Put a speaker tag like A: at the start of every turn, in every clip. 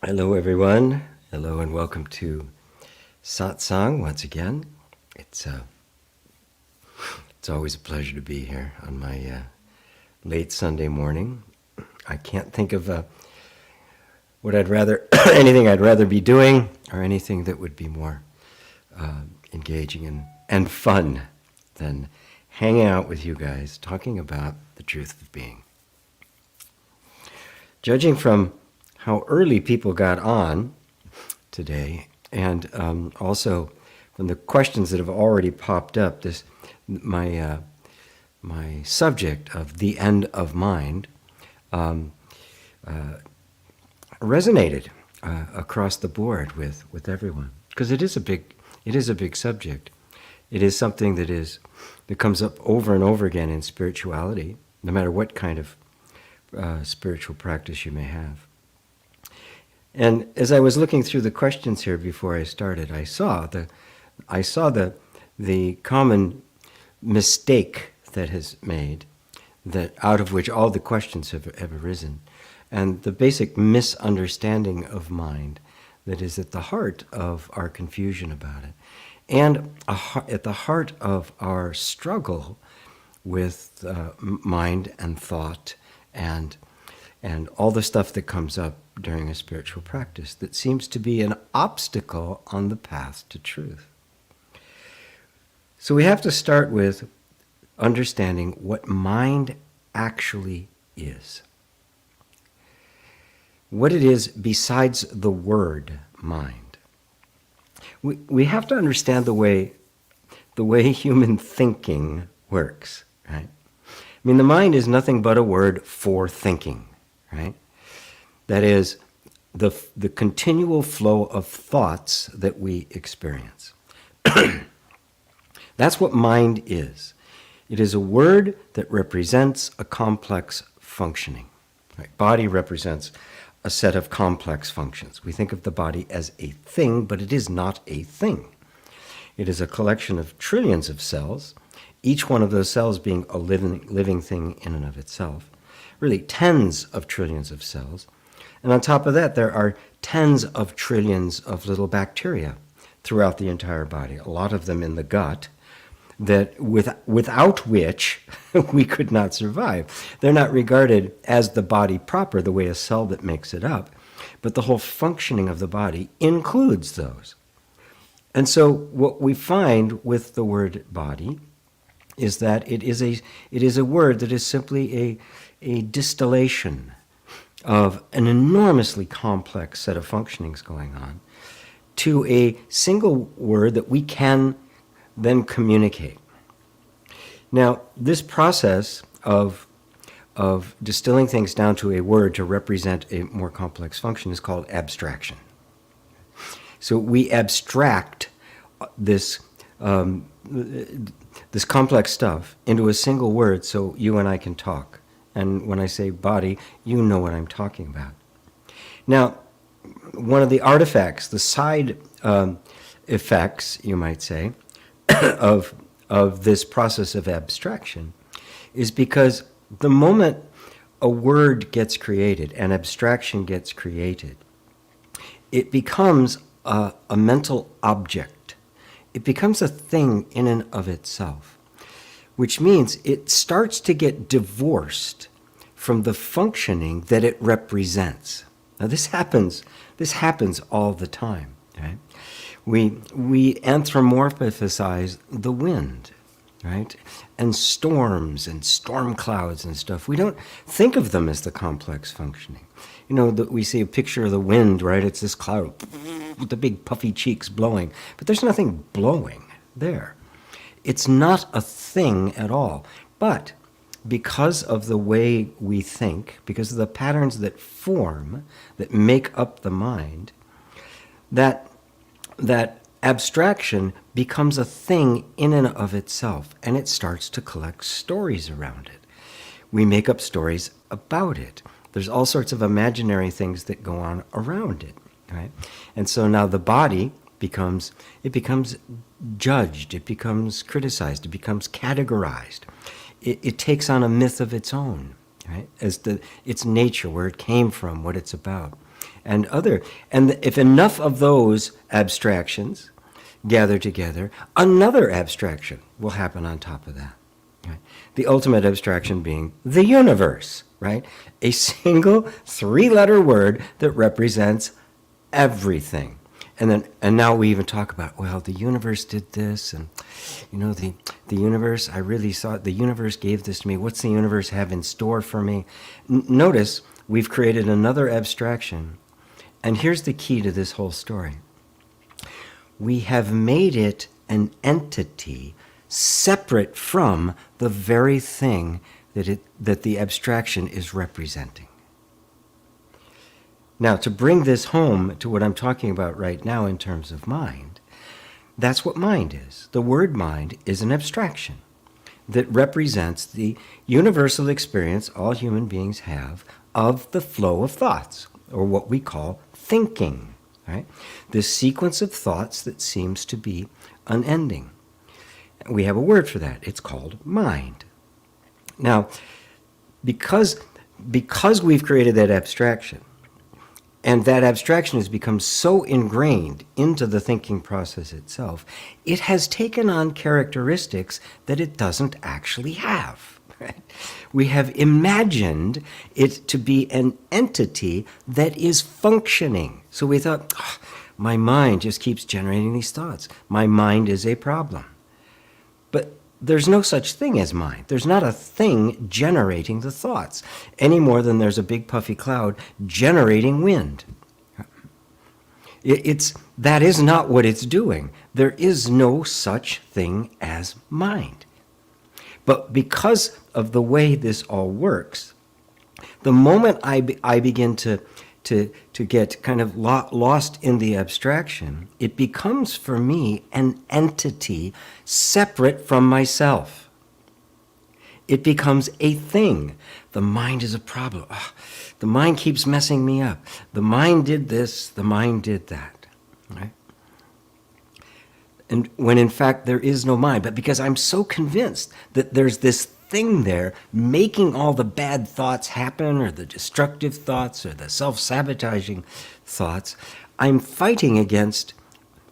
A: Hello, everyone. Hello, and welcome to Satsang once again. It's always a pleasure to be here on my late Sunday morning. I can't think of what I'd rather, anything I'd rather be doing, or anything that would be more engaging and fun than hanging out with you guys, talking about the truth of being. Judging from how early people got on today, and also from the questions that have already popped up, my subject of the end of mind resonated across the board with everyone, because it is a big subject. It is something that comes up over and over again in spirituality, no matter what kind of spiritual practice you may have. And as I was looking through the questions here before I started, I saw the common mistake that has made, that out of which all the questions have arisen, and the basic misunderstanding of mind that is at the heart of our confusion about it, and at the heart of our struggle with mind and thought and all the stuff that comes up during a spiritual practice that seems to be an obstacle on the path to truth. So we have to start with understanding what mind actually is. What it is besides the word mind. We have to understand the way human thinking works, right? I mean, the mind is nothing but a word for thinking, right? That is, the continual flow of thoughts that we experience. That's what mind is. It is a word that represents a complex functioning. Right? Body represents a set of complex functions. We think of the body as a thing, but it is not a thing. It is a collection of trillions of cells, each one of those cells being a living thing in and of itself. Really tens of trillions of cells. And on top of that, there are tens of trillions of little bacteria throughout the entire body, a lot of them in the gut, that without which we could not survive. They're not regarded as the body proper, the way a cell that makes it up, but the whole functioning of the body includes those. And so what we find with the word body is that it is a word that is simply a distillation of an enormously complex set of functionings going on to a single word that we can then communicate. Now, this process of distilling things down to a word to represent a more complex function is called abstraction. So we abstract this complex stuff into a single word so you and I can talk. And when I say body, you know what I'm talking about. Now, one of the artifacts, the side effects, you might say, of this process of abstraction is because the moment a word gets created, an abstraction gets created, it becomes a mental object. It becomes a thing in and of itself, which means it starts to get divorced from the functioning that it represents. Now this happens all the time, right? We anthropomorphize the wind, right? And storms and storm clouds and stuff. We don't think of them as the complex functioning. You know, we see a picture of the wind, right? It's this cloud with the big puffy cheeks blowing, but there's nothing blowing there. It's not a thing at all. But because of the way we think, because of the patterns that form, that make up the mind, that abstraction becomes a thing in and of itself, and it starts to collect stories around it. We make up stories about it. There's all sorts of imaginary things that go on around it, right? And so now the body becomes judged, it becomes criticized, it becomes categorized. It takes on a myth of its own, right? As its nature, where it came from, what it's about. and other. And if enough of those abstractions gather together, another abstraction will happen on top of that. Right? The ultimate abstraction being the universe, right? A single three-letter word that represents everything. And now we even talk about, well, the universe did this, and the universe, I really saw it, the universe gave this to me. What's the universe have in store for me? Notice we've created another abstraction. And here's the key to this whole story. We have made it an entity separate from the very thing that the abstraction is representing. Now, to bring this home to what I'm talking about right now in terms of mind, that's what mind is. The word mind is an abstraction that represents the universal experience all human beings have of the flow of thoughts, or what we call thinking, right? This sequence of thoughts that seems to be unending. We have a word for that. It's called mind. Now, because we've created that abstraction, and that abstraction has become so ingrained into the thinking process itself, it has taken on characteristics that it doesn't actually have. Right? We have imagined it to be an entity that is functioning. So we thought, my mind just keeps generating these thoughts. My mind is a problem. But there's no such thing as mind. There's not a thing generating the thoughts, any more than there's a big puffy cloud generating wind. That is not what it's doing. There is no such thing as mind. But because of the way this all works, the moment I begin to get kind of lost in the abstraction, it becomes for me an entity separate from myself. It becomes a thing. The mind is a problem. The mind keeps messing me up. The mind did this, the mind did that. Right? And when in fact there is no mind, but because I'm so convinced that there's this thing there making all the bad thoughts happen, or the destructive thoughts, or the self-sabotaging thoughts, I'm fighting against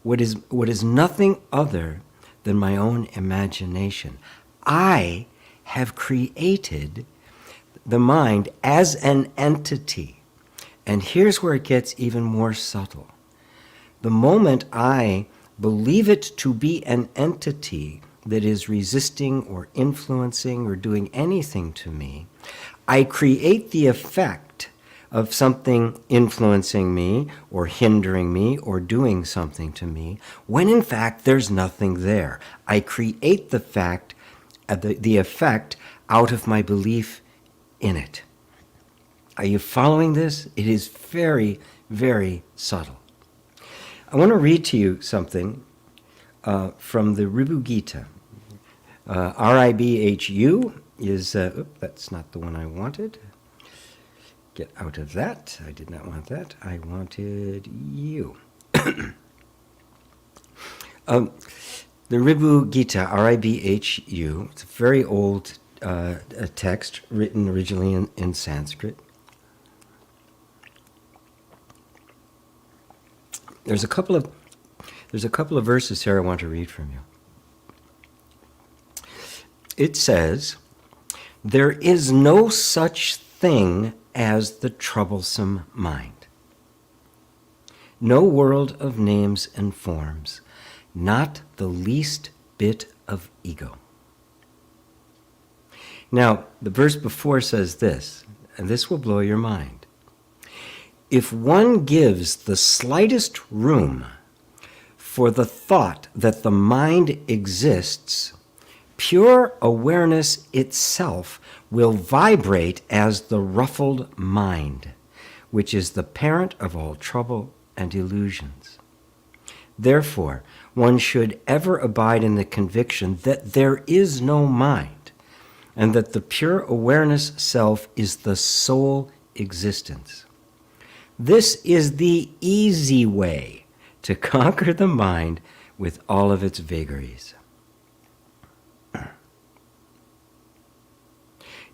A: what is nothing other than my own imagination. I have created the mind as an entity. And here's where it gets even more subtle. The moment I believe it to be an entity that is resisting or influencing or doing anything to me, I create the effect of something influencing me or hindering me or doing something to me, when in fact there's nothing there. I create the effect out of my belief in it. Are you following this? It is very, very subtle. I want to read to you something from the Ribhu Gita. Ribhu is, that's not the one I wanted. Get out of that. I did not want that. I wanted you. The Ribhu Gita, Ribhu, it's a very old text written originally in Sanskrit. There's a couple of verses here I want to read from you. It says, "There is no such thing as the troublesome mind. No world of names and forms, not the least bit of ego." Now, the verse before says this, and this will blow your mind. If one gives the slightest room for the thought that the mind exists, pure awareness itself will vibrate as the ruffled mind, which is the parent of all trouble and illusions. Therefore, one should ever abide in the conviction that there is no mind, and that the pure awareness self is the sole existence. This is the easy way to conquer the mind with all of its vagaries.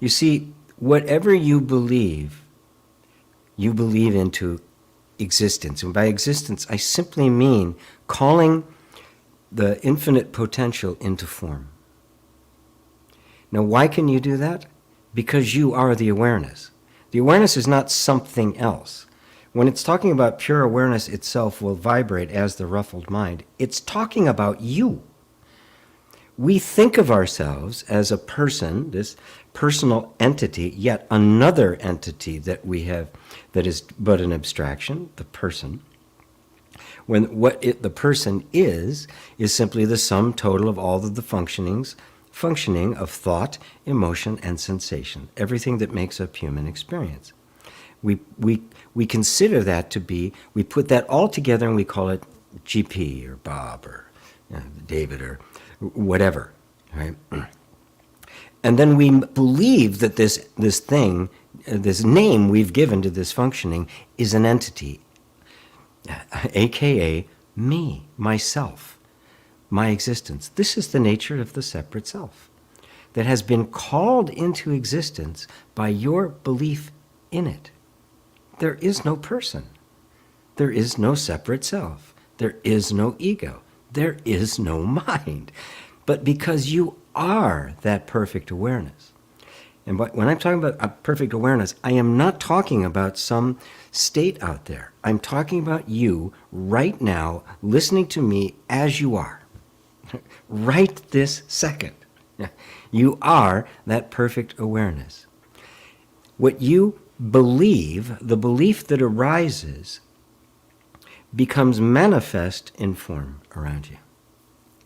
A: You see, whatever you believe into existence. And by existence, I simply mean calling the infinite potential into form. Now, why can you do that? Because you are the awareness. The awareness is not something else. When it's talking about pure awareness itself will vibrate as the ruffled mind, it's talking about you. We think of ourselves as a person, this personal entity, yet another entity that we have that is but an abstraction, the person. When the person is simply the sum total of all of the functioning of thought, emotion, and sensation, everything that makes up human experience. We consider that to be, we put that all together and we call it GP or Bob or David or whatever, right? And then we believe that this thing, this name we've given to this functioning is an entity, aka me, myself, my existence. This is the nature of the separate self that has been called into existence by your belief in it. There is no person. There is no separate self. There is no ego. There is no mind. But because you are that perfect awareness. And when I'm talking about a perfect awareness, I am not talking about some state out there. I'm talking about you right now, listening to me as you are. Right this second. You are that perfect awareness. What you believe, the belief that arises, becomes manifest in form around you.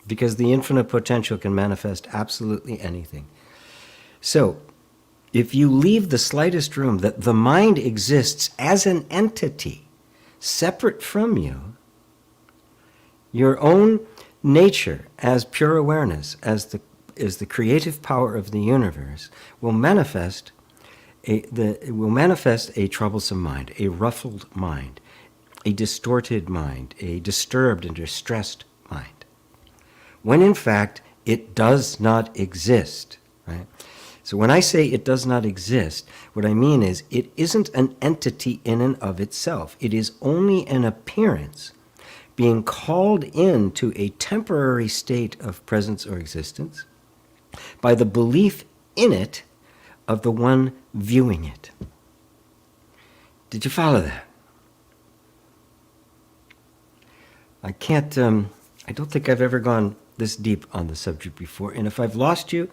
A: Because the infinite potential can manifest absolutely anything. So, if you leave the slightest room that the mind exists as an entity, separate from you, your own nature as pure awareness, as the creative power of the universe, will manifest a troublesome mind, a ruffled mind, a distorted mind, a disturbed and distressed mind. When in fact, it does not exist, right? So when I say it does not exist, what I mean is it isn't an entity in and of itself. It is only an appearance being called into a temporary state of presence or existence by the belief in it of the one viewing it. Did you follow that? I don't think I've ever gone this deep on the subject before, and if I've lost you,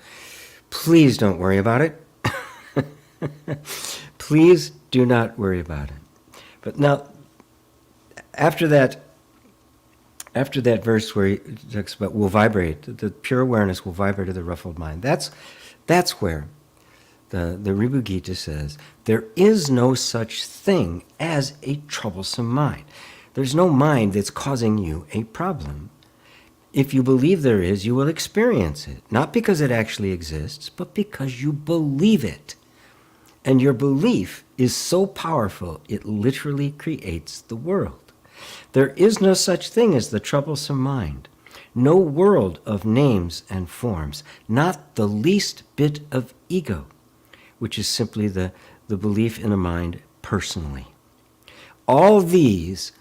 A: please don't worry about it. Please do not worry about it. But now, after that verse where he talks about will vibrate, the pure awareness will vibrate to the ruffled mind. That's where the Ribhu Gita says, there is no such thing as a troublesome mind. There's no mind that's causing you a problem. If you believe there is, you will experience it. Not because it actually exists, but because you believe it. And your belief is so powerful, it literally creates the world. There is no such thing as the troublesome mind. No world of names and forms, not the least bit of ego, which is simply the belief in a mind personally. All these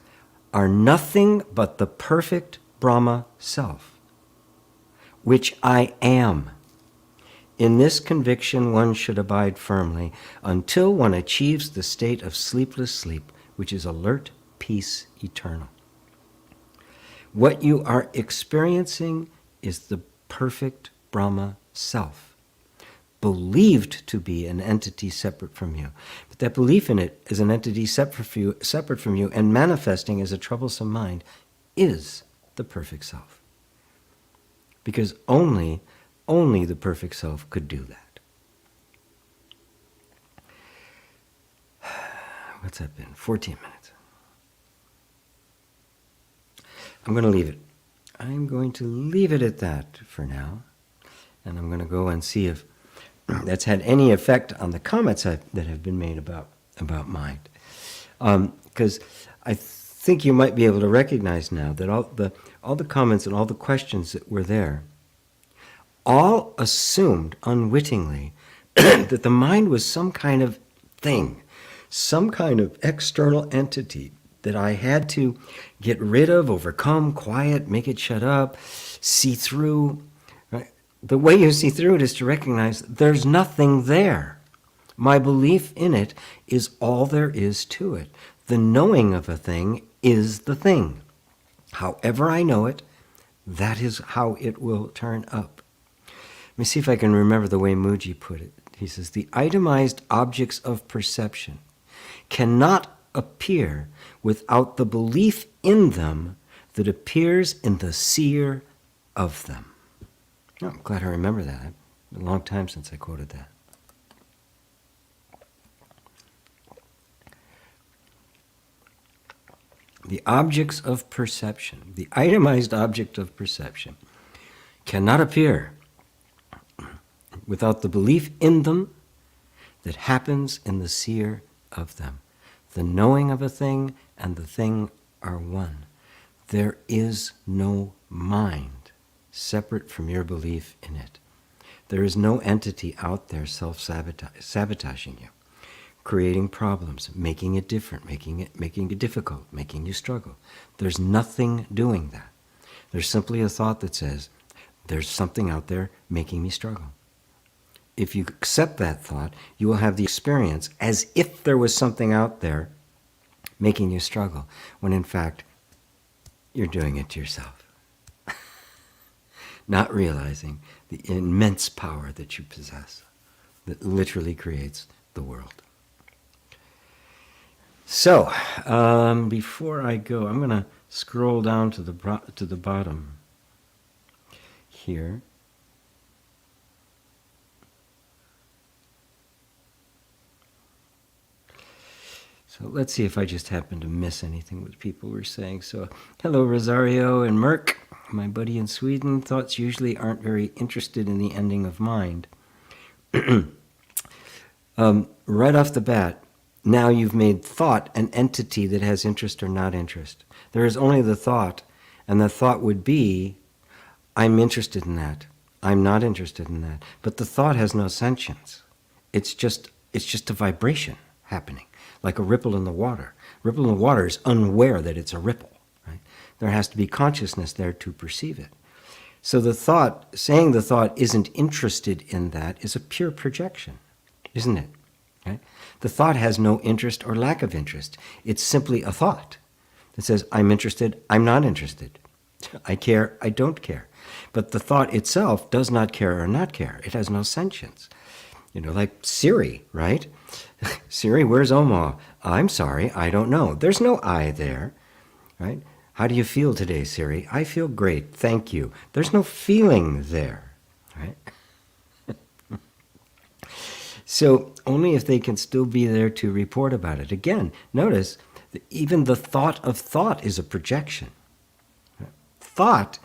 A: are nothing but the perfect Brahma self, which I am. In this conviction one should abide firmly until one achieves the state of sleepless sleep, which is alert peace eternal. What you are experiencing is the perfect Brahma self, believed to be an entity separate from you. But that belief in it as an entity separate from you and manifesting as a troublesome mind is the perfect self. Because only the perfect self could do that. What's that been? 14 minutes. I'm going to leave it. I'm going to leave it at that for now. And I'm going to go and see if that's had any effect on the comments that have been made about mind. Because I think you might be able to recognize now that all the comments and all the questions that were there all assumed unwittingly that the mind was some kind of thing, some kind of external entity that I had to get rid of, overcome, quiet, make it shut up, see through. Right? The way you see through it is to recognize there's nothing there. My belief in it is all there is to it. The knowing of a thing is the thing. However I know it, that is how it will turn up. Let me see if I can remember the way Mooji put it. He says, the itemized objects of perception cannot appear without the belief in them that appears in the seer of them. Oh, I'm glad I remember that. A long time since I quoted that. The objects of perception, the itemized object of perception, cannot appear without the belief in them that happens in the seer of them. The knowing of a thing and the thing are one. There is no mind separate from your belief in it. There is no entity out there self-sabotaging you, creating problems, making it different, making it difficult, making you struggle. There's nothing doing that. There's simply a thought that says, there's something out there making me struggle. If you accept that thought, you will have the experience as if there was something out there making you struggle, when in fact, you're doing it to yourself. Not realizing the immense power that you possess, that literally creates the world. So, before I go, I'm going to scroll down to the bottom here. So let's see if I just happen to miss anything what people were saying. So, hello Rosario and Merck, my buddy in Sweden. Thoughts usually aren't very interested in the ending of mind. Right off the bat, now you've made thought an entity that has interest or not interest. There is only the thought, and the thought would be, I'm interested in that. I'm not interested in that. But the thought has no sentience. It's just a vibration happening, like a ripple in the water. Ripple in the water is unaware that it's a ripple. Right? There has to be consciousness there to perceive it. So the thought, saying the thought isn't interested in that is a pure projection, isn't it? Right? The thought has no interest or lack of interest. It's simply a thought that says, I'm interested, I'm not interested. I care, I don't care. But the thought itself does not care or not care. It has no sentience. You know, like Siri, right? Siri, where's Oma? I'm sorry, I don't know. There's no I there, right? How do you feel today, Siri? I feel great, thank you. There's no feeling there, right? So only if they can still be there to report about it. Again, notice that even the thought of thought is a projection. Thought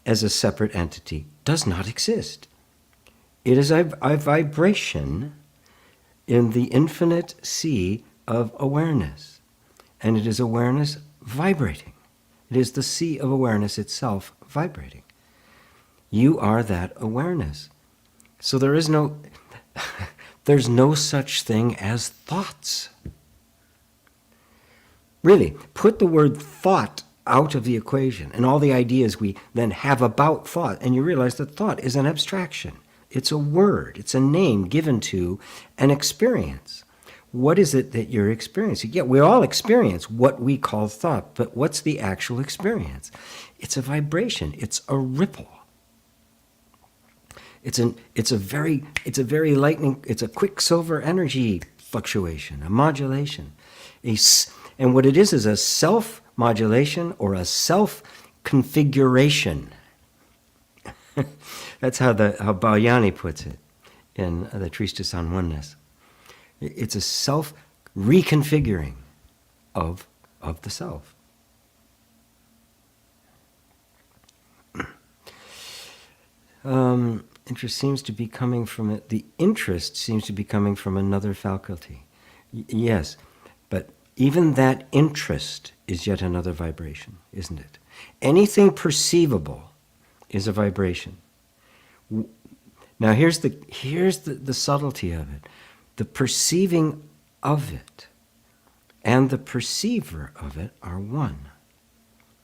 A: as a separate entity does not exist. It is a vibration in the infinite sea of awareness. And it is awareness vibrating. It is the sea of awareness itself vibrating. You are that awareness. So there's no such thing as thoughts. Really, put the word thought out of the equation and all the ideas we then have about thought, and you realize that thought is an abstraction. It's a word. It's a name given to an experience. What is it that you're experiencing? Yeah, we all experience what we call thought, but what's the actual experience? It's a vibration. It's a ripple. It's a very quicksilver energy fluctuation, a modulation. And what it is a self-modulation or a self-configuration. That's how Balyani puts it in the Treatise on Oneness. It's a self-reconfiguring of the self. Interest seems to be coming from it. The interest seems to be coming from another faculty. Yes, but even that interest is yet another vibration, isn't it? Anything perceivable is a vibration. Now here's the subtlety of it. The perceiving of it and the perceiver of it are one.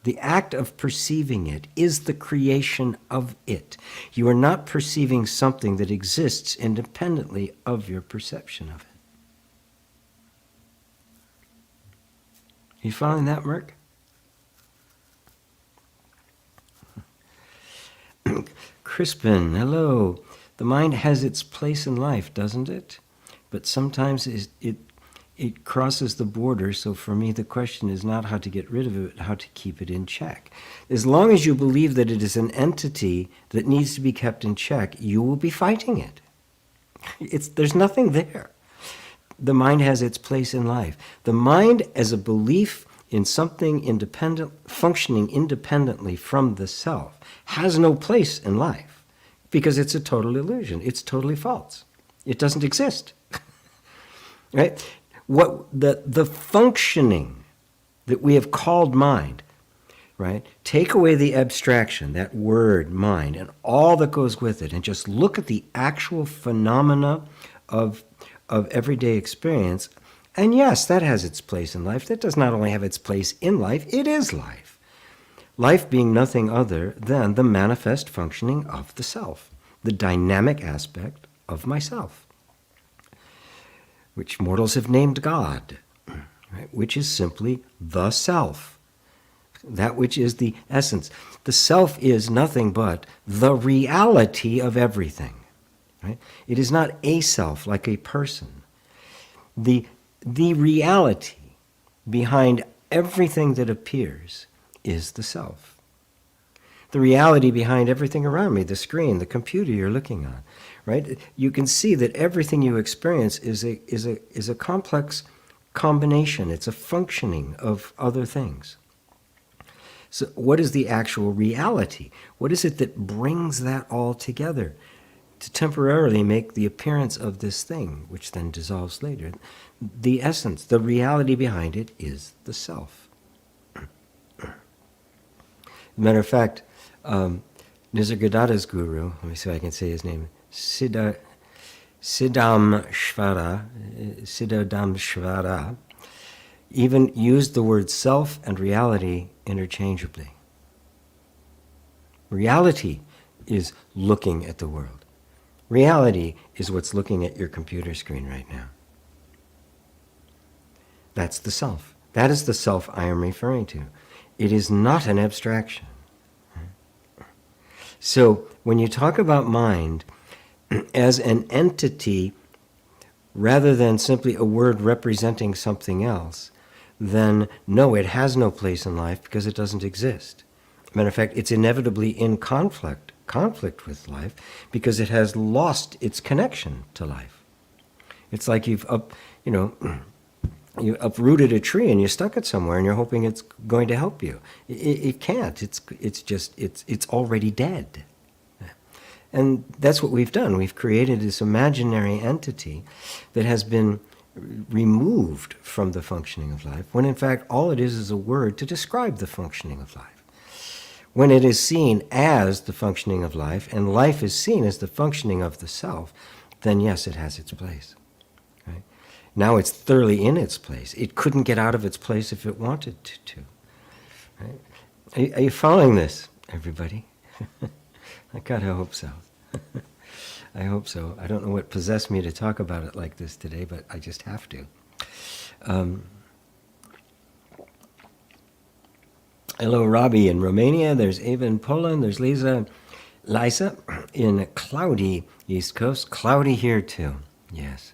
A: The act of perceiving it is the creation of it. You are not perceiving something that exists independently of your perception of it. You following that, Merck? Crispin, hello. The mind has its place in life, doesn't it? But sometimes it crosses the border, so for me the question is not how to get rid of it, but how to keep it in check. As long as you believe that it is an entity that needs to be kept in check, you will be fighting it. There's nothing there. The mind has its place in life. The mind as a belief in something independent, functioning independently from the self, has no place in life because it's a total illusion. It's totally false. It doesn't exist. Right? What the functioning that we have called mind, right? Take away the abstraction, that word mind, and all that goes with it, and just look at the actual phenomena of everyday experience. And yes, that has its place in life. That does not only have its place in life, it is life. Life being nothing other than the manifest functioning of the self, the dynamic aspect of myself, which mortals have named God, right? Which is simply the self, that which is the essence. The self is nothing but the reality of everything. Right? It is not a self like a person. The reality behind everything that appears is the self. The reality behind everything around me, the screen, the computer you're looking on, right? You can see that everything you experience is a complex combination. It's a functioning of other things. So what is the actual reality? What is it that brings that all together to temporarily make the appearance of this thing, which then dissolves later? The essence, the reality behind it is the self. Matter of fact, Nisargadatta's guru, let me see if I can say his name, Siddhamshvara, even used the word self and reality interchangeably. Reality is looking at the world. Reality is what's looking at your computer screen right now. That's the self. That is the self I am referring to. It is not an abstraction. So when you talk about mind as an entity rather than simply a word representing something else, then no, it has no place in life because it doesn't exist. Matter of fact, it's inevitably in conflict with life because it has lost its connection to life. It's like you uprooted a tree and you stuck it somewhere and you're hoping it's going to help you. It can't. It's already dead. And that's what we've done. We've created this imaginary entity that has been removed from the functioning of life, when in fact all it is a word to describe the functioning of life. When it is seen as the functioning of life, and life is seen as the functioning of the self, then yes, it has its place. Right? Now it's thoroughly in its place. It couldn't get out of its place if it wanted to. Right? Are you following this, everybody? I kind of hope so. I hope so. I don't know what possessed me to talk about it like this today, but I just have to. Hello, Robbie in Romania. There's Ava in Poland. There's Lisa in cloudy East Coast. Cloudy here too. Yes.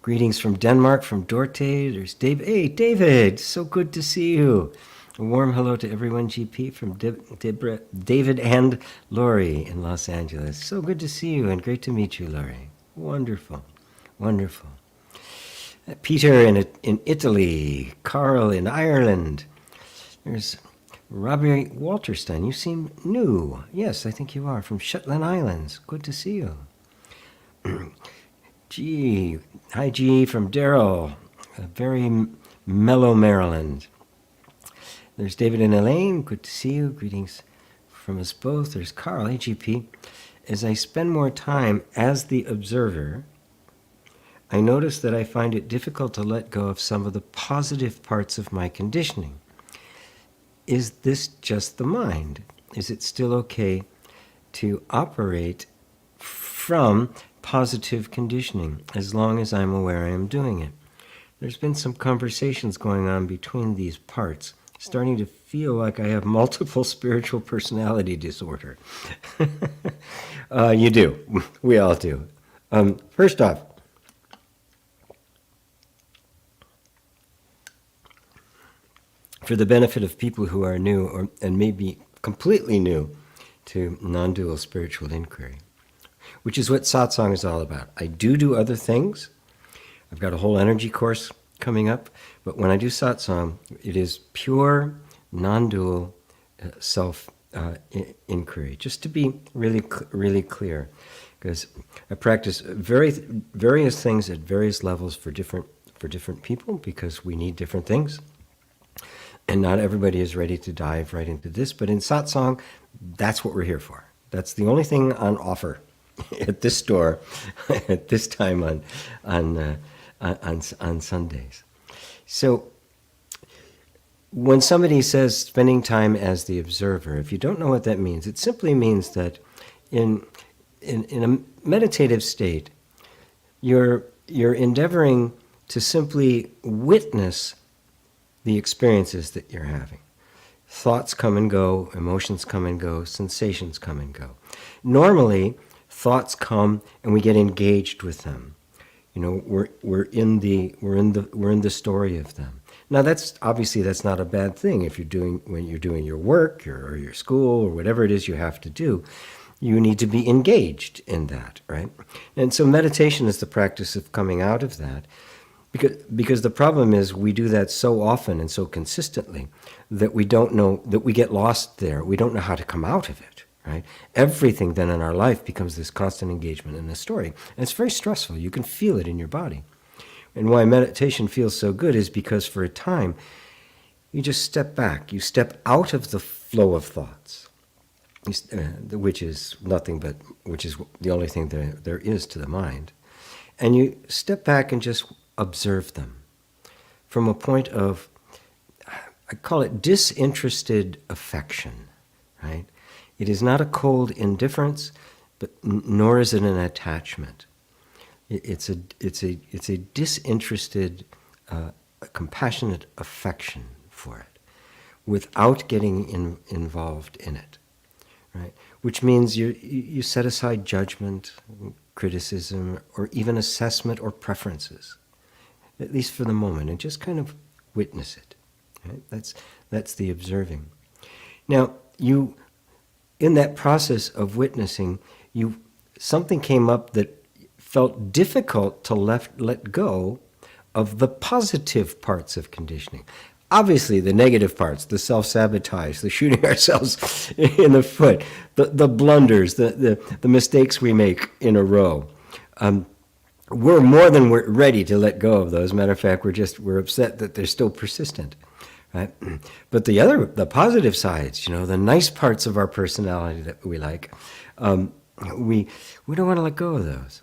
A: Greetings from Denmark, from Dorte. There's David. Hey, David. So good to see you. A warm hello to everyone, GP, from David and Lori in Los Angeles. So good to see you and great to meet you, Lori. Wonderful, wonderful. Peter in Italy, Carl in Ireland. There's Robbie Walterstein. You seem new. Yes, I think you are, from Shetland Islands. Good to see you. G. Hi, G, from Darrell, very mellow Maryland. There's David and Elaine. Good to see you. Greetings from us both. There's Carl, AGP. As I spend more time as the observer, I notice that I find it difficult to let go of some of the positive parts of my conditioning. Is this just the mind? Is it still okay to operate from positive conditioning as long as I'm aware I am doing it? There's been some conversations going on between these parts, starting to feel like I have multiple spiritual personality disorder. You do. We all do. First off, for the benefit of people who are new and maybe completely new to non-dual spiritual inquiry, which is what satsang is all about. I do other things. I've got a whole energy course coming up, but when I do satsang, it is pure, non-dual self-inquiry, just to be really clear, because I practice various things at various levels for different people, because we need different things. And not everybody is ready to dive right into this, but in satsang, that's what we're here for. That's the only thing on offer at this store at this time on Sundays. So when somebody says spending time as the observer, if you don't know what that means, it simply means that in a meditative state, you're endeavoring to simply witness the experiences that you're having. Thoughts come and go, emotions come and go, sensations come and go. Normally, thoughts come and we get engaged with them. You know, we're in the story of them. Now that's not a bad thing when you're doing your work or your school or whatever it is you have to do. You need to be engaged in that, right? And so meditation is the practice of coming out of that. Because the problem is we do that so often and so consistently that we don't know, that we get lost there. We don't know how to come out of it, right? Everything then in our life becomes this constant engagement in the story. And it's very stressful. You can feel it in your body. And why meditation feels so good is because for a time, you just step back. You step out of the flow of thoughts, which is the only thing there is to the mind. And you step back and just observe them from a point of, I call it disinterested affection, right? It is not a cold indifference, but nor is it an attachment. It's a disinterested, compassionate affection for it, without getting involved in it, right? Which means you set aside judgment, criticism, or even assessment or preferences, at least for the moment, and just kind of witness it. Right? That's the observing. Now, in that process of witnessing, something came up that felt difficult to let go of the positive parts of conditioning. Obviously, the negative parts, the self-sabotage, the shooting ourselves in the foot, the blunders, the mistakes we make in a row. We're more than we're ready to let go of those. Matter of fact, we're upset that they're still persistent, right? But the positive sides, the nice parts of our personality that we like, we don't want to let go of those.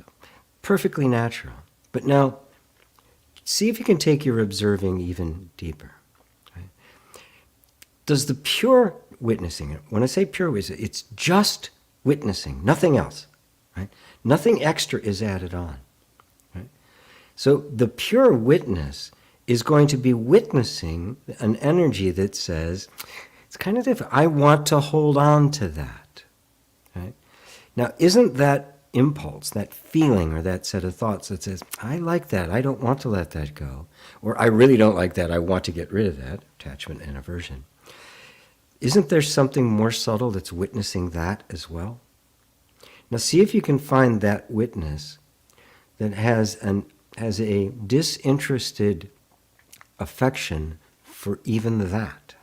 A: Perfectly natural. But now, see if you can take your observing even deeper. Right? Does the pure witnessing, when I say pure witnessing, it's just witnessing, nothing else, right? Nothing extra is added on. So the pure witness is going to be witnessing an energy that says, it's kind of different. I want to hold on to that. Right? Now, isn't that impulse, that feeling or that set of thoughts that says, I like that, I don't want to let that go, or I really don't like that, I want to get rid of that, attachment and aversion. Isn't there something more subtle that's witnessing that as well? Now see if you can find that witness that has a disinterested affection for even that.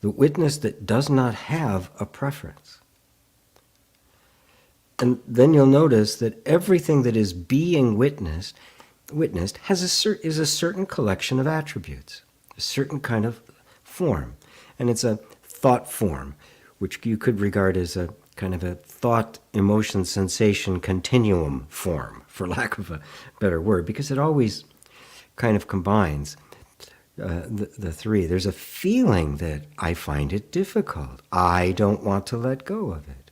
A: The witness that does not have a preference. And then you'll notice that everything that is being witnessed is a certain collection of attributes, a certain kind of form. And it's a thought form, which you could regard as a kind of a thought, emotion, sensation continuum form, for lack of a better word, because it always kind of combines the three. There's a feeling that I find it difficult. I don't want to let go of it.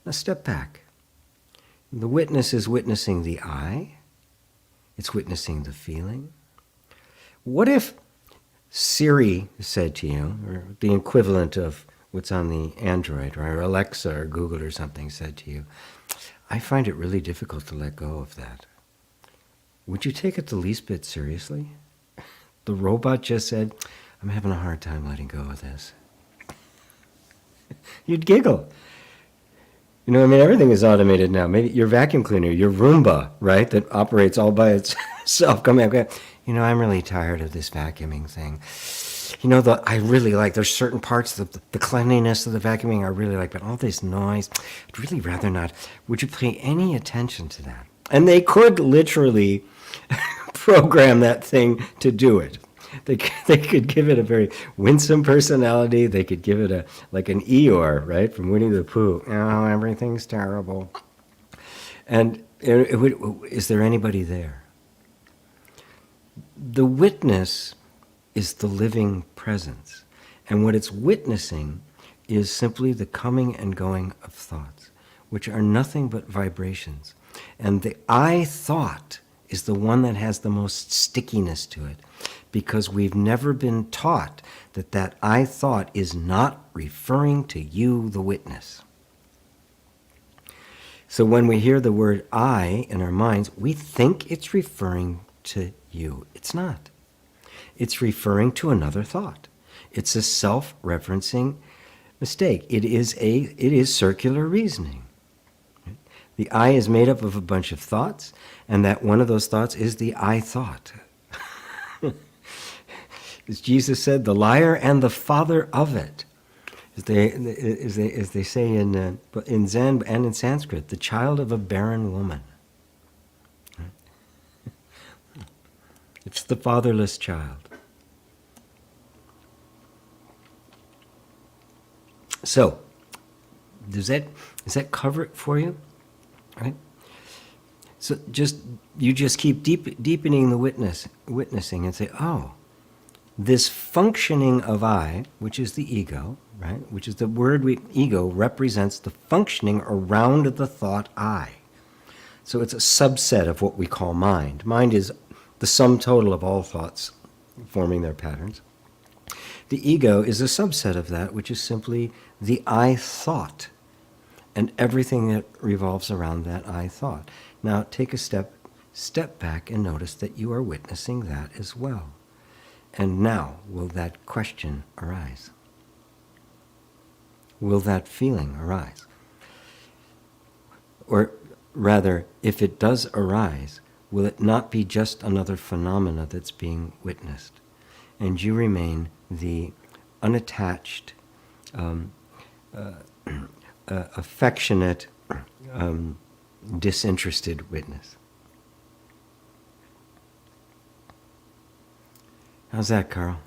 A: Now step back. The witness is witnessing the I. It's witnessing the feeling. What if Siri said to you, or the equivalent of what's on the Android, or Alexa or Google or something said to you, I find it really difficult to let go of that. Would you take it the least bit seriously? The robot just said, I'm having a hard time letting go of this. You'd giggle. You know, I mean, everything is automated now. Maybe your vacuum cleaner, your Roomba, right, that operates all by itself. Come here, you know, I'm really tired of this vacuuming thing. You know, I really like, there's certain parts of the cleanliness of the vacuuming I really like, but all this noise, I'd really rather not. Would you pay any attention to that? And they could literally program that thing to do it. They could give it a very winsome personality. They could give it like an Eeyore, right, from Winnie the Pooh. Oh, everything's terrible. And is there anybody there? The witness is the living presence. And what it's witnessing is simply the coming and going of thoughts, which are nothing but vibrations. And the I thought is the one that has the most stickiness to it, because we've never been taught that I thought is not referring to you, the witness. So when we hear the word I in our minds, we think it's referring to you. It's not. It's referring to another thought. It's a self-referencing mistake. It is circular reasoning. The I is made up of a bunch of thoughts, and that one of those thoughts is the I thought. As Jesus said, the liar and the father of it. As they say in Zen and in Sanskrit, the child of a barren woman. It's the fatherless child. So, does that cover it for you? Right? So you just keep deepening the witnessing and say, oh, this functioning of I, which is the ego, right? Which is the word ego represents the functioning around the thought I. So it's a subset of what we call mind. Mind is the sum total of all thoughts forming their patterns. The ego is a subset of that, which is simply the I thought and everything that revolves around that I thought. Now take a step back and notice that you are witnessing that as well. And now, will that question arise? Will that feeling arise? Or rather, if it does arise, will it not be just another phenomena that's being witnessed? And you remain the unattached, affectionate, disinterested witness. How's that, Carl?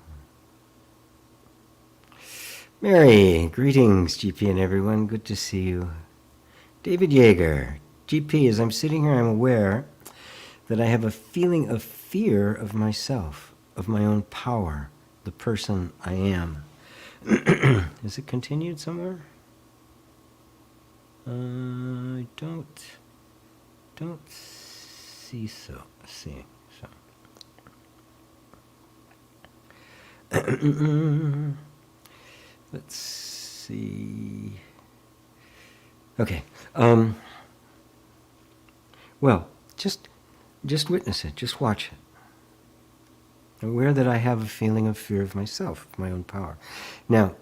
A: Mary, greetings, GP and everyone. Good to see you. David Yeager, GP, as I'm sitting here, I'm aware that I have a feeling of fear of myself, of my own power, the person I am. Is it continued somewhere? I don't see so. Let's see. Okay. Well, just witness it. Just watch it. Aware that I have a feeling of fear of myself, of my own power. Now,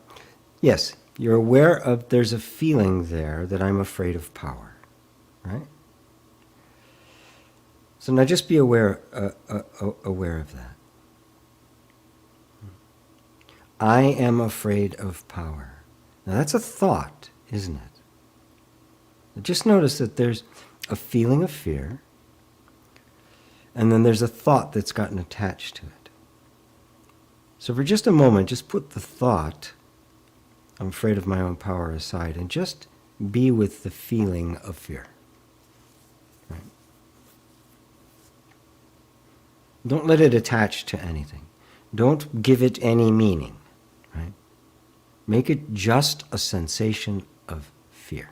A: yes, you're aware of there's a feeling there that I'm afraid of power, right? So now just be aware of that. I am afraid of power. Now that's a thought, isn't it? Just notice that there's a feeling of fear, and then there's a thought that's gotten attached to it. So for just a moment, just put the thought, I'm afraid of my own power, aside, and just be with the feeling of fear. Right? Don't let it attach to anything. Don't give it any meaning. Right? Make it just a sensation of fear.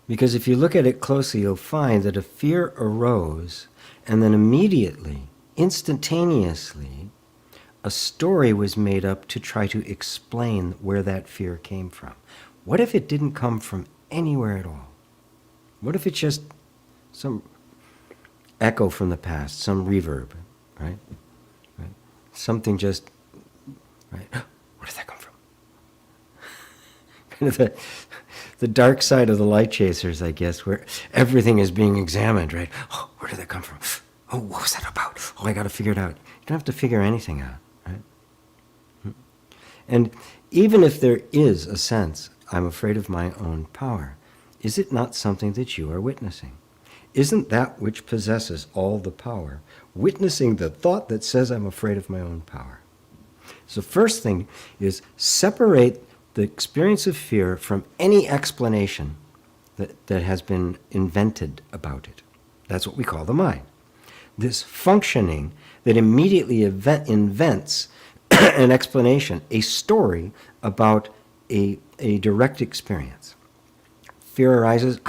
A: Because if you look at it closely, you'll find that a fear arose, and then immediately, instantaneously, a story was made up to try to explain where that fear came from. What if it didn't come from anywhere at all? What if it's just some echo from the past, some reverb, right? Something just, right? Where did that come from? Kind of the dark side of the light chasers, I guess, where everything is being examined, right? Oh, where did that come from? Oh, what was that about? Oh, I got to figure it out. You don't have to figure anything out, right? And even if there is a sense, I'm afraid of my own power, is it not something that you are witnessing? Isn't that which possesses all the power witnessing the thought that says I'm afraid of my own power? So first thing is separate the experience of fear from any explanation that has been invented about it. That's what we call the mind. This functioning that immediately invents an explanation, a story about a direct experience. Fear arises,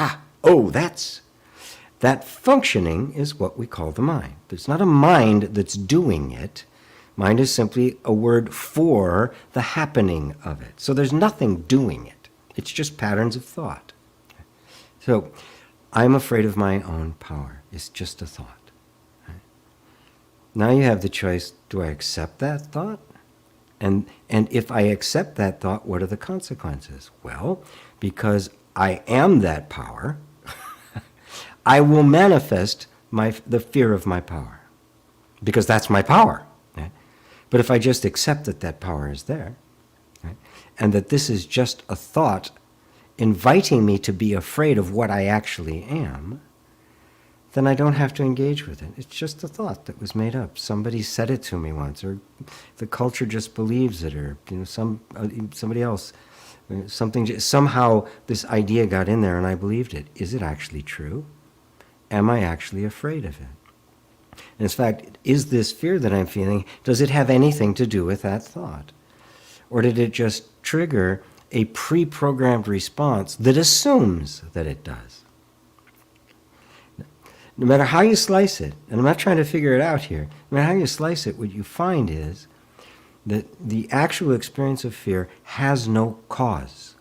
A: that functioning is what we call the mind. It's not a mind that's doing it. Mind is simply a word for the happening of it. So there's nothing doing it. It's just patterns of thought. So I'm afraid of my own power. It's just a thought. Now you have the choice, do I accept that thought? And if I accept that thought, what are the consequences? Well, because I am that power, I will manifest the fear of my power, because that's my power. Right? But if I just accept that that power is there, right, and that this is just a thought inviting me to be afraid of what I actually am, then I don't have to engage with it. It's just a thought that was made up. Somebody said it to me once, or the culture just believes it, or somebody else, somehow this idea got in there and I believed it. Is it actually true? Am I actually afraid of it? And in fact, is this fear that I'm feeling, does it have anything to do with that thought? Or did it just trigger a pre-programmed response that assumes that it does? No matter how you slice it, and I'm not trying to figure it out here, no matter how you slice it, what you find is that the actual experience of fear has no cause,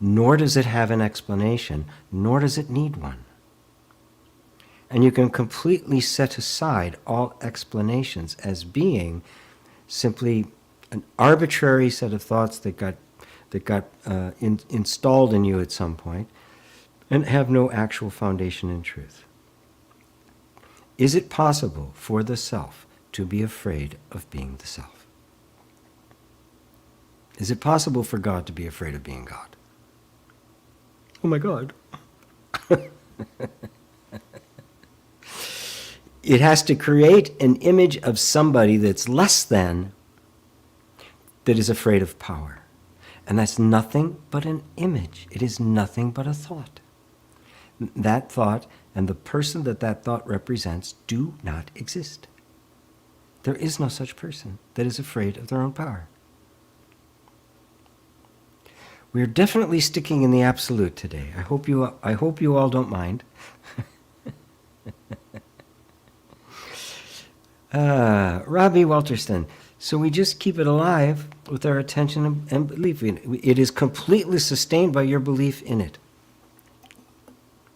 A: nor does it have an explanation, nor does it need one. And you can completely set aside all explanations as being simply an arbitrary set of thoughts that got installed in you at some point and have no actual foundation in truth. Is it possible for the self to be afraid of being the self? Is it possible for God to be afraid of being God? Oh my God. It has to create an image of somebody that's less than, that is afraid of power. And that's nothing but an image. It is nothing but a thought. That thought and the person that thought represents do not exist. There is no such person that is afraid of their own power. We are definitely sticking in the absolute today. I hope you all don't mind. Robbie Walterston. So we just keep it alive with our attention and belief in it. It is completely sustained by your belief in it.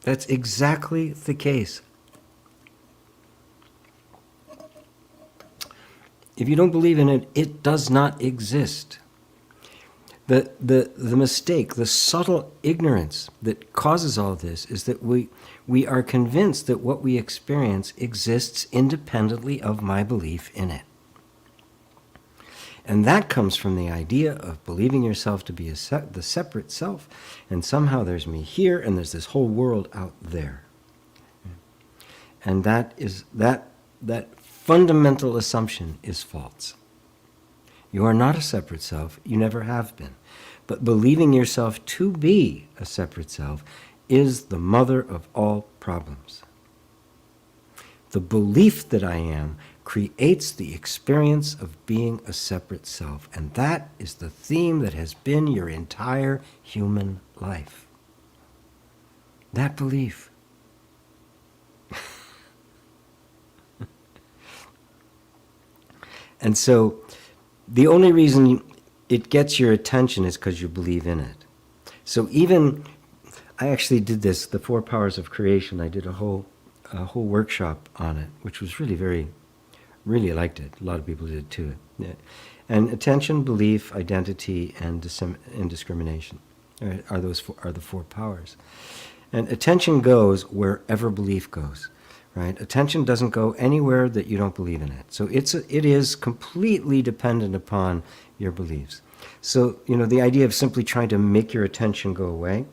A: That's exactly the case. If you don't believe in it, it does not exist. The mistake, the subtle ignorance that causes all this is that we are convinced that what we experience exists independently of my belief in it. And that comes from the idea of believing yourself to be the separate self, and somehow there's me here and there's this whole world out there. And that fundamental assumption is false. You are not a separate self. You never have been. But believing yourself to be a separate self is the mother of all problems. The belief that I am creates the experience of being a separate self. And that is the theme that has been your entire human life. That belief. And so the only reason it gets your attention is because you believe in it. So even, I actually did this, the 4 powers of creation. I did a whole workshop on it, which was really liked it. A lot of people did too. Yeah. And attention, belief, identity, and discrimination are the 4 powers. And attention goes wherever belief goes. Right? Attention doesn't go anywhere that you don't believe in it. So it is completely dependent upon your beliefs. So, the idea of simply trying to make your attention go away,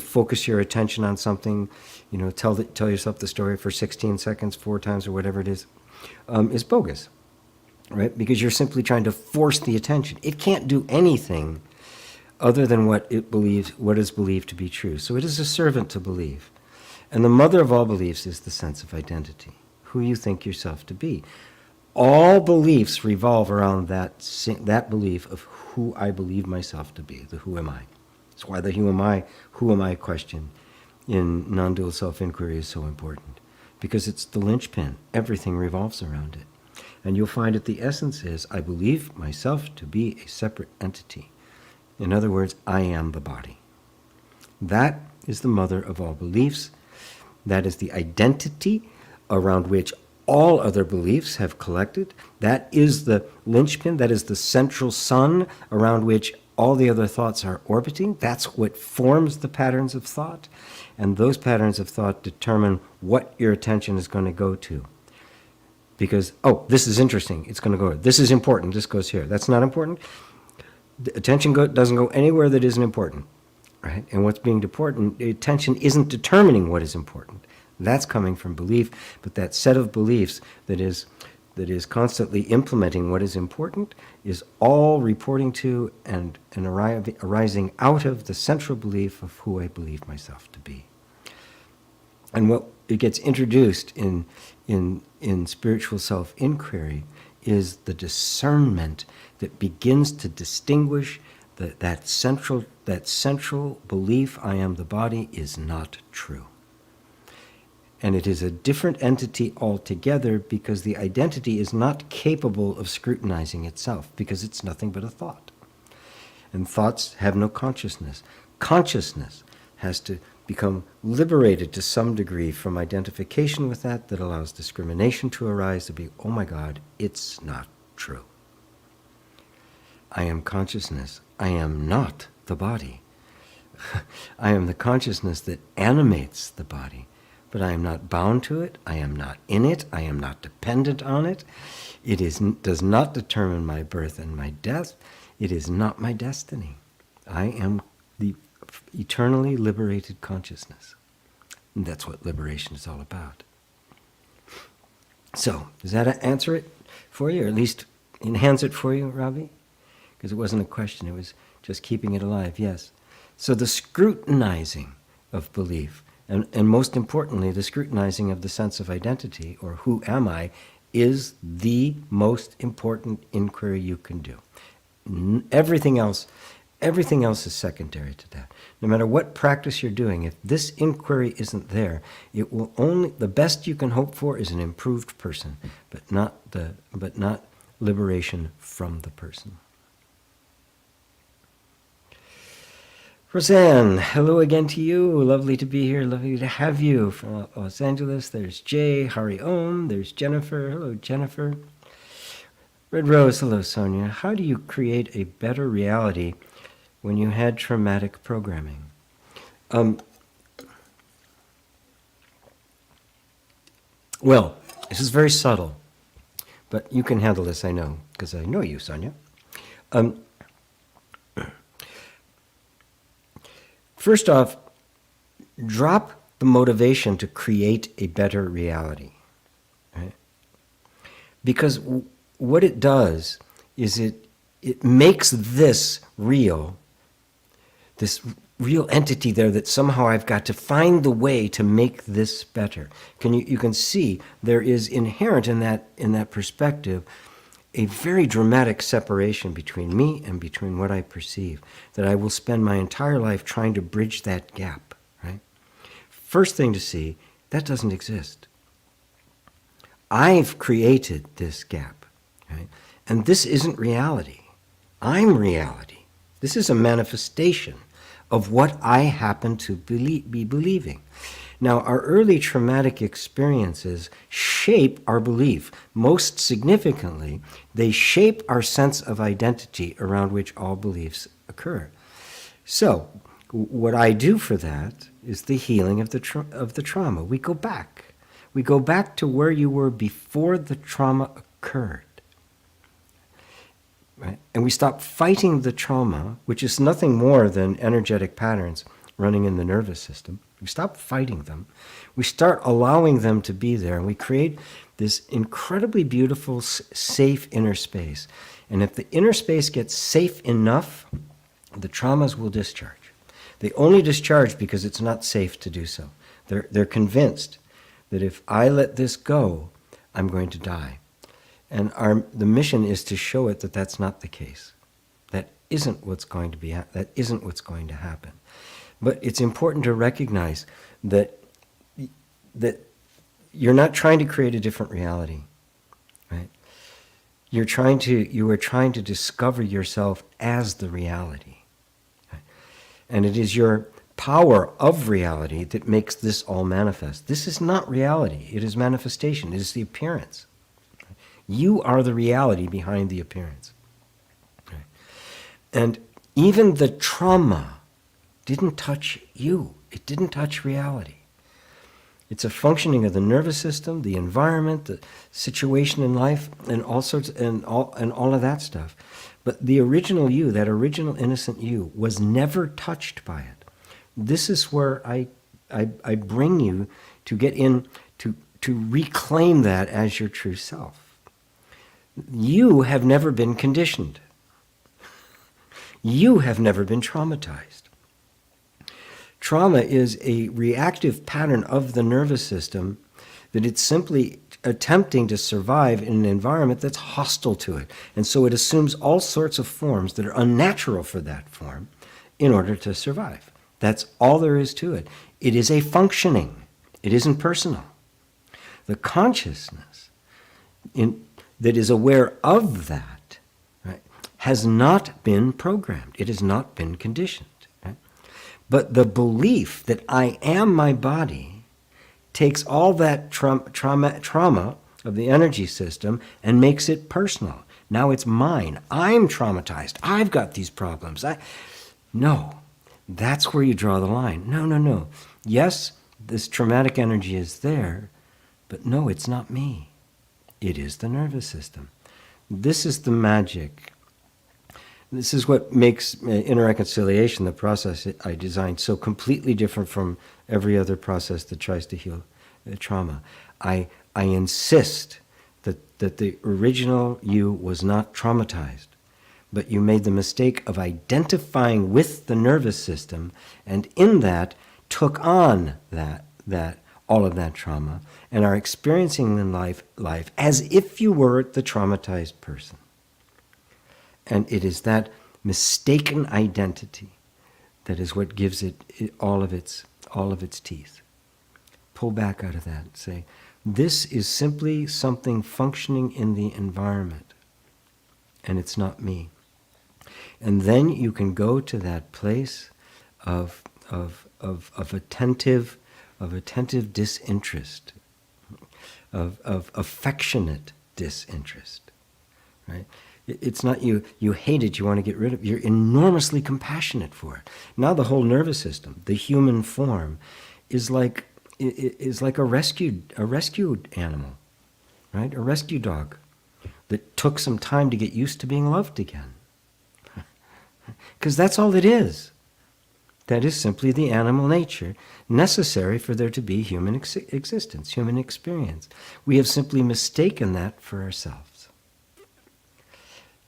A: focus your attention on something, tell yourself the story for 16 seconds, 4 times or whatever it is bogus, right? Because you're simply trying to force the attention. It can't do anything other than what is believed to be true. So it is a servant to belief. And the mother of all beliefs is the sense of identity, who you think yourself to be. All beliefs revolve around that belief of who I believe myself to be, the who am I. That's why the who am I question in non-dual self-inquiry is so important, because it's the linchpin. Everything revolves around it. And you'll find that the essence is, I believe myself to be a separate entity. In other words, I am the body. That is the mother of all beliefs. That is the identity around which all other beliefs have collected. That is the linchpin, that is the central sun around which all the other thoughts are orbiting. That's what forms the patterns of thought. And those patterns of thought determine what your attention is going to go to. Because, this is interesting, it's going to go, this is important, this goes here. That's not important. The attention doesn't go anywhere that isn't important. Right? And what's being important, attention isn't determining what is important. That's coming from belief, but that set of beliefs that is constantly implementing what is important is all reporting to and arising out of the central belief of who I believe myself to be. And what it gets introduced in spiritual self-inquiry is the discernment that begins to distinguish that central belief, I am the body, is not true. And it is a different entity altogether, because the identity is not capable of scrutinizing itself, because it's nothing but a thought. And thoughts have no consciousness. Consciousness has to become liberated to some degree from identification with that allows discrimination to arise, to be, oh my God, it's not true. I am consciousness. I am not the body. I am the consciousness that animates the body, but I am not bound to it. I am not in it. I am not dependent on it. It does not determine my birth and my death. It is not my destiny. I am the eternally liberated consciousness. And that's what liberation is all about. So, does that answer it for you, or at least enhance it for you, Ravi? Because it wasn't a question, it was just keeping it alive, yes. So the scrutinizing of belief, and most importantly, the scrutinizing of the sense of identity, or who am I, is the most important inquiry you can do. Everything else is secondary to that. No matter what practice you're doing, if this inquiry isn't there, it will the best you can hope for is an improved person, but not liberation from the person. Roseanne, hello again to you. Lovely to be here. Lovely to have you from Los Angeles. There's Jay, Hari Om. There's Jennifer. Hello, Jennifer. Red Rose, hello, Sonia. How do you create a better reality when you had traumatic programming? Well, this is very subtle, but you can handle this, I know, because I know you, Sonia. First off, drop the motivation to create a better reality. Right? Because what it does is it makes this real entity there that somehow I've got to find the way to make this better. You can see there is inherent in that perspective a very dramatic separation between me and between what I perceive, that I will spend my entire life trying to bridge that gap, right? First thing to see, that doesn't exist. I've created this gap, right? And this isn't reality. I'm reality. This is a manifestation of what I happen to be believing. Now, our early traumatic experiences shape our belief. Most significantly, they shape our sense of identity around which all beliefs occur. So, what I do for that is the healing of the trauma. We go back. We go back to where you were before the trauma occurred. Right? And we stop fighting the trauma, which is nothing more than energetic patterns running in the nervous system. We stop fighting them. We start allowing them to be there, and we create this incredibly beautiful, safe inner space. And if the inner space gets safe enough, the traumas will discharge. They only discharge because it's not safe to do so. They're convinced that if I let this go, I'm going to die. And the mission is to show it that that's not the case. That isn't what's going to be. That isn't what's going to happen. But it's important to recognize that you're not trying to create a different reality, right? You are trying to discover yourself as the reality, right? And it is your power of reality that makes this all manifest. This is not reality. It is manifestation. It is the appearance. You are the reality behind the appearance. Right? And even the trauma didn't touch you. It didn't touch reality. It's a functioning of the nervous system, the environment, the situation in life, and all of that stuff. But the original you, that original innocent you, was never touched by it. This is where I bring you to get in, to reclaim that as your true self. You have never been conditioned. You have never been traumatized. Trauma is a reactive pattern of the nervous system that it's simply attempting to survive in an environment that's hostile to it. And so it assumes all sorts of forms that are unnatural for that form in order to survive. That's all there is to it. It is a functioning. It isn't personal. The consciousness that is aware of that, right, has not been programmed. It has not been conditioned. Right? But the belief that I am my body takes all that trauma of the energy system and makes it personal. Now it's mine. I'm traumatized. I've got these problems. No, that's where you draw the line. No. Yes, this traumatic energy is there, but no, it's not me. It is the nervous system. This is the magic. This is what makes inner reconciliation, the process I designed, so completely different from every other process that tries to heal trauma. I insist that the original you was not traumatized, but you made the mistake of identifying with the nervous system, and in that took on that all of that trauma, and are experiencing in life as if you were the traumatized person. And it is that mistaken identity that is what gives it all of its teeth. Pull back out of that and say, this is simply something functioning in the environment, and it's not me. And then you can go to that place of attentive disinterest, of affectionate disinterest, right? It's not you hate it, you want to get rid of it. You're enormously compassionate for it. Now the whole nervous system, the human form, is like a rescued animal, right? A rescue dog that took some time to get used to being loved again. Because that's all it is. That is simply the animal nature necessary for there to be human existence, human experience. We have simply mistaken that for ourselves.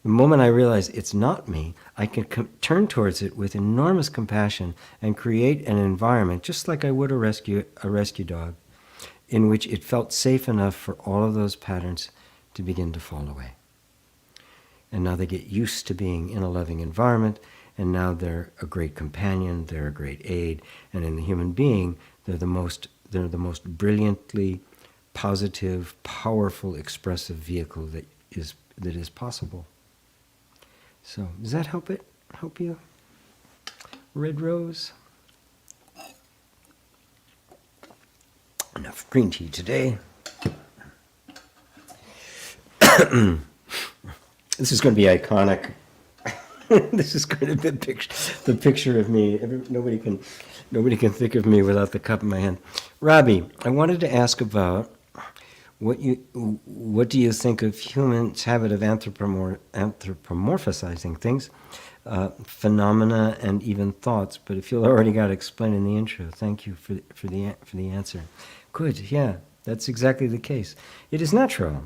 A: The moment I realize it's not me, I can turn towards it with enormous compassion and create an environment, just like I would a rescue dog, in which it felt safe enough for all of those patterns to begin to fall away. And now they get used to being in a loving environment, and now they're a great companion, they're a great aid, and in the human being, they're the most brilliantly positive, powerful, expressive vehicle that is possible. So, does that help you? Red Rose? Enough green tea today. This is going to be iconic. This is going to be the picture of me. Nobody can think of me without the cup in my hand. Robbie, I wanted to ask about what do you think of humans' habit of anthropomorphizing things, phenomena, and even thoughts? But if you already got explained in the intro, thank you for the answer. Good, yeah, that's exactly the case. It is natural.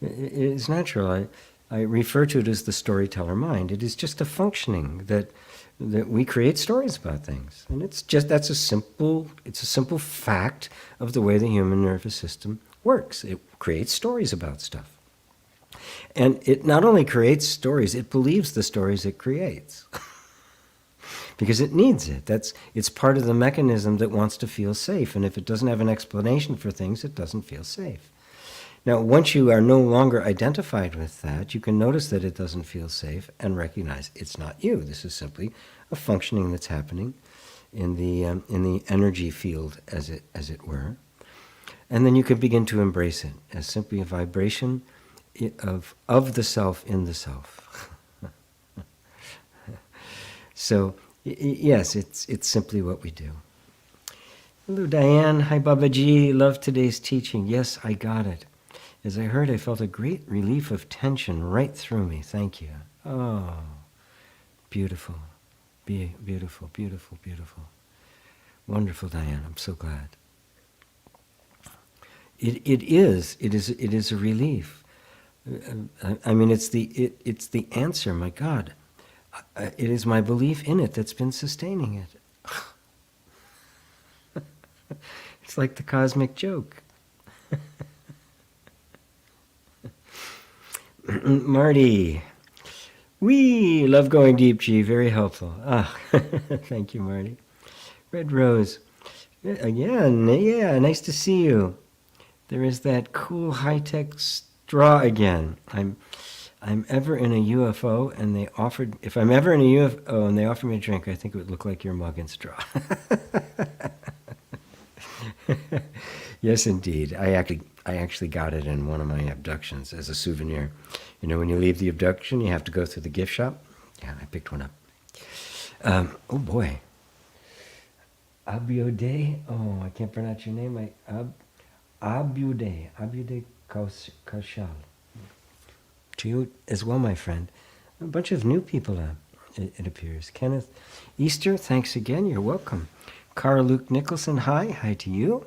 A: It is natural. I refer to it as the storyteller mind. It is just a functioning that we create stories about things, and it's a simple fact of the way the human nervous system works. It creates stories about stuff, and it not only creates stories; it believes the stories it creates because it needs it. It's part of the mechanism that wants to feel safe, and if it doesn't have an explanation for things, it doesn't feel safe. Now, once you are no longer identified with that, you can notice that it doesn't feel safe and recognize it's not you. This is simply a functioning that's happening in the energy field, as it were. And then you can begin to embrace it as simply a vibration of the self in the self. So, yes, it's simply what we do. Hello, Diane. Hi, Babaji. Love today's teaching. Yes, I got it. As I heard, I felt a great relief of tension right through me. Thank you. Oh, beautiful. Beautiful, beautiful, beautiful. Wonderful, Diane. I'm so glad. It is a relief. I mean, it's the answer. My God, it is my belief in it that's been sustaining it. It's like the cosmic joke. Marty, we love going deep, G. Very helpful. Ah, thank you, Marty. Red Rose, yeah, nice to see you. There is that cool high-tech straw again. I'm ever in a UFO, and if I'm ever in a UFO and they offer me a drink, I think it would look like your mug and straw. Yes, indeed. I actually got it in one of my abductions as a souvenir. You know, when you leave the abduction, you have to go through the gift shop. Yeah, I picked one up. Oh boy, Abiode. Oh, I can't pronounce your name. Abiode Kaushal. To you as well, my friend. A bunch of new people, it appears. Kenneth Easter, thanks again. You're welcome. Carl Luke Nicholson, hi to you.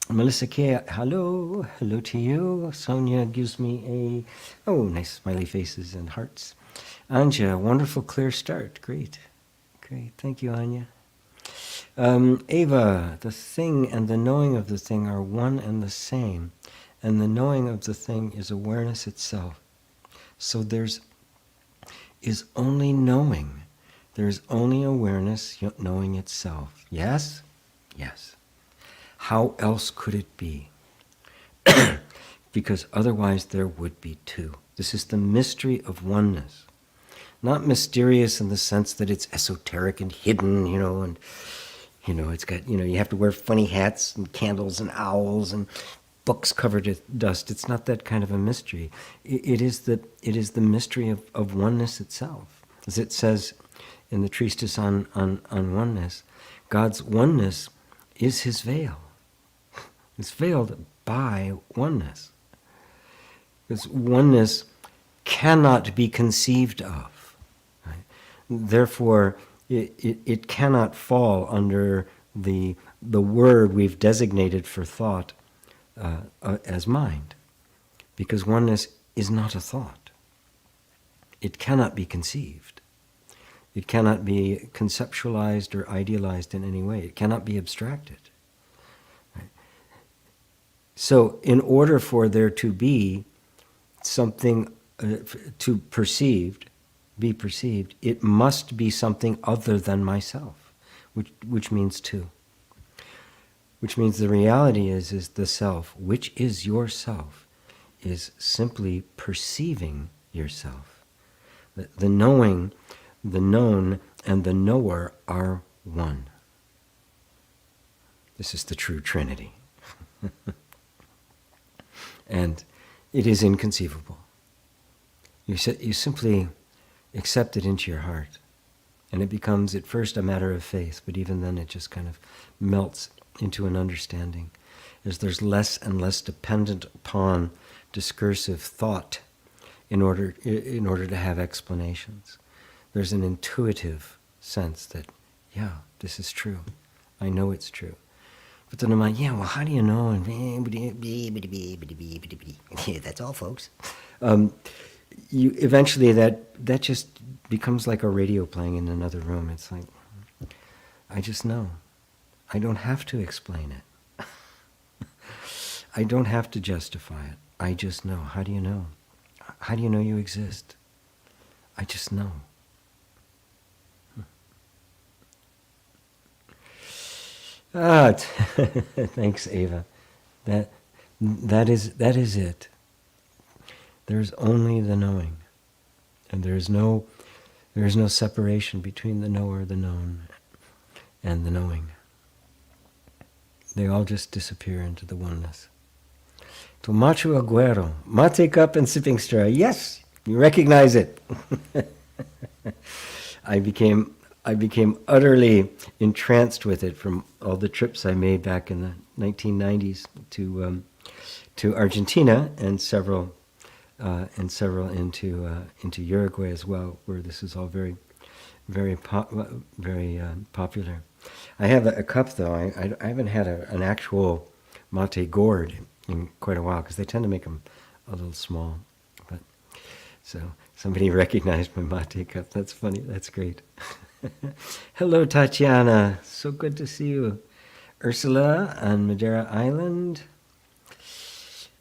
A: Melissa K, hello to you. Sonia gives me nice smiley faces and hearts. Anja, wonderful clear start. Great. Thank you, Anya. Ava, the thing and the knowing of the thing are one and the same, and the knowing of the thing is awareness itself. So there's only knowing. There's only awareness knowing itself. Yes? Yes. How else could it be? Because otherwise there would be two. This is the mystery of oneness. Not mysterious in the sense that it's esoteric and hidden, and it's got, you have to wear funny hats and candles and owls and books covered with dust. It's not that kind of a mystery. It is the mystery of oneness itself. As it says in the treatise on oneness, God's oneness is his veil. It's veiled by oneness. This oneness cannot be conceived of. Right? Therefore, it cannot fall under the word we've designated for thought as mind, because oneness is not a thought. It cannot be conceived. It cannot be conceptualized or idealized in any way. It cannot be abstracted. Right? So in order for there to be something to be perceived, it must be something other than myself, which means two. Which means the reality is the self, which is yourself, is simply perceiving yourself. The knowing, the known, and the knower are one. This is the true Trinity. And it is inconceivable. You simply accept it into your heart. And it becomes at first a matter of faith, but even then it just kind of melts into an understanding as there's less and less dependent upon discursive thought in order to have explanations. There's an intuitive sense that, yeah, this is true. I know it's true. But then I'm like, yeah, well, how do you know? And that's all, folks. Eventually that just becomes like a radio playing in another room. It's like, I just know. I don't have to explain it. I don't have to justify it. I just know. How do you know? How do you know you exist? I just know. Thanks, Ava. That is it. There's only the knowing, and there is no separation between the knower, the known, and the knowing. They all just disappear into the oneness. Tomacho Aguero, mate cup and sipping straw. Yes, you recognize it. I became utterly entranced with it from all the trips I made back in the 1990s to Argentina and several into Uruguay as well, where this is all very, very popular. I have a cup though. I haven't had an actual mate gourd in quite a while because they tend to make them a little small. But so somebody recognized my mate cup. That's funny. That's great. Hello, Tatiana. So good to see you. Ursula on Madeira Island.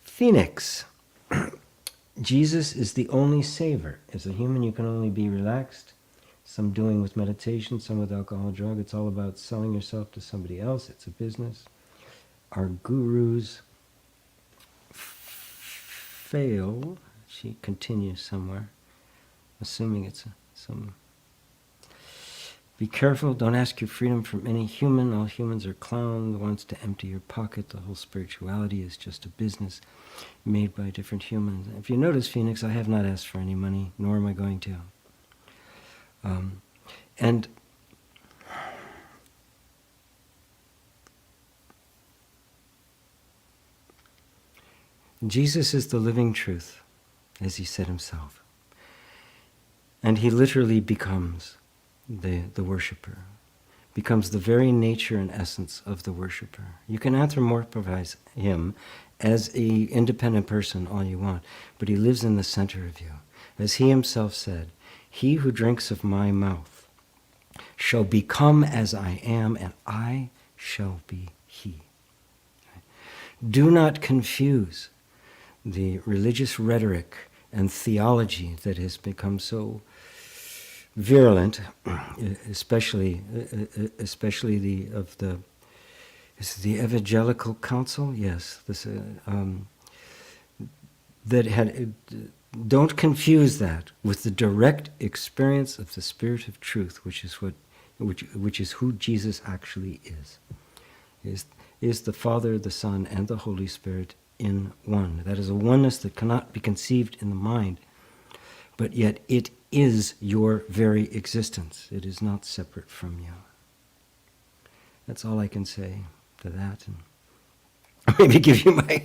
A: Phoenix. Jesus is the only saver. As a human, you can only be relaxed. Some doing with meditation, some with alcohol, drug. It's all about selling yourself to somebody else. It's a business. Our gurus fail. She continues somewhere, assuming it's some. Be careful. Don't ask your freedom from any human. All humans are clowns. Wants to empty your pocket. The whole spirituality is just a business made by different humans. If you notice, Phoenix, I have not asked for any money, nor am I going to. And Jesus is the living truth, as he said himself. And he literally becomes the worshipper, becomes the very nature and essence of the worshipper. You can anthropomorphize him as an independent person all you want, but he lives in the center of you. As he himself said, "He who drinks of my mouth shall become as I am, and I shall be he." Do not confuse the religious rhetoric and theology that has become so virulent, especially the Evangelical Council. Yes, this that had. Don't confuse that with the direct experience of the Spirit of Truth, which is who Jesus actually is the Father, the Son, and the Holy Spirit in one. That is a oneness that cannot be conceived in the mind, but yet it is your very existence. It is not separate from you. That's all I can say to that, and maybe give you my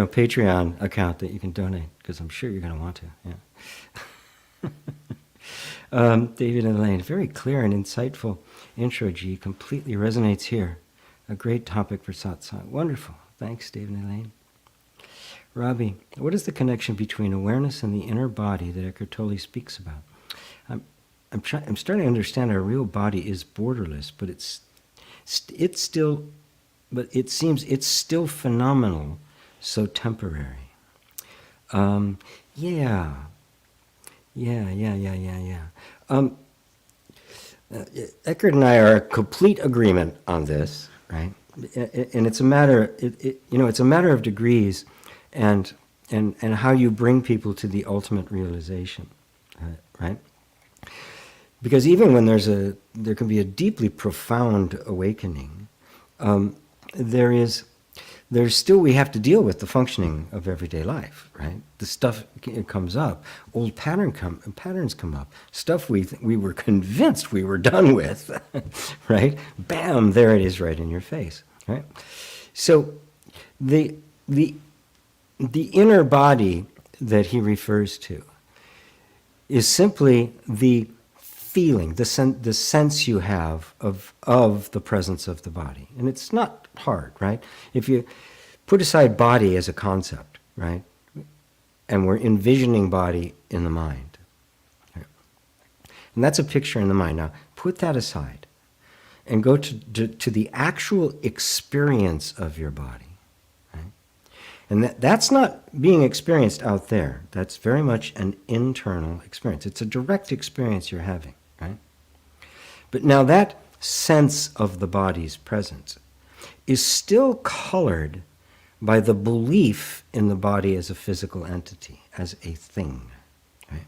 A: Patreon account that you can donate, because I'm sure you're going to want to. Yeah. David and Elaine, very clear and insightful intro, G. Completely resonates here. A great topic for satsang. Wonderful. Thanks, David and Elaine. Robbie, what is the connection between awareness and the inner body that Eckhart Tolle speaks about? I'm starting to understand our real body is borderless, but it seems it's still phenomenal, so temporary. Yeah. Eckhart and I are in complete agreement on this, right? And it's a matter, it's a matter of degrees, and how you bring people to the ultimate realization, right? Because even when there can be a deeply profound awakening, there's still, we have to deal with the functioning of everyday life, right? The stuff comes up, old patterns come up, stuff we were convinced we were done with, right? Bam, there it is right in your face, right? So the inner body that he refers to is simply the feeling, the sense you have of the presence of the body. And it's not hard, right? If you put aside body as a concept, right? And we're envisioning body in the mind. Right? And that's a picture in the mind. Now, put that aside and go to the actual experience of your body. Right? And that's not being experienced out there. That's very much an internal experience. It's a direct experience you're having. Right? But now that sense of the body's presence is still colored by the belief in the body as a physical entity, as a thing. Right?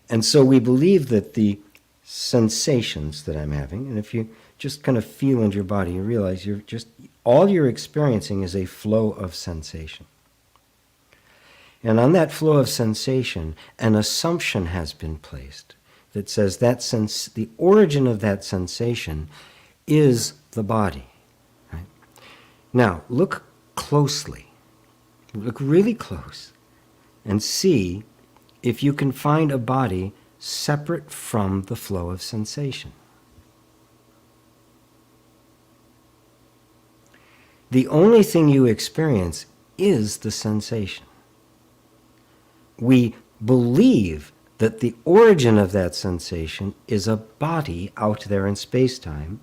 A: And so we believe that the sensations that I'm having, and if you just kind of feel into your body, you realize all you're experiencing is a flow of sensation. And on that flow of sensation, an assumption has been placed that says the origin of that sensation is the body. Right? Now, look closely. Look really close and see if you can find a body separate from the flow of sensation. The only thing you experience is the sensation. We believe that the origin of that sensation is a body out there in space-time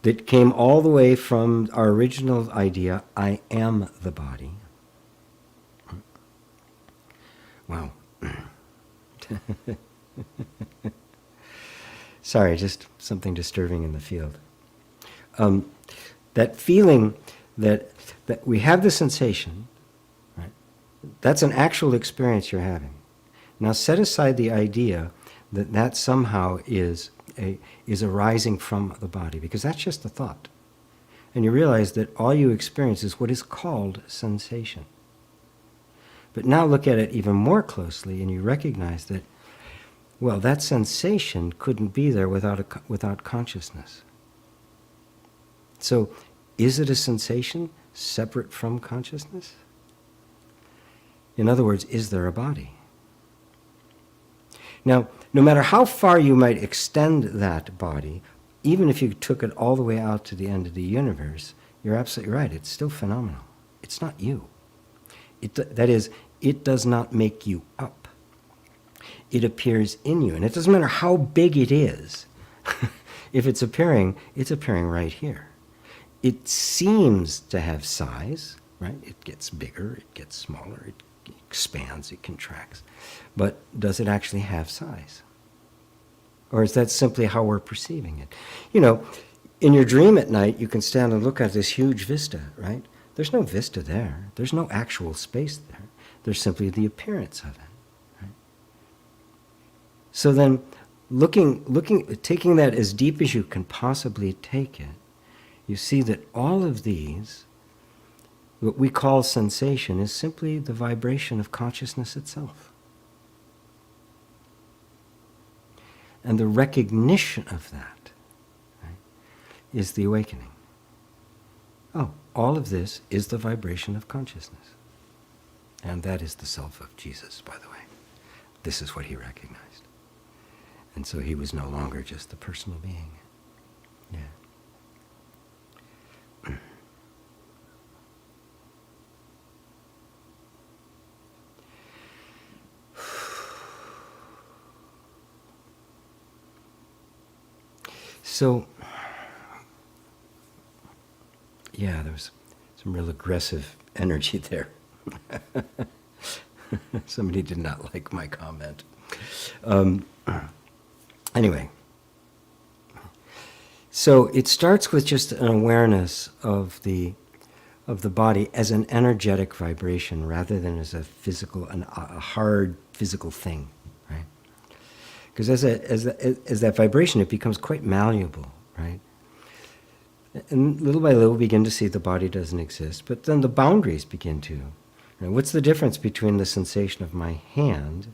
A: that came all the way from our original idea, I am the body. Wow. Sorry, just something disturbing in the field. That feeling that we have the sensation, right? That's an actual experience you're having. Now set aside the idea that somehow is arising from the body, because that's just a thought. And you realize that all you experience is what is called sensation. But now look at it even more closely and you recognize that, well, that sensation couldn't be there without consciousness. So is it a sensation separate from consciousness? In other words, is there a body? Now, no matter how far you might extend that body, even if you took it all the way out to the end of the universe, you're absolutely right, it's still phenomenal. It's not you. That is, it does not make you up. It appears in you. And it doesn't matter how big it is. If it's appearing right here. It seems to have size, right? It gets bigger, it gets smaller, it expands, it contracts. But does it actually have size? Or is that simply how we're perceiving it? You know, in your dream at night, you can stand and look at this huge vista, right? There's no vista there. There's no actual space there. There's simply the appearance of it. Right? So then, taking that as deep as you can possibly take it, you see that all of these, what we call sensation, is simply the vibration of consciousness itself. And the recognition of that, right, is the awakening. Oh, all of this is the vibration of consciousness. And that is the self of Jesus, by the way. This is what he recognized. And so he was no longer just the personal being. Yeah. So, yeah, there was some real aggressive energy there. Somebody did not like my comment. Anyway, so it starts with just an awareness of the body as an energetic vibration rather than as a physical, a hard physical thing, right? Because as that vibration, it becomes quite malleable, right? And little by little, we begin to see the body doesn't exist, but then the boundaries begin to. What's the difference between the sensation of my hand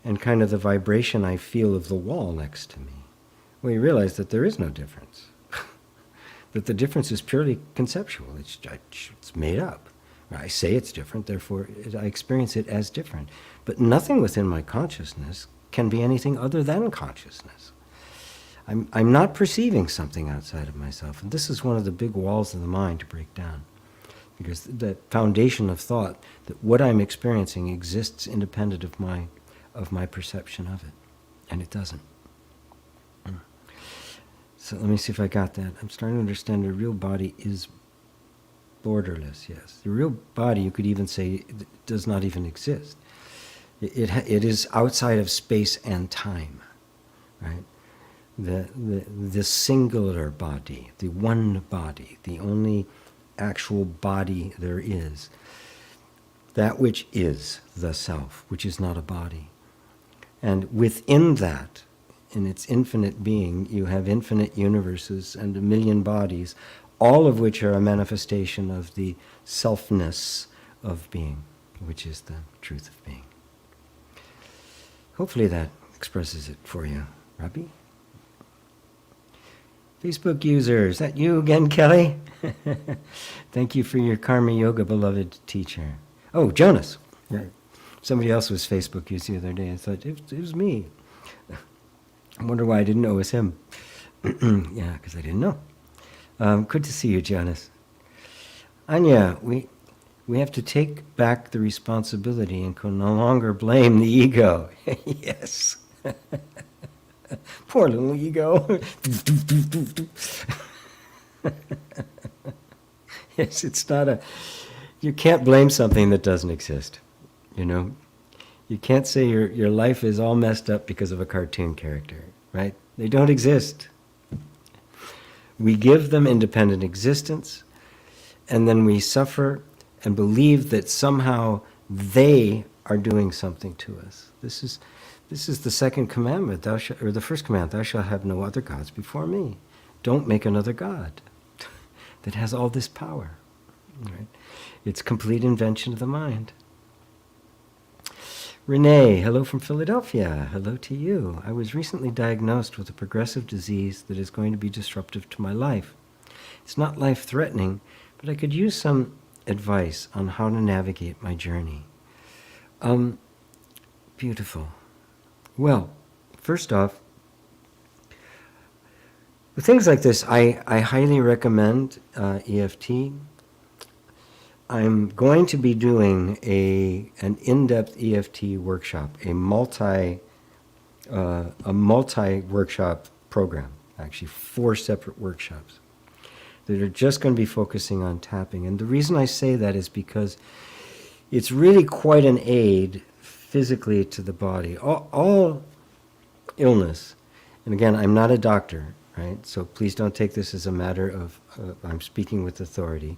A: and kind of the vibration I feel of the wall next to me? Well, you realize that there is no difference. That the difference is purely conceptual. It's made up. I say it's different, therefore I experience it as different. But nothing within my consciousness can be anything other than consciousness. I'm not perceiving something outside of myself. And this is one of the big walls of the mind to break down. Because the foundation of thought, that what I'm experiencing exists independent of my perception of it. And it doesn't. So let me see if I got that. I'm starting to understand the real body is borderless, yes. The real body, you could even say, does not even exist. It is outside of space and time, right? The singular body, the one body, the only actual body there is, that which is the self, which is not a body. And within that, in its infinite being, you have infinite universes and a million bodies, all of which are a manifestation of the selfness of being, which is the truth of being. Hopefully that expresses it for you, Rabbi. Facebook user, is that you again, Kelly? Thank you for your Karma Yoga, beloved teacher. Oh, Jonas. Yeah. Somebody else was Facebook user the other day. I thought, it was me. I wonder why I didn't know it was him. Yeah, because I didn't know. Good to see you, Jonas. Anya, we have to take back the responsibility and can no longer blame the ego. Yes. Poor little ego. Yes, it's not you can't blame something that doesn't exist, you know. You can't say your life is all messed up because of a cartoon character, right? They don't exist. We give them independent existence, and then we suffer and believe that somehow they are doing something to us. This is the second commandment, or the first commandment, thou shalt have no other gods before me. Don't make another god that has all this power. Right? It's complete invention of the mind. Renee, hello from Philadelphia. Hello to you. I was recently diagnosed with a progressive disease that is going to be disruptive to my life. It's not life-threatening, but I could use some advice on how to navigate my journey. Beautiful. Well, first off, with things like this, I highly recommend EFT. I'm going to be doing an in-depth EFT workshop, a multi-workshop program, actually 4 separate workshops that are just going to be focusing on tapping. And the reason I say that is because it's really quite an aid physically to the body. All illness, and again, I'm not a doctor, right? So please don't take this as a matter of I'm speaking with authority.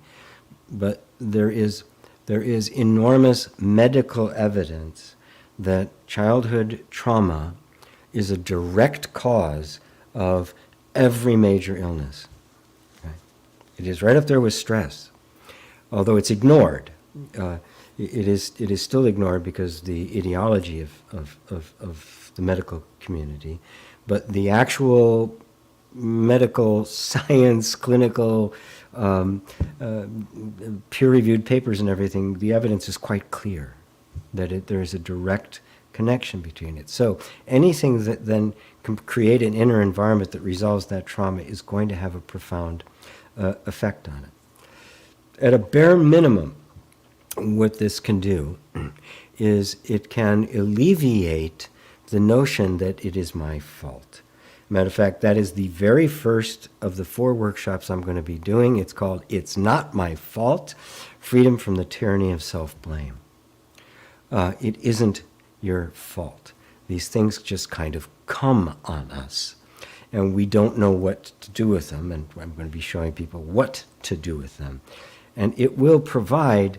A: But there is enormous medical evidence that childhood trauma is a direct cause of every major illness. Okay? It is right up there with stress, although it's ignored. It is still ignored because the ideology of the medical community, but the actual medical science, clinical, peer-reviewed papers and everything, the evidence is quite clear that there is a direct connection between it. So anything that then can create an inner environment that resolves that trauma is going to have a profound effect on it. At a bare minimum, what this can do is it can alleviate the notion that it is my fault. Matter of fact, that is the very first of the 4 workshops I'm going to be doing. It's called It's Not My Fault, Freedom from the Tyranny of Self-Blame. It isn't your fault. These things just kind of come on us, and we don't know what to do with them, and I'm going to be showing people what to do with them. And it will provide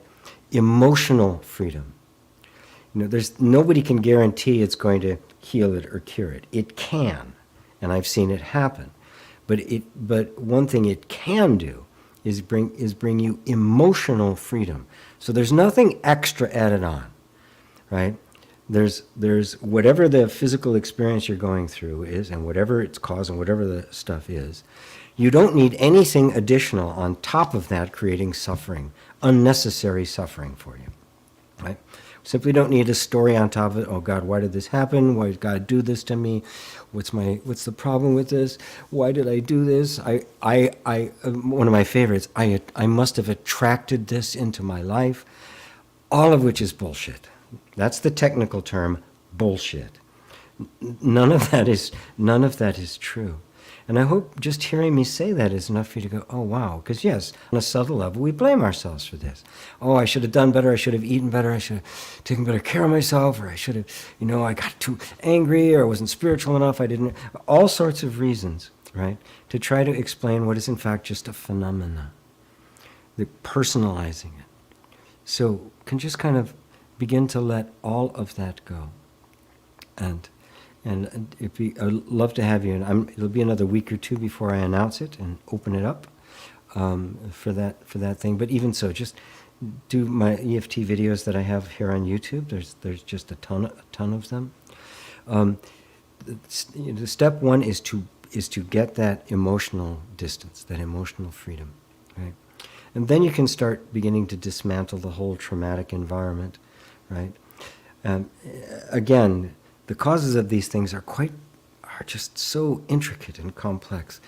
A: emotional freedom. Nobody can guarantee it's going to heal it or cure it. It can, and I've seen it happen. But one thing it can do is bring you emotional freedom. So there's nothing extra added on, right? There's whatever the physical experience you're going through is, and whatever it's causing, whatever the stuff is, you don't need anything additional on top of that creating suffering, unnecessary suffering for you, right? Simply don't need a story on top of it. Oh God, why did this happen? Why did God do this to me? What's the problem with this? Why did I do this? One of my favorites, I must have attracted this into my life, all of which is bullshit. That's the technical term, bullshit. None of that is true. And I hope just hearing me say that is enough for you to go, oh, wow. Because yes, on a subtle level, we blame ourselves for this. Oh, I should have done better. I should have eaten better. I should have taken better care of myself. Or I should have, I got too angry, or I wasn't spiritual enough. I didn't. All sorts of reasons, right? To try to explain what is in fact just a phenomena. The personalizing it. So can just kind of begin to let all of that go. And I'd love to have you, and it'll be another week or 2 before I announce it and open it up for that thing. But even so, just do my EFT videos that I have here on YouTube. There's just a ton of them. The step 1 is to get that emotional distance, that emotional freedom, right? And then you can start beginning to dismantle the whole traumatic environment, right? Again, the causes of these things are just so intricate and complex.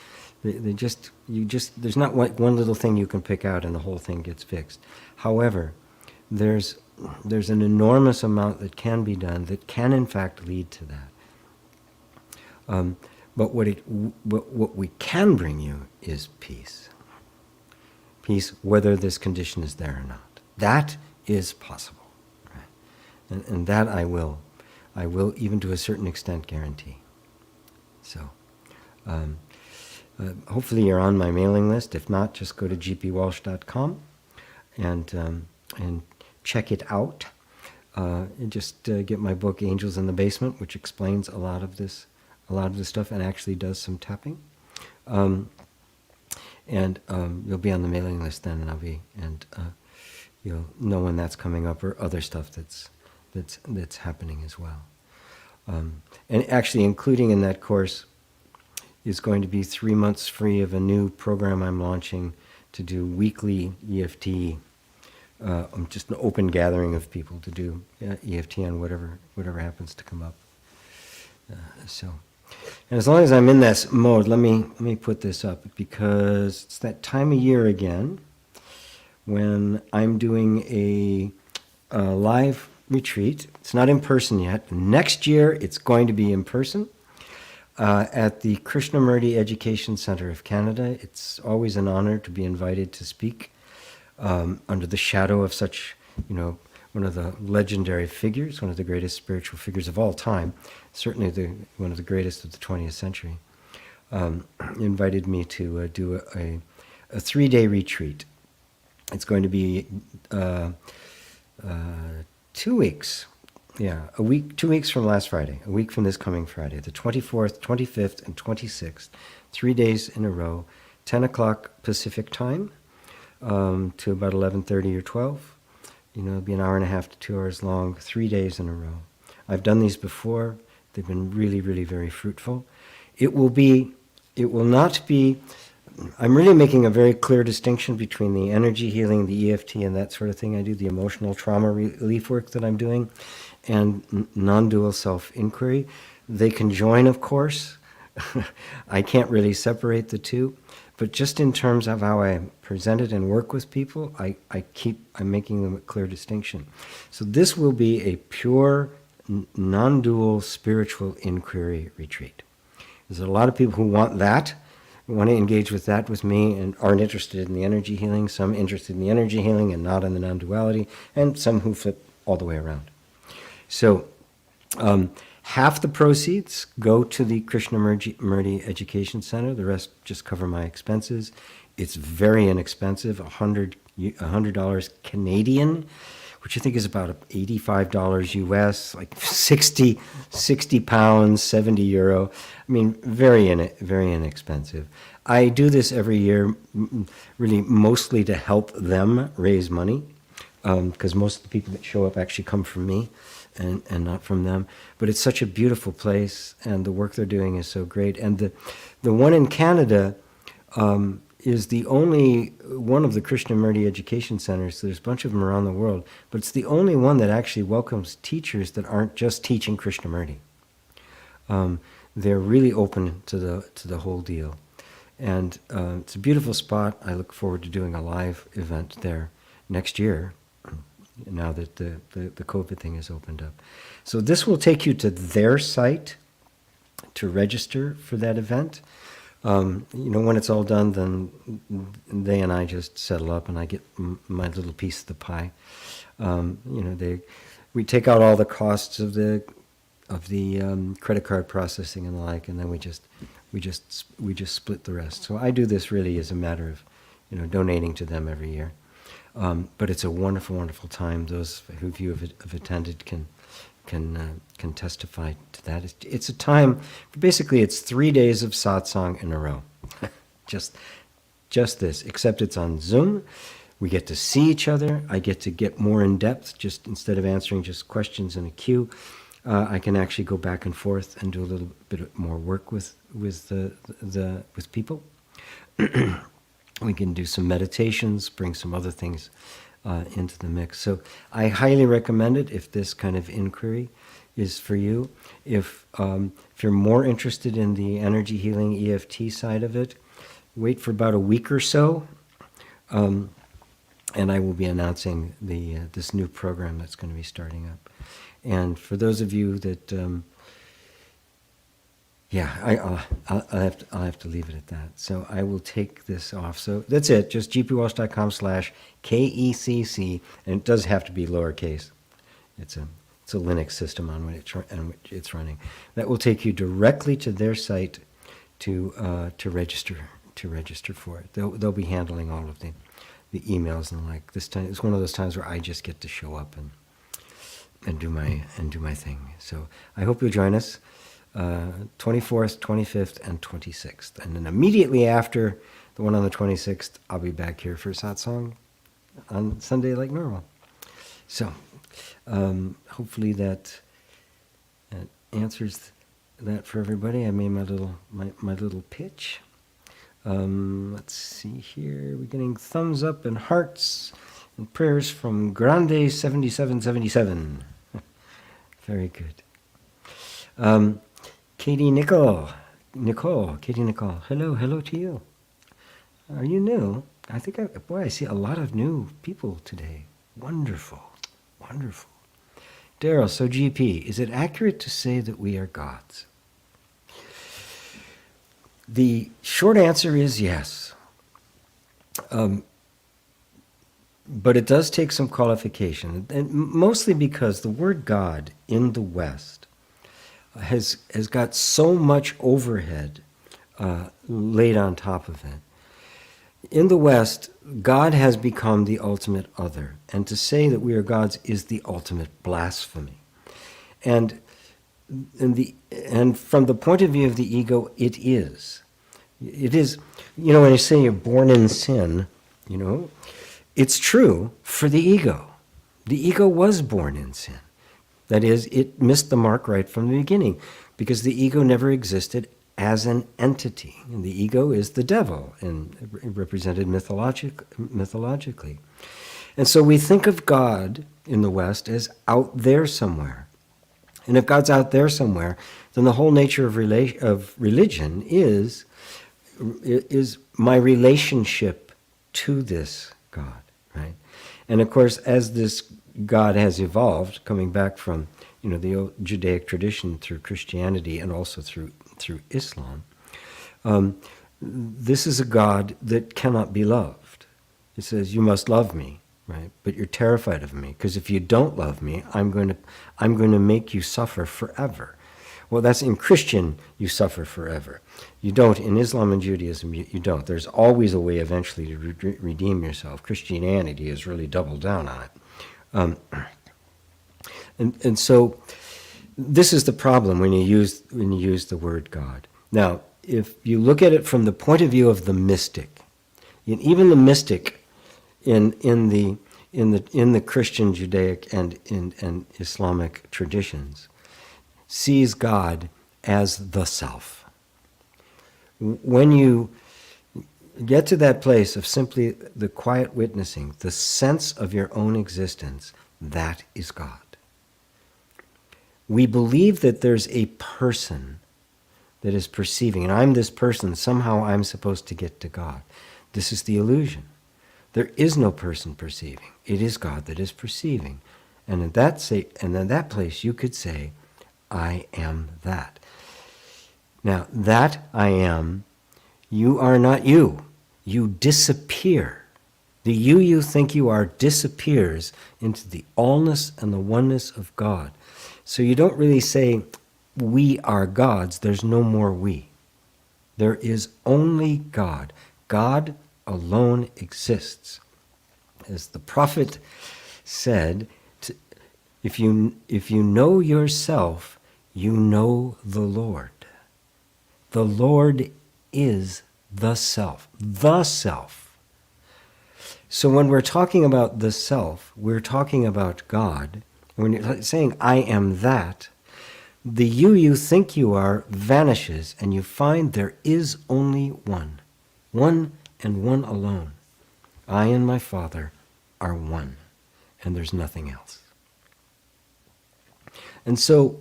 A: There's not one little thing you can pick out and the whole thing gets fixed. However, there's an enormous amount that can be done that can in fact lead to that. But what we can bring you is peace. Peace, whether this condition is there or not. That is possible, right? And that I will even to a certain extent guarantee. So, hopefully you're on my mailing list. If not, just go to gpwalsh.com and check it out. And just get my book Angels in the Basement, which explains a lot of this stuff and actually does some tapping. And you'll be on the mailing list then, and you'll know when that's coming up or other stuff that's happening as well. And actually including in that course is going to be 3 months free of a new program I'm launching to do weekly EFT, just an open gathering of people to do EFT on whatever happens to come up. And as long as I'm in this mode, let me put this up, because it's that time of year again when I'm doing a live retreat. It's not in person yet. Next year, it's going to be in person at the Krishnamurti Education Center of Canada. It's always an honor to be invited to speak under the shadow of such, one of the legendary figures, one of the greatest spiritual figures of all time, certainly one of the greatest of the 20th century, invited me to do a 3-day retreat. It's going to be 2 weeks. Yeah, 2 weeks from last Friday, a week from this coming Friday, the 24th, 25th, and 26th, 3 days in a row, 10 o'clock Pacific time to about 11:30 or 12. It'll be an hour and a half to 2 hours long, 3 days in a row. I've done these before. They've been really, really very fruitful. It will not be, I'm really making a very clear distinction between the energy healing, the EFT, and that sort of thing I do, the emotional trauma relief work that I'm doing, and non-dual self-inquiry. They can join, of course. I can't really separate the two. But just in terms of how I present it and work with people, I'm making them a clear distinction. So this will be a pure, non-dual spiritual inquiry retreat. There's a lot of people who want that, who want to engage with that with me and aren't interested in the energy healing, some interested in the energy healing and not in the non-duality, and some who flip all the way around. So half the proceeds go to the Krishnamurti Education Center. The rest just cover my expenses. It's very inexpensive, $100 Canadian, which I think is about $85 US, like 60 pounds, 70 euro. I mean, very inexpensive. I do this every year, really mostly to help them raise money, because most of the people that show up actually come from me and not from them. But it's such a beautiful place, and the work they're doing is so great. And the one in Canada is the only one of the Krishnamurti Education Centers. There's a bunch of them around the world, but it's the only one that actually welcomes teachers that aren't just teaching Krishnamurti. They're really open to the whole deal. And it's a beautiful spot. I look forward to doing a live event there next year, now that the COVID thing has opened up. So this will take you to their site to register for that event. When it's all done, then they and I just settle up, and I get my little piece of the pie. We take out all the costs of the credit card processing and the like, and then we just split the rest. So I do this really as a matter of, donating to them every year. But it's a wonderful, wonderful time. Those who you have attended can testify to that. It's a time, basically it's 3 days of satsang in a row. just this, except it's on Zoom. We get to see each other. I get to get more in depth, just instead of answering just questions in a queue. I can actually go back and forth and do a little bit more work with people. We can do some meditations, bring some other things into the mix. So I highly recommend it if this kind of inquiry is for you. If you're more interested in the energy healing EFT side of it, wait for about a week or so, and I will be announcing this new program that's going to be starting up. And for those of you that, I'll have to leave it at that. So I will take this off. So that's it. Just gpwalsh.com/KECC, and it does have to be lowercase. It's a Linux system on which it's running. That will take you directly to their site to register for it. They'll be handling all of the emails and the like. This time it's one of those times where I just get to show up and do my thing. So I hope you'll join us 24th, 25th, and 26th. And then immediately after the one on the 26th, I'll be back here for satsang on Sunday like normal. So hopefully that answers that for everybody. I made my little pitch. Let's see here. We're getting thumbs up and hearts and prayers from Grande 7777. Very good. Katie Nicole, hello to you. Are you new? I think, I see a lot of new people today. Wonderful. Daryl, so GP, is it accurate to say that we are gods? The short answer is yes. But it does take some qualification, and mostly because the word God in the West has got so much overhead laid on top of it. In the West, God has become the ultimate other, and to say that we are gods is the ultimate blasphemy. And from the point of view of the ego, it is. It is, when you say you're born in sin, it's true for the ego. The ego was born in sin. That is, it missed the mark right from the beginning, because the ego never existed as an entity. And the ego is the devil, and represented mythologically. And so we think of God in the West as out there somewhere. And if God's out there somewhere, then the whole nature of religion is my relationship to this God, right? And of course, as this God has evolved, coming back from the old Judaic tradition through Christianity and also through through Islam, this is a God that cannot be loved. It says, you must love me, right? But you're terrified of me, because if you don't love me, I'm going to make you suffer forever. Well, that's in Christian, you suffer forever. You don't. In Islam and Judaism, you don't. There's always a way eventually to redeem yourself. Christianity has really doubled down on it. And so this is the problem when you use the word God. Now, if you look at it from the point of view of the mystic, and even the mystic in the Christian, Judaic, and Islamic traditions, sees God as the self. When you get to that place of simply the quiet witnessing, the sense of your own existence, that is God. We believe that there's a person that is perceiving, and I'm this person, somehow I'm supposed to get to God. This is the illusion. There is no person perceiving. It is God that is perceiving. And in that place you could say, I am that. Now, that I am, you are not you. You disappear. The you think you are disappears into the allness and the oneness of God. So you don't really say, we are gods. There's no more we. There is only God. God alone exists. As the prophet said, if you know yourself, you know the Lord. The Lord is the self. The self. So when we're talking about the self, we're talking about God. When you're saying, I am that, the you think you are vanishes, and you find there is only one. One and one alone. I and my Father are one, and there's nothing else. And so,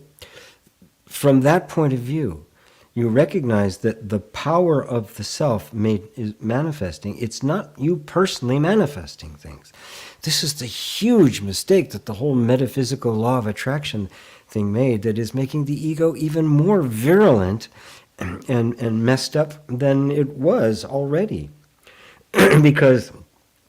A: from that point of view, you recognize that the power of the self is manifesting. It's not you personally manifesting things. This is the huge mistake that the whole metaphysical law of attraction thing made, that is making the ego even more virulent and messed up than it was already. Because,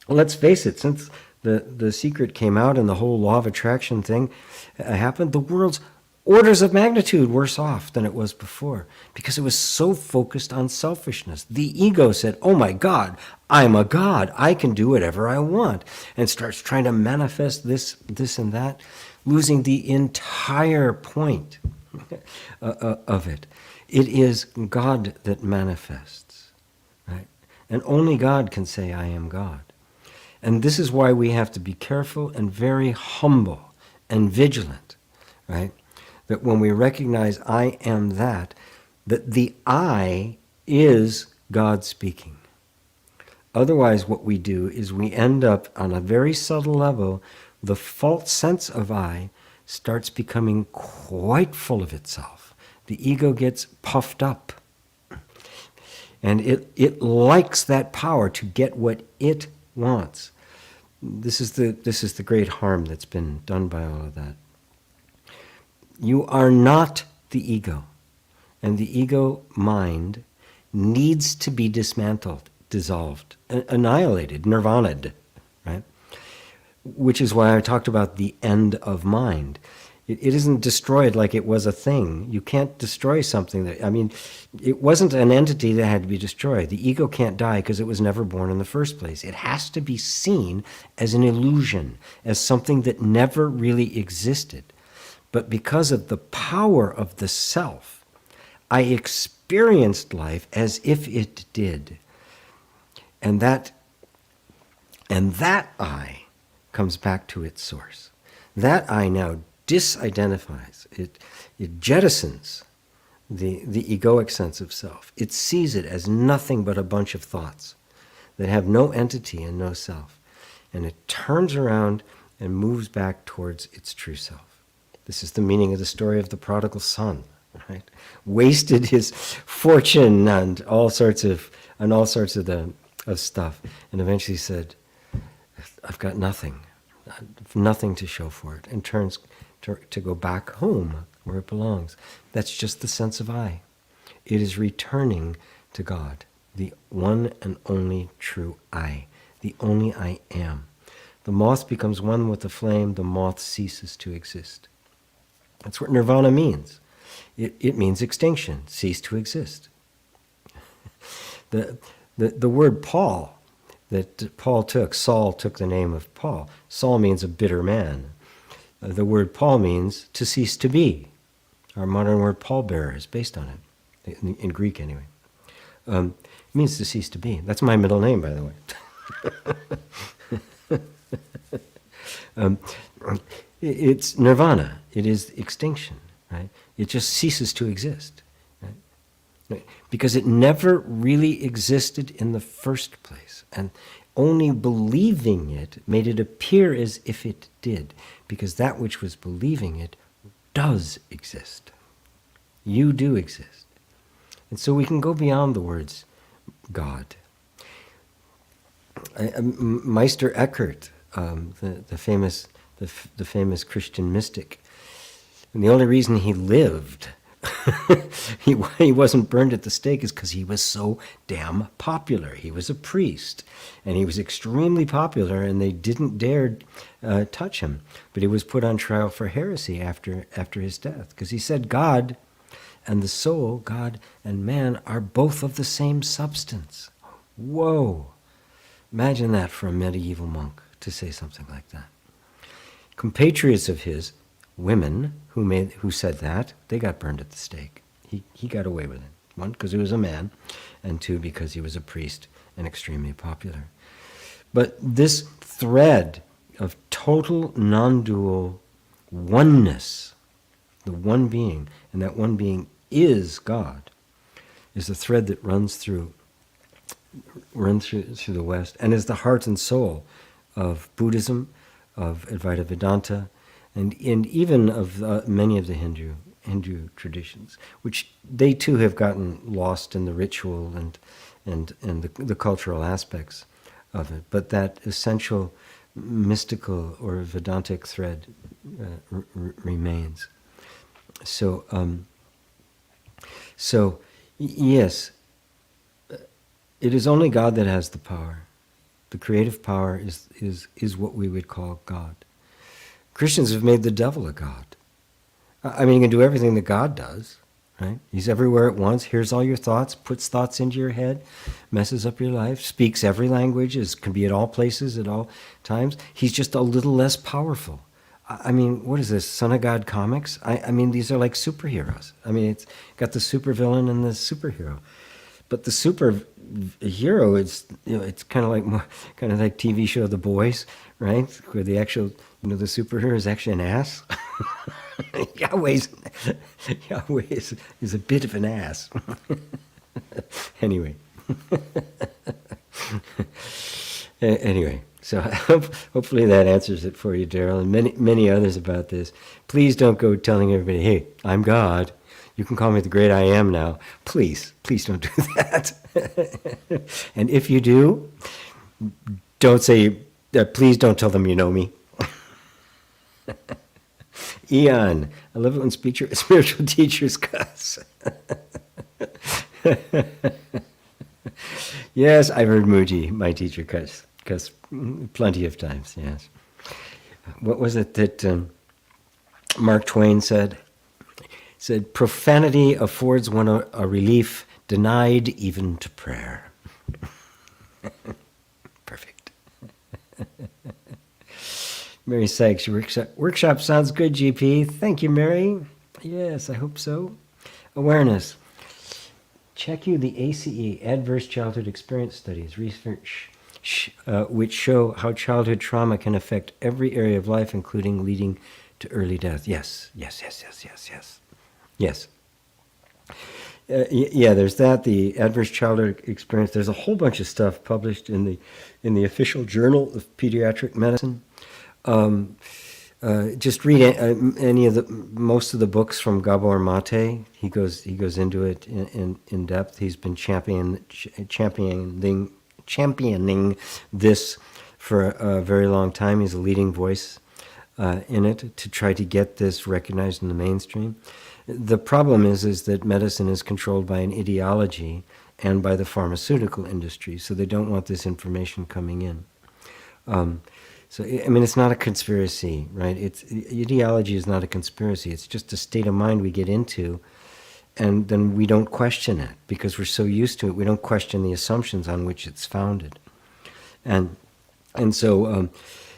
A: let's face it, since the secret came out and the whole law of attraction thing happened, the world's orders of magnitude worse off than it was before, because it was so focused on selfishness. The ego said, oh my God, I'm a God, I can do whatever I want, and starts trying to manifest this and that, losing the entire point of it. It is God that manifests, right? And only God can say, I am God. And this is why we have to be careful and very humble and vigilant, right? That when we recognize I am that the I is God speaking. Otherwise, what we do is we end up on a very subtle level, the false sense of I starts becoming quite full of itself. The ego gets puffed up. And it likes that power to get what it wants. This is the great harm that's been done by all of that. You are not the ego. And the ego mind needs to be dismantled, dissolved, annihilated, nirvana'd, right? Which is why I talked about the end of mind. It isn't destroyed like it was a thing. You can't destroy something it wasn't an entity that had to be destroyed. The ego can't die because it was never born in the first place. It has to be seen as an illusion, as something that never really existed. But because of the power of the self, I experienced life as if it did. And that I comes back to its source. That I now disidentifies. It jettisons the egoic sense of self. It sees it as nothing but a bunch of thoughts that have no entity and no self. And it turns around and moves back towards its true self. This is the meaning of the story of the prodigal son, right? Wasted his fortune and all sorts of stuff, and eventually said, "I've got nothing, nothing to show for it," and turns to go back home where it belongs. That's just the sense of I. It is returning to God, the one and only true I, the only I am. The moth becomes one with the flame, the moth ceases to exist. That's what nirvana means. It means extinction, cease to exist. The word Paul, that Paul took, Saul took the name of Paul. Saul means a bitter man. The word Paul means to cease to be. Our modern word pallbearer is based on it, in Greek anyway. It means to cease to be. That's my middle name, by the way. It's nirvana. It is extinction, right? It just ceases to exist, right? Because it never really existed in the first place. And only believing it made it appear as if it did, because that which was believing it does exist. You do exist. And so we can go beyond the words God. Meister Eckhart, the famous Christian mystic, and the only reason he lived, he wasn't burned at the stake, is because he was so damn popular. He was a priest, and he was extremely popular, and they didn't dare touch him. But he was put on trial for heresy after his death, because he said God and the soul, God and man, are both of the same substance. Whoa! Imagine that for a medieval monk to say something like that. Compatriots of his, women who said that, they got burned at the stake. He got away with it. One, because he was a man, and two, because he was a priest and extremely popular. But this thread of total non-dual oneness, the one being, and that one being is God, is the thread that runs through the West, and is the heart and soul of Buddhism, of Advaita Vedanta, and even of many of the Hindu traditions, which they too have gotten lost in the ritual and the cultural aspects of it. But that essential mystical or Vedantic thread remains. So yes, it is only God that has the power. The creative power is what we would call God. Christians have made the devil a god. I mean, you can do everything that God does, right? He's everywhere at once, hears all your thoughts, puts thoughts into your head, messes up your life, speaks every language, can be at all places, at all times. He's just a little less powerful. I mean, what is this, Son of God comics? I mean, these are like superheroes. I mean, it's got the supervillain and the superhero. But the superhero is, it's kind of like TV show The Boys, right? Where the actual, the superhero is actually an ass. Yahweh is a bit of an ass. Anyway. Anyway, so hopefully that answers it for you, Daryl, and many others about this. Please don't go telling everybody, hey, I'm God. You can call me the great I am now. Please don't do that. And if you do, don't say, please don't tell them you know me. Eon, I love it when spiritual teachers cuss. Yes, I've heard Muji, my teacher, cuss plenty of times, yes. What was it that Mark Twain said? Said, profanity affords one a relief denied even to prayer. Perfect. Mary Sykes, your workshop sounds good, GP. Thank you, Mary. Yes, I hope so. Awareness. Check you the ACE, Adverse Childhood Experience Studies, research which show how childhood trauma can affect every area of life, including leading to early death. Yes. Yeah, there's that, the adverse childhood experience. There's a whole bunch of stuff published in the official journal of pediatric medicine. Just read most of the books from Gabor Mate. He goes into it in depth. He's been championing this for a very long time. He's a leading voice in it to try to get this recognized in the mainstream. The problem is that medicine is controlled by an ideology and by the pharmaceutical industry, so they don't want this information coming in. So, I mean, it's not a conspiracy, right? Ideology is not a conspiracy. It's just a state of mind we get into, and then we don't question it because we're so used to it. We don't question the assumptions on which it's founded. And so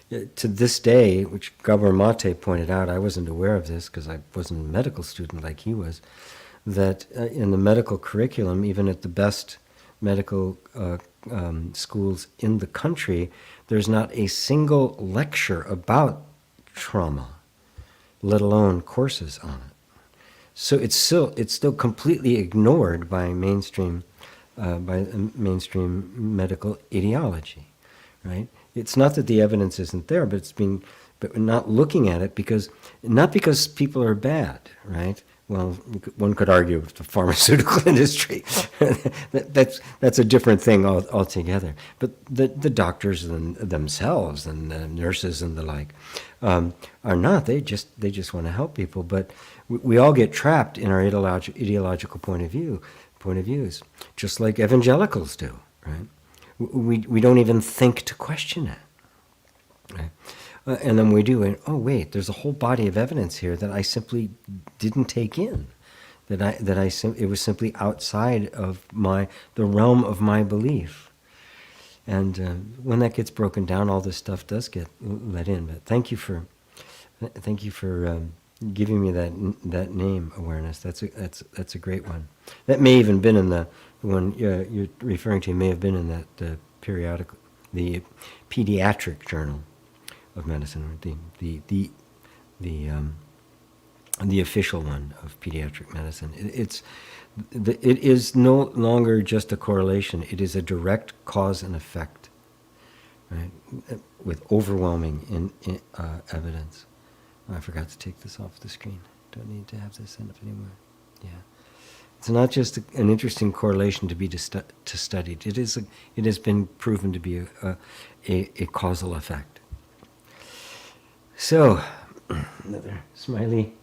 A: to this day, which Gabor Mate pointed out, I wasn't aware of this because I wasn't a medical student like he was, that in the medical curriculum, even at the best medical schools in the country, there's not a single lecture about trauma, let alone courses on it. So it's still completely ignored by mainstream medical ideology, right? It's not that the evidence isn't there, but but we're not looking at it not because people are bad, right? Well, one could argue with the pharmaceutical industry. that's a different thing altogether. But the doctors themselves and the nurses and the like are not. They just want to help people. But we all get trapped in our ideological point of views, just like evangelicals do, right? We don't even think to question it, right? And then we do, and oh wait, there's a whole body of evidence here that I simply didn't take in, it was simply outside of the realm of my belief. And when that gets broken down, all this stuff does get let in. But thank you for giving me that name awareness. That's a great one. That may even been in the one you're referring to. May have been in that periodical, the pediatric journal of medicine, the official one of pediatric medicine. It is no longer just a correlation. It is a direct cause and effect, right? With overwhelming evidence. Oh, I forgot to take this off the screen. Don't need to have this end up anymore. Yeah, it's not just an interesting correlation to be studied. It has been proven to be a causal effect. So, another smiley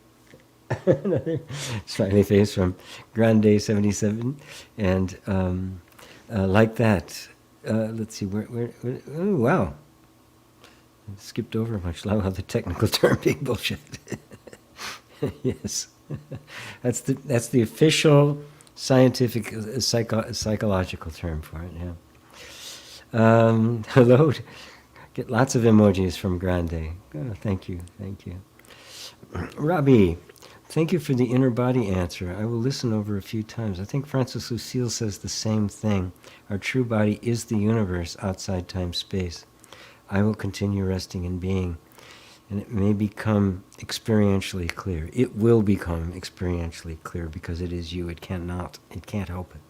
A: face from Grande 77, and like that. Let's see where. Oh wow! I skipped over much. How the technical term being bullshit. Yes, that's the official scientific psychological term for it. Yeah. Hello. Get lots of emojis from Grande. Oh, thank you. Robbie, thank you for the inner body answer. I will listen over a few times. I think Francis Lucille says the same thing. Our true body is the universe outside time-space. I will continue resting in being, and it may become experientially clear. It will become experientially clear because it is you. It can't help it.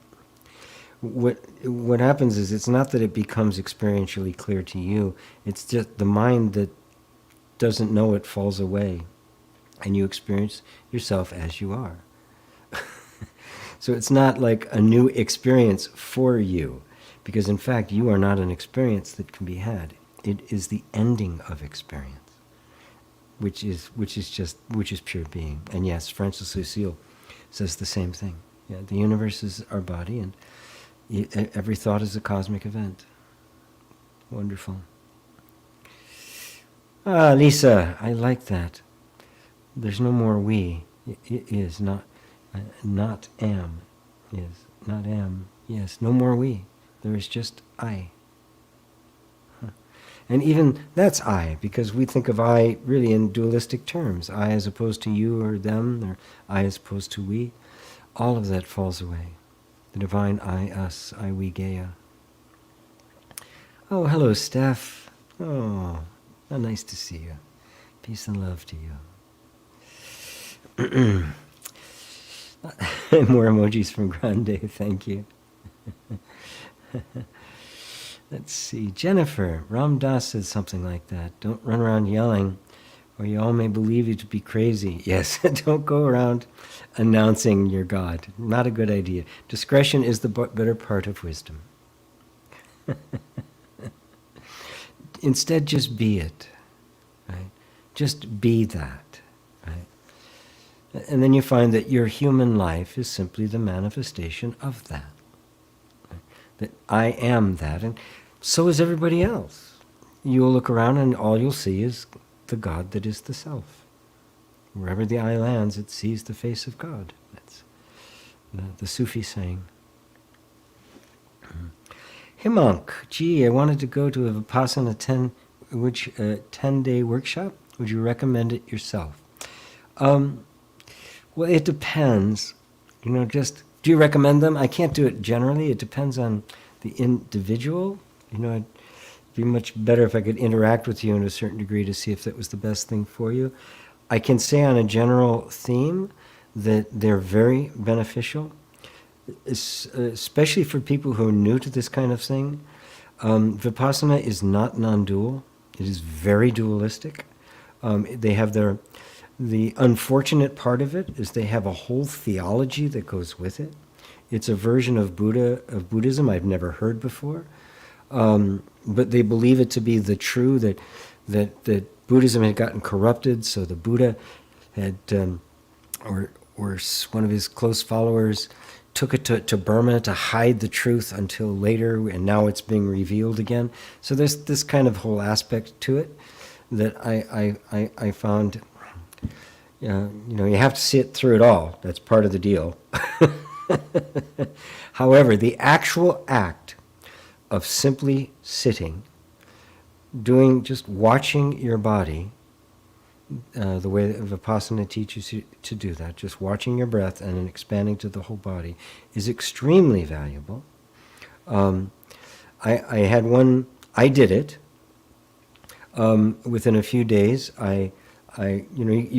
A: What happens is it's not that it becomes experientially clear to you, it's just the mind that doesn't know it falls away, and you experience yourself as you are. So it's not like a new experience for you, because in fact you are not an experience that can be had. It is the ending of experience, which is pure being. And yes, Francis Lucille says the same thing. Yeah, the universe is our body, and every thought is a cosmic event. Wonderful. Ah, Lisa, I like that. There's no more we. It is not am. Is not am. Yes, no more we. There is just I. And even that's I, because we think of I really in dualistic terms. I as opposed to you or them, or I as opposed to we. All of that falls away. The divine I, us, I, we, Gaia. Oh, hello, Steph. Oh, how nice to see you. Peace and love to you. More emojis from Grande, thank you. Let's see, Jennifer. Ram Dass said something like that. Don't run around yelling, or you all may believe you to be crazy. Yes, don't go around announcing your God. Not a good idea. Discretion is the better part of wisdom. Instead, just be it. Right? Just be that, right? And then you find that your human life is simply the manifestation of that. Right? That I am that, and so is everybody else. You'll look around and all you'll see is the God that is the self. Wherever the eye lands, it sees the face of God. That's the Sufi saying. Himank, gee, I wanted to go to a Vipassana 10-day workshop. Would you recommend it yourself? Well, it depends. Just, do you recommend them? I can't do it generally. It depends on the individual. It'd be much better if I could interact with you in a certain degree to see if that was the best thing for you. I can say on a general theme that they're very beneficial, especially for people who are new to this kind of thing. Vipassana is not non-dual. It is very dualistic. They have the unfortunate part of it is they have a whole theology that goes with it. It's a version of Buddhism I've never heard before. But they believe it to be the true, that Buddhism had gotten corrupted, so the Buddha had, or one of his close followers took it to Burma to hide the truth until later, and now it's being revealed again. So there's this kind of whole aspect to it that I found, you have to see it through it all. That's part of the deal. However, the actual act of simply sitting, just watching your body, the way that Vipassana teaches you to do that, just watching your breath and then expanding to the whole body, is extremely valuable. I did it. Within a few days, you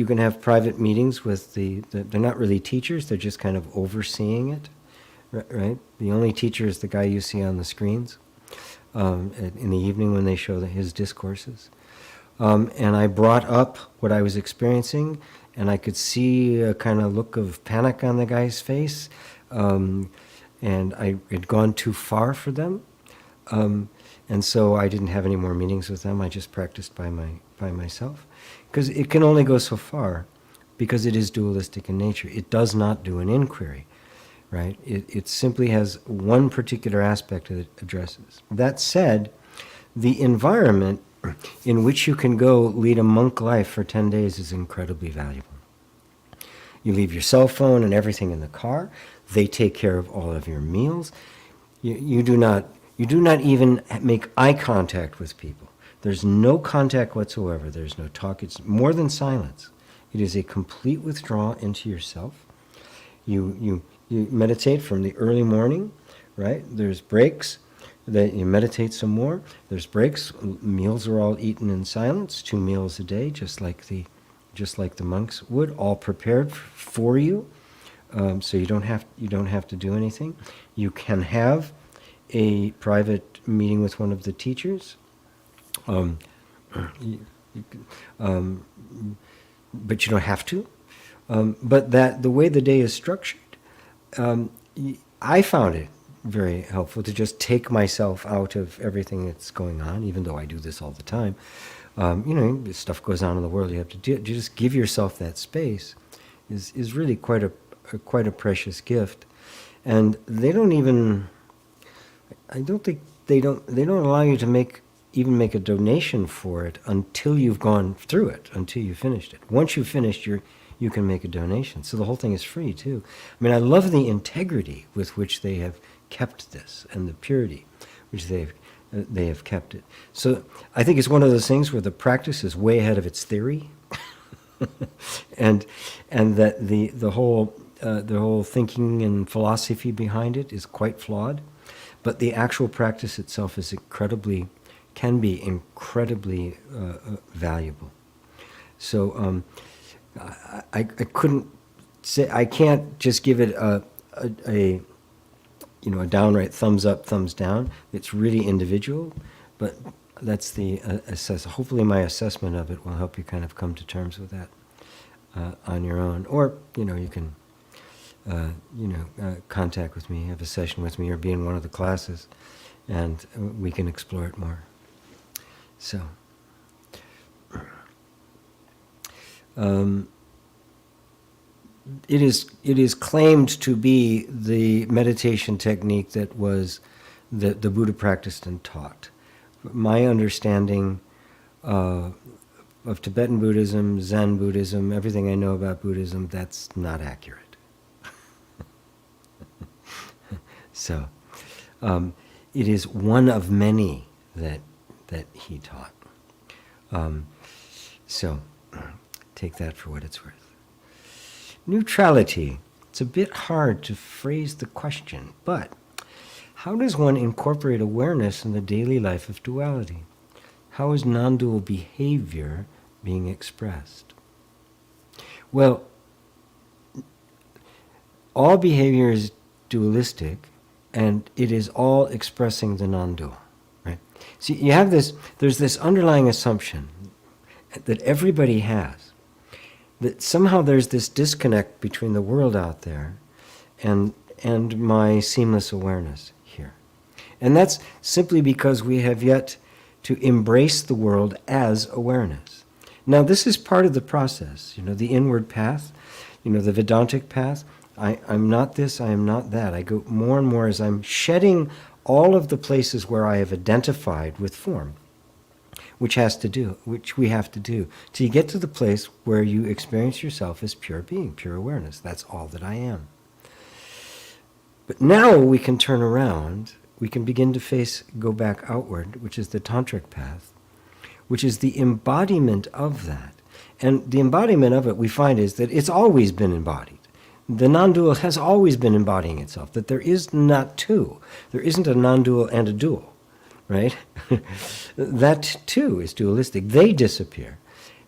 A: can have private meetings with they're not really teachers, they're just kind of overseeing it, right? The only teacher is the guy you see on the screens in the evening when they show his discourses. And I brought up what I was experiencing, and I could see a kind of look of panic on the guy's face, and I had gone too far for them. And so I didn't have any more meetings with them. I just practiced by myself. Because it can only go so far, because it is dualistic in nature. It does not do an inquiry, right? It simply has one particular aspect that it addresses. That said, the environment in which you can go lead a monk life for 10 days is incredibly valuable. You leave your cell phone and everything in the car. They take care of all of your meals. You do not even make eye contact with people. There's no contact whatsoever. There's no talk. It's more than silence. It is a complete withdrawal into yourself. You meditate from the early morning, right? There's breaks. Then you meditate some more. There's breaks. Meals are all eaten in silence. 2 meals a day, just like the monks would, all prepared for you. So you don't have to do anything. You can have a private meeting with one of the teachers, but you don't have to. But the way the day is structured, I found it very helpful to just take myself out of everything that's going on, even though I do this all the time. Stuff goes on in the world. You have to just give yourself that space. Is really quite a precious gift, and they don't even. I don't think they don't allow you to make a donation for it until you've gone through it, until you finished it. Once you've finished, you can make a donation. So the whole thing is free too. I mean, I love the integrity with which they have kept this and the purity which they have kept it. So I think it's one of those things where the practice is way ahead of its theory, and that the whole thinking and philosophy behind it is quite flawed. But the actual practice itself can be incredibly valuable. So I couldn't say, I can't just give it a downright thumbs up, thumbs down. It's really individual, but that's the hopefully my assessment of it will help you kind of come to terms with that on your own. Or, you can contact with me, have a session with me, or be in one of the classes, and we can explore it more. So, It is claimed to be the meditation technique that the Buddha practiced and taught. My understanding of Tibetan Buddhism, Zen Buddhism, everything I know about Buddhism, that's not accurate. So, it is one of many that he taught. So, take that for what it's worth. Neutrality. It's a bit hard to phrase the question, but how does one incorporate awareness in the daily life of duality? How is non-dual behavior being expressed? Well, all behavior is dualistic, and it is all expressing the non-dual, right? See, you have there's this underlying assumption that everybody has, that somehow there's this disconnect between the world out there and my seamless awareness here. And that's simply because we have yet to embrace the world as awareness. Now, this is part of the process, the inward path, the Vedantic path. I'm not this, I am not that. I go more and more as I'm shedding all of the places where I have identified with form, which we have to do, till you get to the place where you experience yourself as pure being, pure awareness. That's all that I am. But now we can turn around, we can begin to go back outward, which is the Tantric path, which is the embodiment of that. And the embodiment of it, we find, is that it's always been embodied. The non-dual has always been embodying itself, that there is not two. There isn't a non-dual and a dual, right? That too is dualistic. They disappear,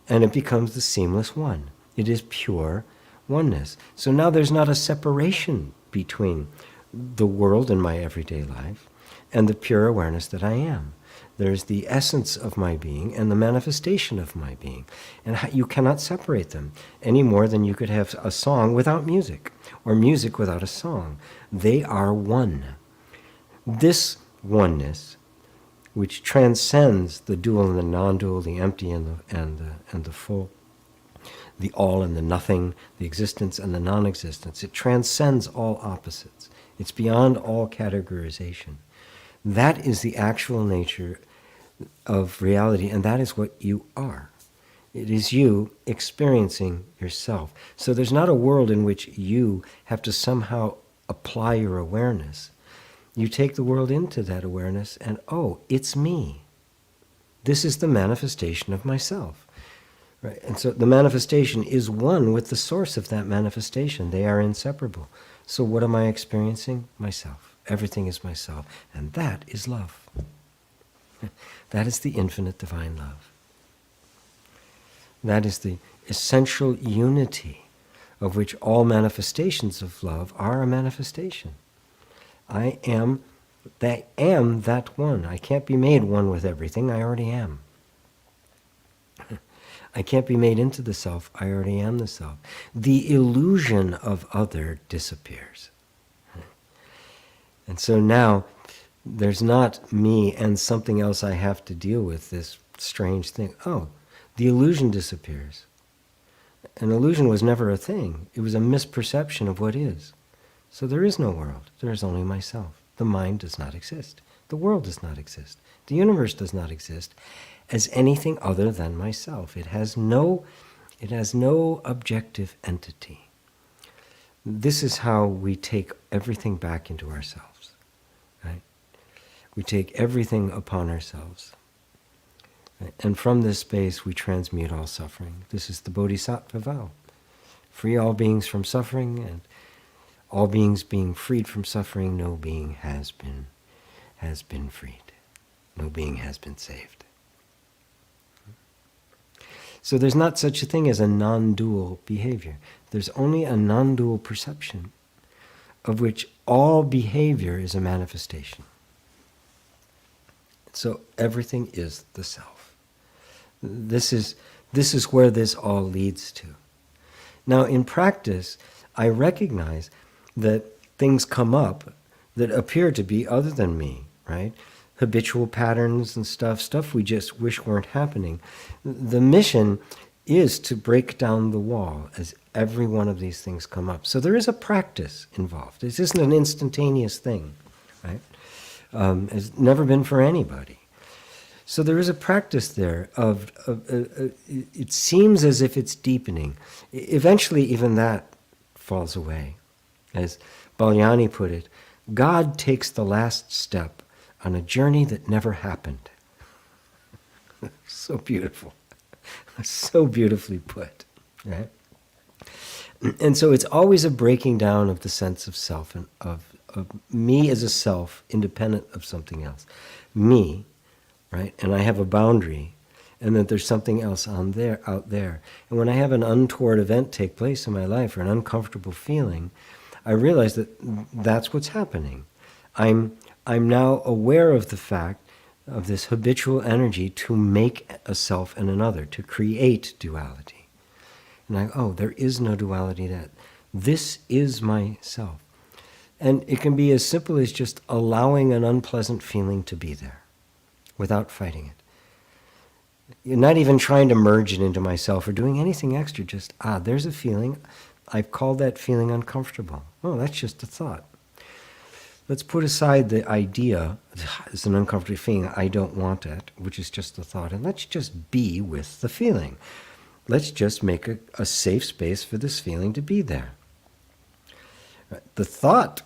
A: and it becomes the seamless one. It is pure oneness. So now there's not a separation between the world and my everyday life and the pure awareness that I am. There's the essence of my being and the manifestation of my being. And you cannot separate them any more than you could have a song without music or music without a song. They are one. This oneness, which transcends the dual and the non-dual, the empty and the full, the all and the nothing, the existence and the non-existence, it transcends all opposites. It's beyond all categorization. That is the actual nature of reality, and that is what you are. It is you experiencing yourself. So there's not a world in which you have to somehow apply your awareness. You take the world into that awareness and, oh, it's me. This is the manifestation of myself. Right? And so the manifestation is one with the source of that manifestation. They are inseparable. So what am I experiencing? Myself. Everything is myself. And that is love. That is the infinite divine love. That is the essential unity of which all manifestations of love are a manifestation. I am that one. I can't be made one with everything. I already am. I can't be made into the self. I already am the self. The illusion of other disappears. And so now there's not me and something else I have to deal with, this strange thing. Oh, the illusion disappears. An illusion was never a thing. It was a misperception of what is. So there is no world. There is only myself. The mind does not exist. The world does not exist. The universe does not exist as anything other than myself. It has no objective entity. This is how we take everything back into ourselves. Right? We take everything upon ourselves. Right? And from this space we transmute all suffering. This is the Bodhisattva vow. Free all beings from suffering, and all beings being freed from suffering, no being has been freed. No being has been saved. So there's not such a thing as a non-dual behavior. There's only a non-dual perception of which all behavior is a manifestation. So everything is the self. This is where this all leads to. Now in practice, I recognize that things come up that appear to be other than me, right? Habitual patterns and stuff we just wish weren't happening. The mission is to break down the wall as every one of these things come up. So there is a practice involved. This isn't an instantaneous thing, right? It's never been for anybody. So there is a practice there of it seems as if it's deepening. Eventually, even that falls away. As Balyani put it, God takes the last step on a journey that never happened. So beautiful. So beautifully put, right? And so it's always a breaking down of the sense of self and of me as a self, independent of something else. Me, right? And I have a boundary, and that there's something else out there. And when I have an untoward event take place in my life or an uncomfortable feeling, I realize that that's what's happening. I'm now aware of the fact of this habitual energy to make a self and another, to create duality. And there is no duality that. This is myself. And it can be as simple as just allowing an unpleasant feeling to be there without fighting it. You're not even trying to merge it into myself or doing anything extra, just, there's a feeling. I've called that feeling uncomfortable. Oh, that's just a thought. Let's put aside the idea, it's an uncomfortable feeling, I don't want it, which is just a thought, and let's just be with the feeling. Let's just make a safe space for this feeling to be there. The thought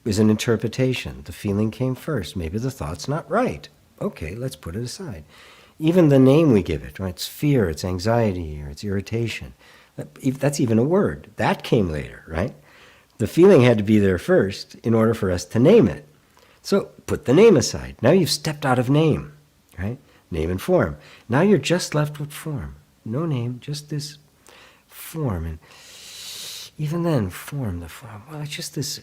A: is an interpretation. The feeling came first. Maybe the thought's not right. Okay, let's put it aside. Even the name we give it, right? It's fear, it's anxiety, or it's irritation. That's even a word. That came later, right? The feeling had to be there first in order for us to name it. So put the name aside. Now you've stepped out of name, right? Name and form. Now you're just left with form. No name, just this form. And even then, the form, well, it's just this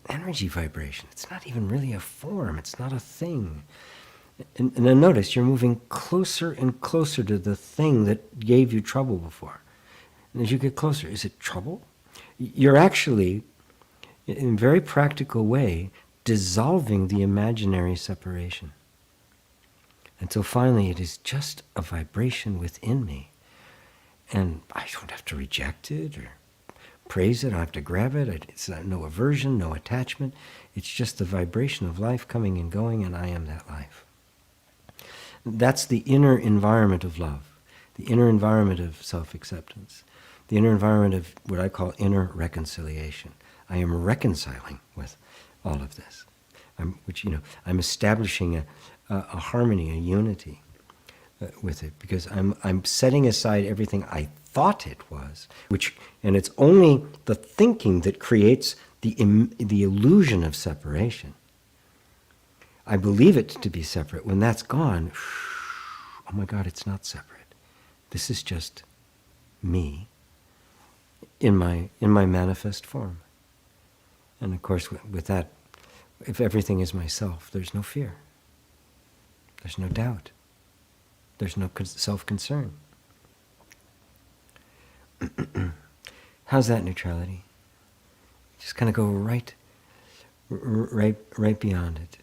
A: energy vibration. It's not even really a form. It's not a thing. And then notice you're moving closer and closer to the thing that gave you trouble before. And as you get closer, is it trouble? You're actually, in a very practical way, dissolving the imaginary separation. Until finally it is just a vibration within me. And I don't have to reject it or praise it. I don't have to grab it. It's no aversion, no attachment. It's just the vibration of life coming and going, and I am that life. That's the inner environment of love, the inner environment of self-acceptance, the inner environment of what I call inner reconciliation. I am reconciling with all of this, I'm establishing a harmony, a unity with it, because I'm setting aside everything I thought it was, and it's only the thinking that creates the illusion of separation. I believe it to be separate. When that's gone, oh my God, it's not separate. This is just me in my manifest form. And of course, with that, if everything is myself, there's no fear. There's no doubt. There's no self-concern. How's that neutrality? Just kind of go right beyond it.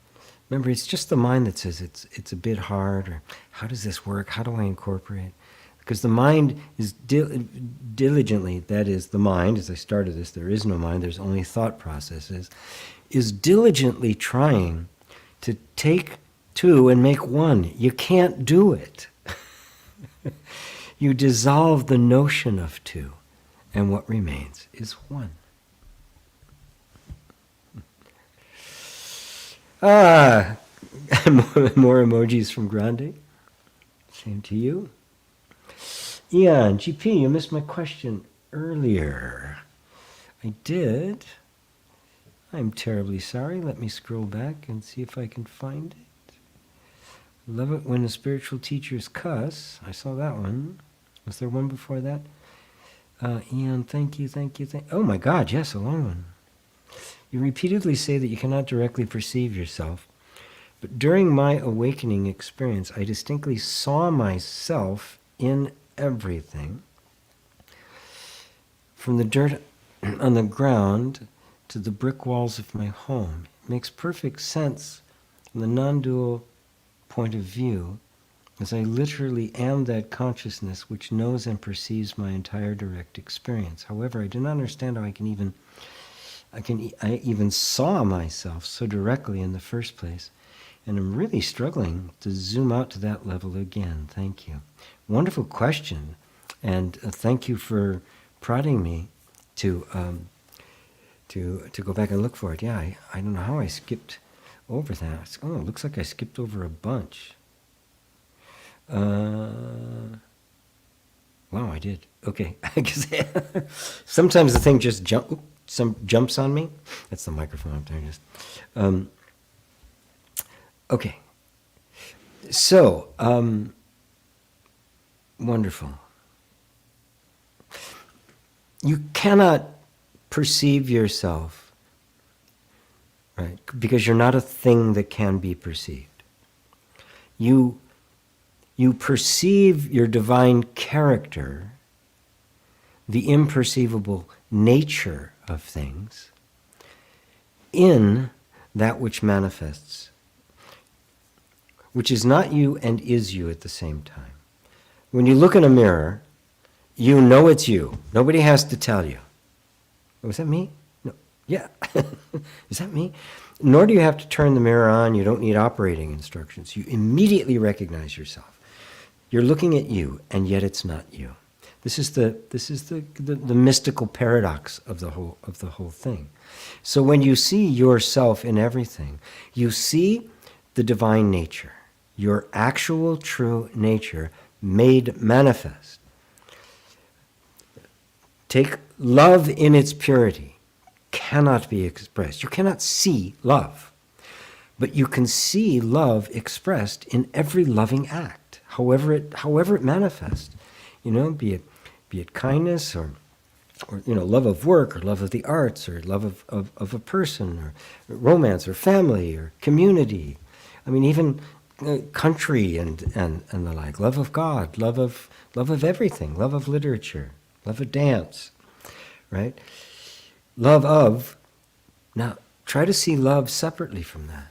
A: Remember, it's just the mind that says it's a bit hard, or how does this work? How do I incorporate? Because the mind is diligently, that is, the mind, as I started this, there is no mind, there's only thought processes, is diligently trying to take two and make one. You can't do it. You dissolve the notion of two, and what remains is one. More emojis from Grande. Same to you. Ian, GP, you missed my question earlier. I did. I'm terribly sorry. Let me scroll back and see if I can find it. Love it when the spiritual teachers cuss. I saw that one. Was there one before that? Ian, thank you. Oh my God, yes, a long one. You repeatedly say that you cannot directly perceive yourself, but during my awakening experience, I distinctly saw myself in everything, from the dirt on the ground to the brick walls of my home. It makes perfect sense from the non-dual point of view as I literally am that consciousness which knows and perceives my entire direct experience. However, I do not understand how I even saw myself so directly in the first place, and I'm really struggling to zoom out to that level again. Thank you. Wonderful question, and thank you for prodding me to go back and look for it. Yeah, I don't know how I skipped over that. Oh, it looks like I skipped over a bunch. Wow, I did. Okay, because sometimes the thing just jumps on me. That's the microphone up there. Okay. So, wonderful. You cannot perceive yourself, right? Because you're not a thing that can be perceived. You perceive your divine character, the imperceivable nature of things, in that which manifests, which is not you and is you at the same time. When you look in a mirror, you know it's you. Nobody has to tell you. Oh, is that me? No. Yeah. Is that me? Nor do you have to turn the mirror on. You don't need operating instructions. You immediately recognize yourself. You're looking at you, and yet it's not you. This is the mystical paradox of the whole thing. So when you see yourself in everything, you see the divine nature, your actual true nature made manifest. Take love in its purity, cannot be expressed. You cannot see love, but you can see love expressed in every loving act. However it manifests, be it kindness or love of work or love of the arts or love of a person or romance or family or community. I mean, even country and the like. Love of God, love of everything, love of literature, love of dance, right? Love of. Now, try to see love separately from that.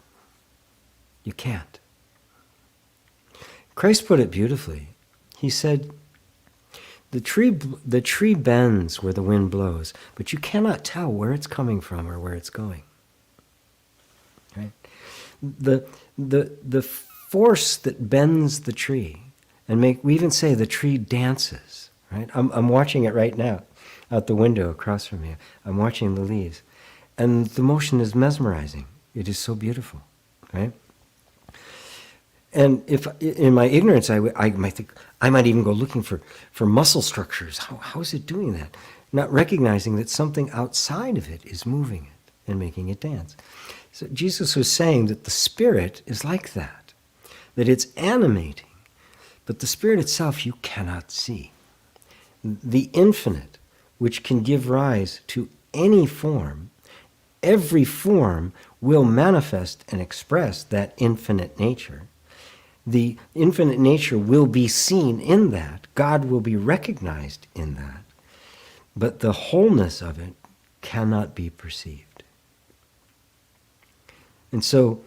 A: You can't. Christ put it beautifully. He said, the tree bends where the wind blows, but you cannot tell where it's coming from or where it's going. Right? The force that bends the tree, and we even say the tree dances. Right? I'm watching it right now, out the window across from me. I'm watching the leaves, and the motion is mesmerizing. It is so beautiful, right? And if, in my ignorance, I might think, I might even go looking for muscle structures. How is it doing that? Not recognizing that something outside of it is moving it and making it dance. So Jesus was saying that the spirit is like that it's animating, but the spirit itself you cannot see. The infinite, which can give rise to any form, every form will manifest and express that infinite nature. The infinite nature will be seen in that. God will be recognized in that. But the wholeness of it cannot be perceived. And so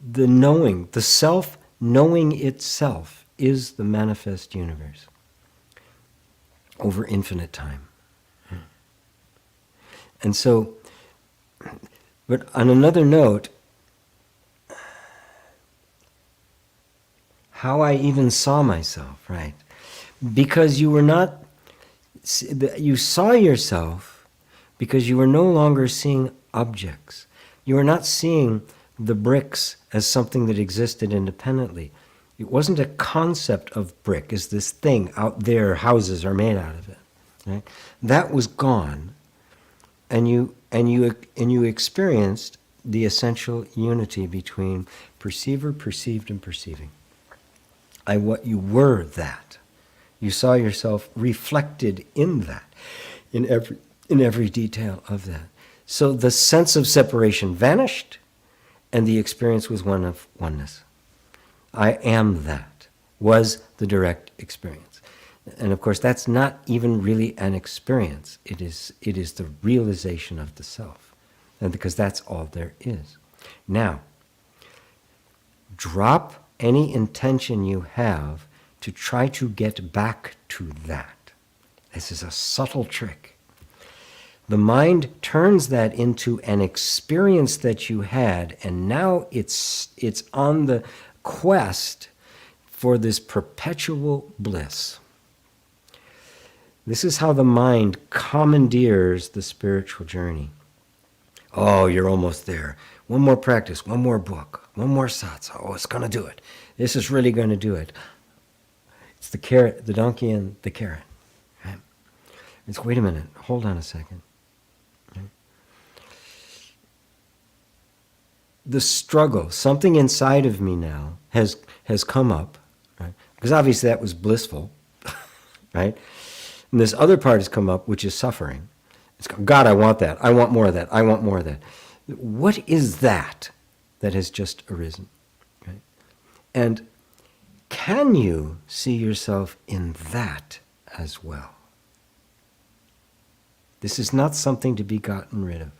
A: the knowing, the self knowing itself is the manifest universe over infinite time. And so, but on another note, how I even saw myself, right? Because you saw yourself because you were no longer seeing objects. You were not seeing the bricks as something that existed independently. It wasn't a concept of brick as this thing out there, houses are made out of it. Right? That was gone, and you experienced the essential unity between perceiver, perceived, and perceiving. You were that. You saw yourself reflected in that, in every detail of that. So the sense of separation vanished, and the experience was one of oneness. I am that, was the direct experience. And of course, that's not even really an experience. It is the realization of the self, and because that's all there is. Now, drop any intention you have to try to get back to that. This is a subtle trick. The mind turns that into an experience that you had, and now it's on the quest for this perpetual bliss. This is how the mind commandeers the spiritual journey. Oh, you're almost there. One more practice, one more book, one more satsang. Oh, it's going to do it. This is really going to do it. It's the carrot, the donkey and the carrot. Right? It's, wait a minute, hold on a second. Right? The struggle, something inside of me now has come up, right? Because obviously that was blissful, right? And this other part has come up, which is suffering. It's God, I want that. I want more of that. I want more of that. What is that has just arisen? Right? And can you see yourself in that as well? This is not something to be gotten rid of.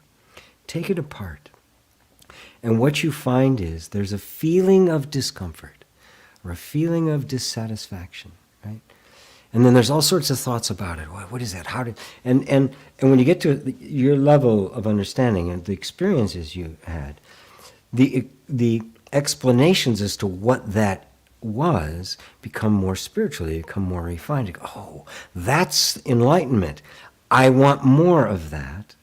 A: Take it apart. And what you find is there's a feeling of discomfort or a feeling of dissatisfaction, right? And then there's all sorts of thoughts about it. What is that? How did? And when you get to your level of understanding and the experiences you had, the explanations as to what that was become more spiritual. They become more refined. Oh, that's enlightenment. I want more of that.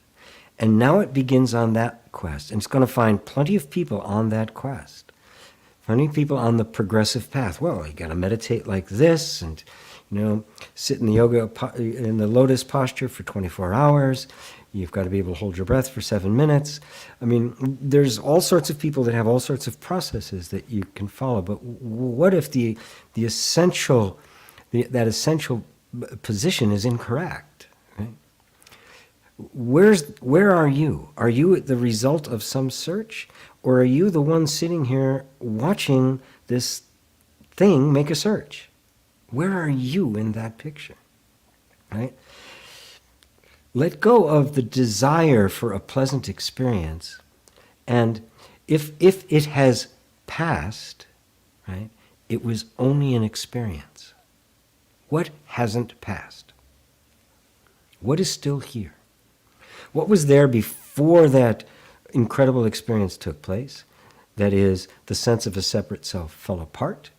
A: And now it begins on that quest. And it's going to find plenty of people on that quest. Plenty of people on the progressive path. Well, you got to meditate like this and sit in the yoga, in the lotus posture for 24 hours. You've got to be able to hold your breath for 7 minutes. I mean, there's all sorts of people that have all sorts of processes that you can follow. But what if the essential, that essential position is incorrect? Right? Where are you? Are you the result of some search? Or are you the one sitting here watching this thing make a search? Where are you in that picture? Right? Let go of the desire for a pleasant experience. And if it has passed, right, it was only an experience. What hasn't passed? What is still here? What was there before that incredible experience took place? That is, the sense of a separate self fell apart.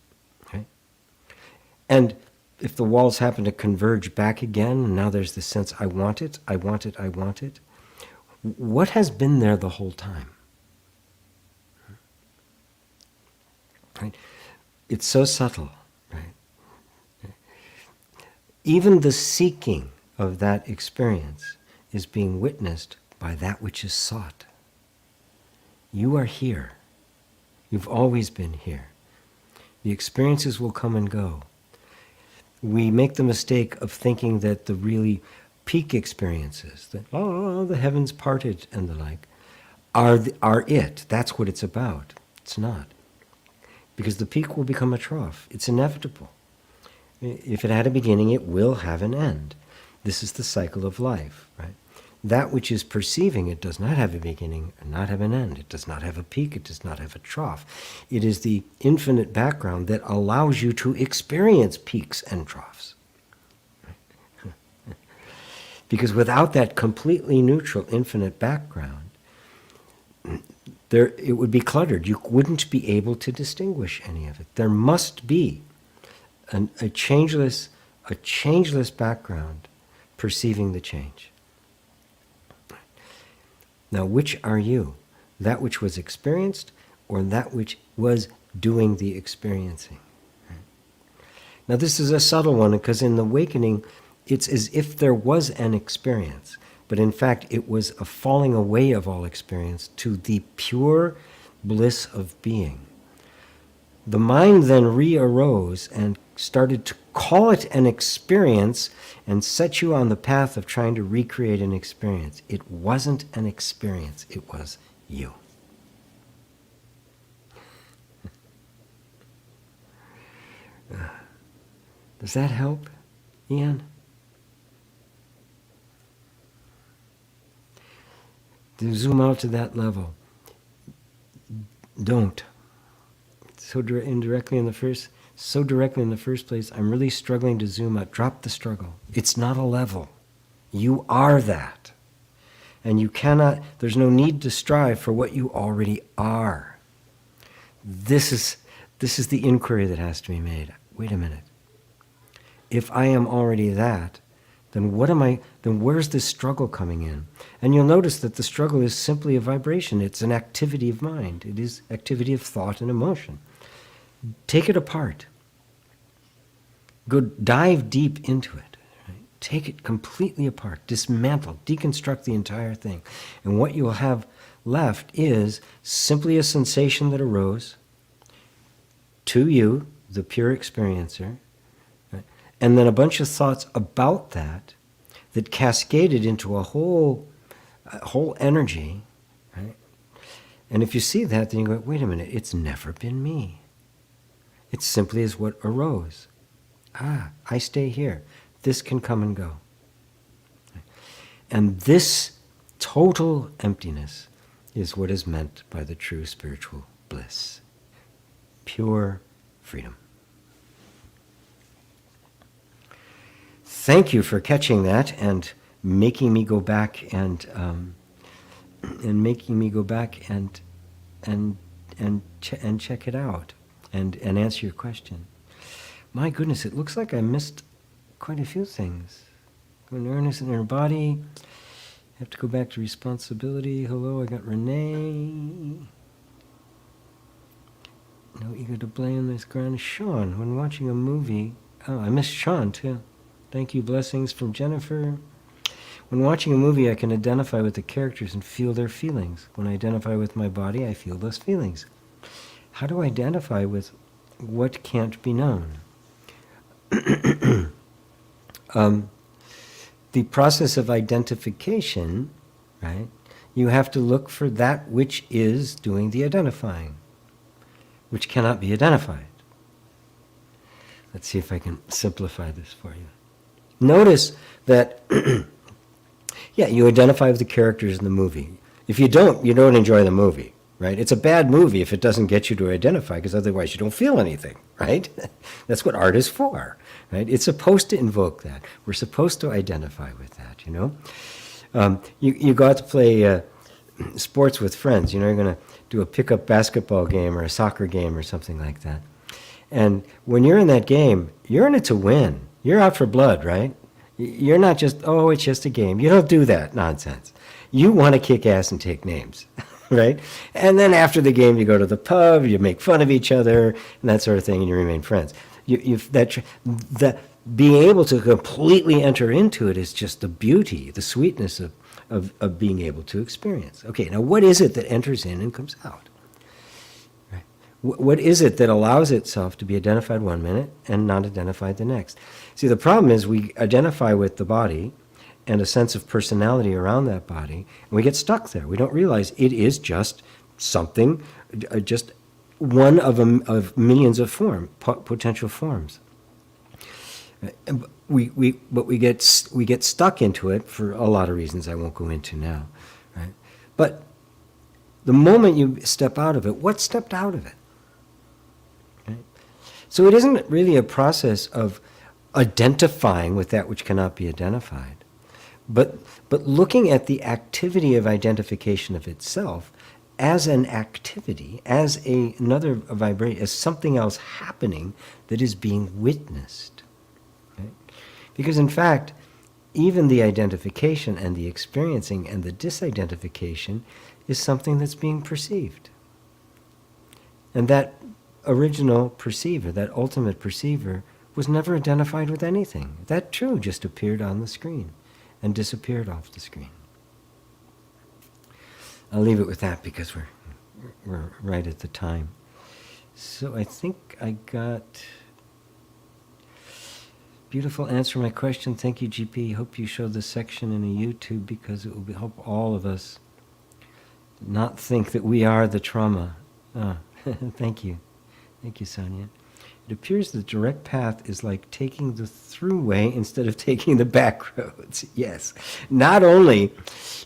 A: And if the walls happen to converge back again, and now there's this sense, I want it, I want it, I want it. What has been there the whole time? Right? It's so subtle. Right? Even the seeking of that experience is being witnessed by that which is sought. You are here. You've always been here. The experiences will come and go. We make the mistake of thinking that the really peak experiences, that, the heavens parted and the like, are it. That's what it's about. It's not. Because the peak will become a trough. It's inevitable. If it had a beginning, it will have an end. This is the cycle of life, right? That which is perceiving it does not have a beginning and not have an end. It does not have a peak. It does not have a trough. It is the infinite background that allows you to experience peaks and troughs. Because without that completely neutral, infinite background, it would be cluttered. You wouldn't be able to distinguish any of it. There must be a changeless background perceiving the change. Now, which are you? That which was experienced or that which was doing the experiencing? Now, this is a subtle one because in the awakening, it's as if there was an experience, but in fact, it was a falling away of all experience to the pure bliss of being. The mind then re-arose and started to call it an experience and set you on the path of trying to recreate an experience. It wasn't an experience, it was you. Does that help, Ian? To zoom out to that level. Don't. so directly in the first place, I'm really struggling to zoom out. Drop the struggle. It's not a level. You are that. And you cannot, there's no need to strive for what you already are. This is the inquiry that has to be made. Wait a minute. If I am already that, then where's this struggle coming in? And you'll notice that the struggle is simply a vibration. It's an activity of mind. It is activity of thought and emotion. Take it apart. Go dive deep into it. Right? Take it completely apart. Dismantle, deconstruct the entire thing. And what you will have left is simply a sensation that arose to you, the pure experiencer, right? And then a bunch of thoughts about that cascaded into a whole energy, right? And if you see that, then you go, wait a minute, it's never been me. It simply is what arose. I stay here. This can come and go. And this total emptiness is what is meant by the true spiritual bliss. Pure freedom. Thank you for catching that and making me go back and check it out and answer your question. My goodness, it looks like I missed quite a few things. Awareness in our body. Have to go back to responsibility. Hello, I got Renee. No ego to blame. There's ground. Sean, when watching a movie. Oh, I missed Sean too. Thank you. Blessings from Jennifer. When watching a movie, I can identify with the characters and feel their feelings. When I identify with my body, I feel those feelings. How do I identify with what can't be known? The process of identification, right? You have to look for that which is doing the identifying, which cannot be identified. Let's see if I can simplify this for you. Notice that, you identify with the characters in the movie. If you don't enjoy the movie, right? It's a bad movie if it doesn't get you to identify, because otherwise you don't feel anything, right? That's what art is for, right? It's supposed to invoke that. We're supposed to identify with that, you know? You go out to play sports with friends. You're going to do a pickup basketball game or a soccer game or something like that. And when you're in that game, you're in it to win. You're out for blood, right? You're not just, it's just a game. You don't do that nonsense. You want to kick ass and take names. Right? And then after the game, you go to the pub, you make fun of each other, and that sort of thing, and you remain friends. That being able to completely enter into it is just the beauty, the sweetness of being able to experience. Okay, now what is it that enters in and comes out? Right? What is it that allows itself to be identified one minute and not identified the next? See, the problem is we identify with the body and a sense of personality around that body, and we get stuck there. We don't realize it is just something, just one of millions of potential forms. But we get stuck into it for a lot of reasons I won't go into now, right? But the moment you step out of it, what stepped out of it? Right? So it isn't really a process of identifying with that which cannot be identified. But looking at the activity of identification of itself as an activity, as another vibration, as something else happening that is being witnessed. Right? Because in fact, even the identification and the experiencing and the disidentification is something that's being perceived. And that original perceiver, that ultimate perceiver, was never identified with anything. That too just appeared on the screen and disappeared off the screen. I'll leave it with that because we're right at the time. So I think I got beautiful answer to my question. Thank you, GP. Hope you show this section in a YouTube because it will help all of us not think that we are the trauma. Thank you. Thank you, Sonia. It appears the direct path is like taking the throughway instead of taking the back roads. Yes. Not only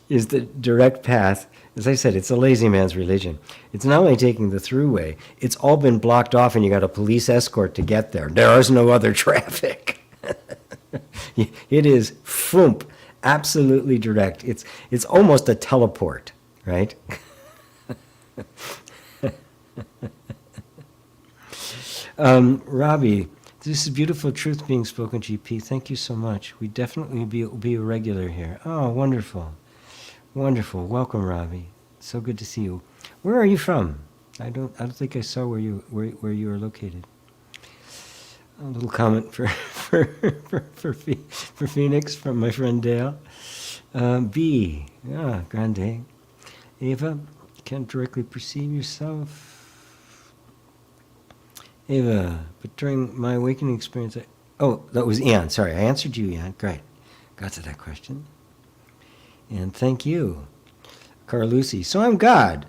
A: is the direct path, as I said, it's a lazy man's religion. It's not only taking the throughway, it's all been blocked off and you got a police escort to get there. There is no other traffic. It is foomp, absolutely direct. It's almost a teleport, right? Robbie, this is beautiful truth being spoken, GP. Thank you so much. We definitely be a regular here. Oh, wonderful. Wonderful. Welcome, Robbie. So good to see you. Where are you from? I don't think I saw where you are located. A little comment for Phoenix from my friend Dale. B. Grande. Ava, can't directly perceive yourself. Ava, but during my awakening experience, that was Ian. Sorry, I answered you, Ian. Great. Got to that question. And thank you. Carlucci. So I'm God,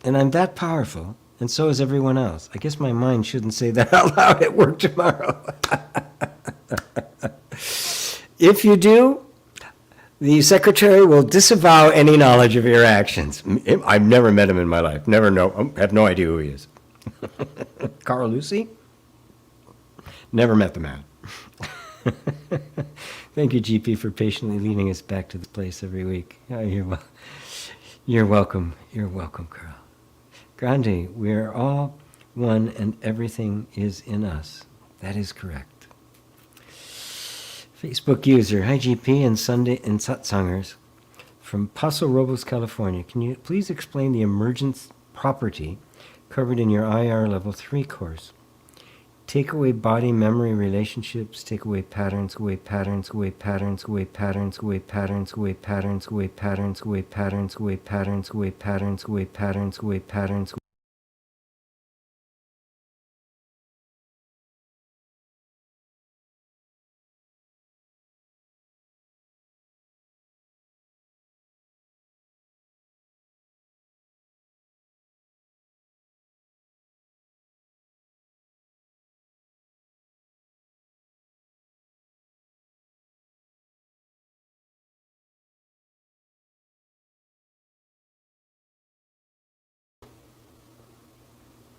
A: and I'm that powerful, and so is everyone else. I guess my mind shouldn't say that out loud at work tomorrow. If you do, the secretary will disavow any knowledge of your actions. I've never met him in my life. Never know. Have no idea who he is. Carl Lucy? Never met the man. Thank you, GP, for patiently leading us back to the place every week. Oh, you're welcome. You're welcome, Carl. Grande, we are all one and everything is in us. That is correct. Facebook user, hi GP and Sunday and Satsangers from Paso Robles, California. Can you please explain the emergence property covered in your IR Level 3 course? Take away body, memory, relationships, take away patterns, away patterns, away patterns, away patterns, away patterns, away patterns, away patterns, away patterns, away patterns, away patterns, away patterns, away patterns.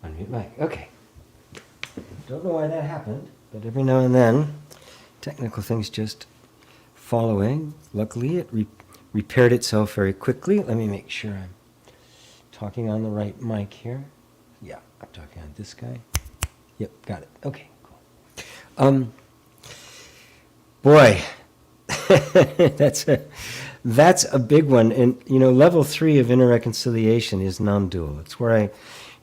A: Unmute mic. Okay. Don't know why that happened, but every now and then, technical things just fall away. Luckily, it repaired itself very quickly. Let me make sure I'm talking on the right mic here. Yeah, I'm talking on this guy. Yep, got it. Okay, cool. Boy, that's a big one. And level 3 of inner reconciliation is non-dual. It's where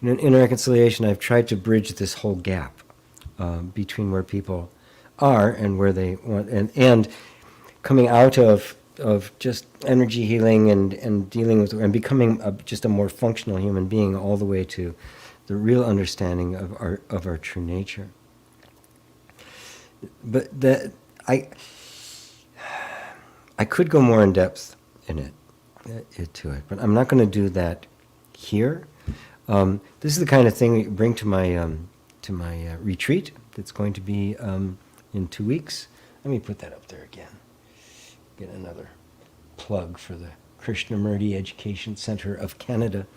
A: in inner reconciliation, I've tried to bridge this whole gap between where people are and where they want, and coming out of just energy healing and dealing with and becoming just a more functional human being, all the way to the real understanding of our true nature. But I could go more in depth in it, but I'm not going to do that here. This is the kind of thing we bring to my retreat. That's going to be in 2 weeks. Let me put that up there again. Get another plug for the Krishnamurti Education Center of Canada.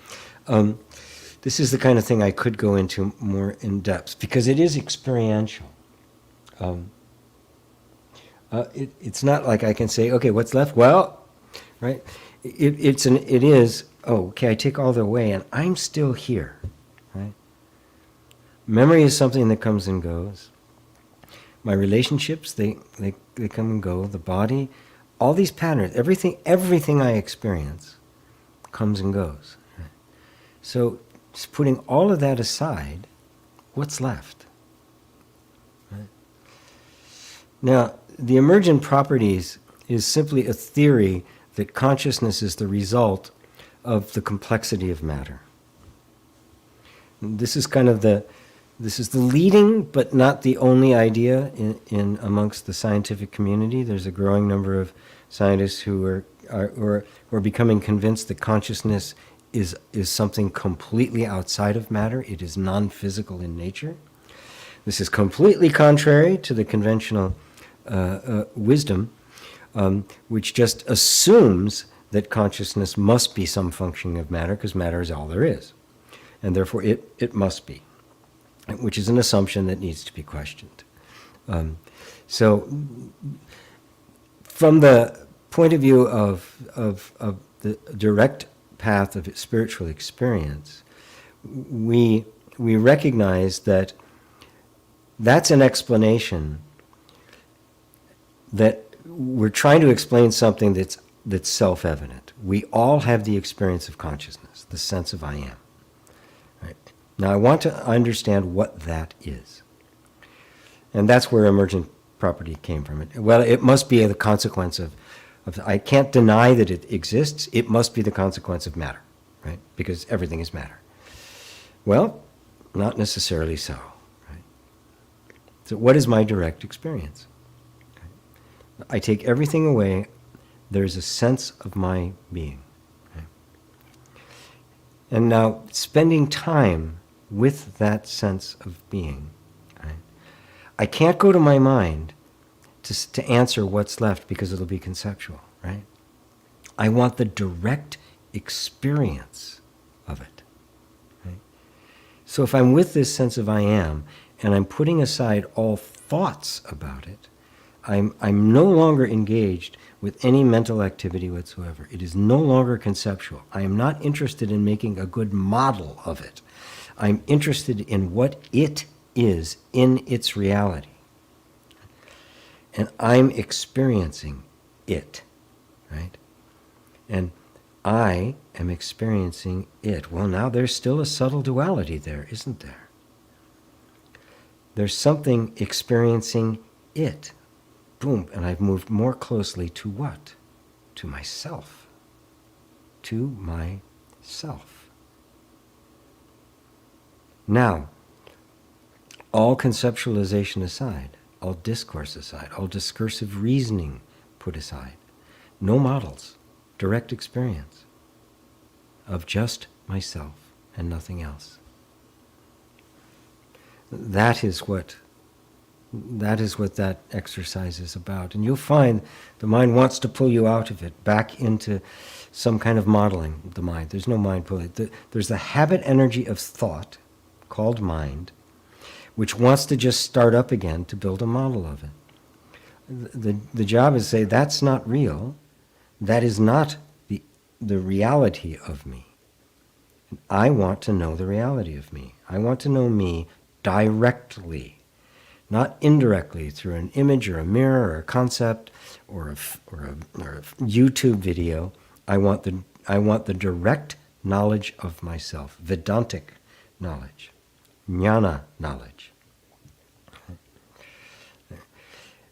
A: This is the kind of thing I could go into more in depth because it is experiential. It's not like I can say, okay, what's left? Well, right? It is. Oh, okay, I take all the away and I'm still here, right? Memory is something that comes and goes. My relationships, they come and go. The body, all these patterns, everything I experience comes and goes. Right? So just putting all of that aside, what's left? Right? Now, the emergent properties is simply a theory that consciousness is the result of the complexity of matter. This is the leading but not the only idea in amongst the scientific community. There's a growing number of scientists who are becoming convinced that consciousness is something completely outside of matter. It is non-physical in nature. This is completely contrary to the conventional wisdom, which just assumes that consciousness must be some functioning of matter because matter is all there is. And therefore it must be, which is an assumption that needs to be questioned. So from the point of view of the direct path of spiritual experience, we recognize that that's an explanation that we're trying to explain something that's self-evident. We all have the experience of consciousness, the sense of I am. Right? Now I want to understand what that is. And that's where emergent property came from. Well, it must be the consequence of I can't deny that it exists. It must be the consequence of matter, right? Because everything is matter. Well, not necessarily so. Right? So what is my direct experience? Okay. I take everything away. There's a sense of my being. Right? And now spending time with that sense of being, right? I can't go to my mind to answer what's left because it'll be conceptual, right? I want the direct experience of it. Right? So if I'm with this sense of I am, and I'm putting aside all thoughts about it, I'm no longer engaged with any mental activity whatsoever. It is no longer conceptual. I am not interested in making a good model of it. I'm interested in what it is in its reality. And I'm experiencing it, right? And I am experiencing it. Well, now there's still a subtle duality there, isn't there? There's something experiencing it. Boom, and I've moved more closely to what? To myself. To myself. Now, all conceptualization aside, all discourse aside, all discursive reasoning put aside, no models, direct experience of just myself and nothing else. That is what that exercise is about. And you'll find the mind wants to pull you out of it, back into some kind of modeling of the mind. There's no mind pulling. There's the habit energy of thought, called mind, which wants to just start up again to build a model of it. The job is to say, that's not real. That is not the reality of me. And I want to know the reality of me. I want to know me directly, not indirectly through an image or a mirror or a concept or a YouTube video. I want the direct knowledge of myself, Vedantic knowledge, jnana knowledge.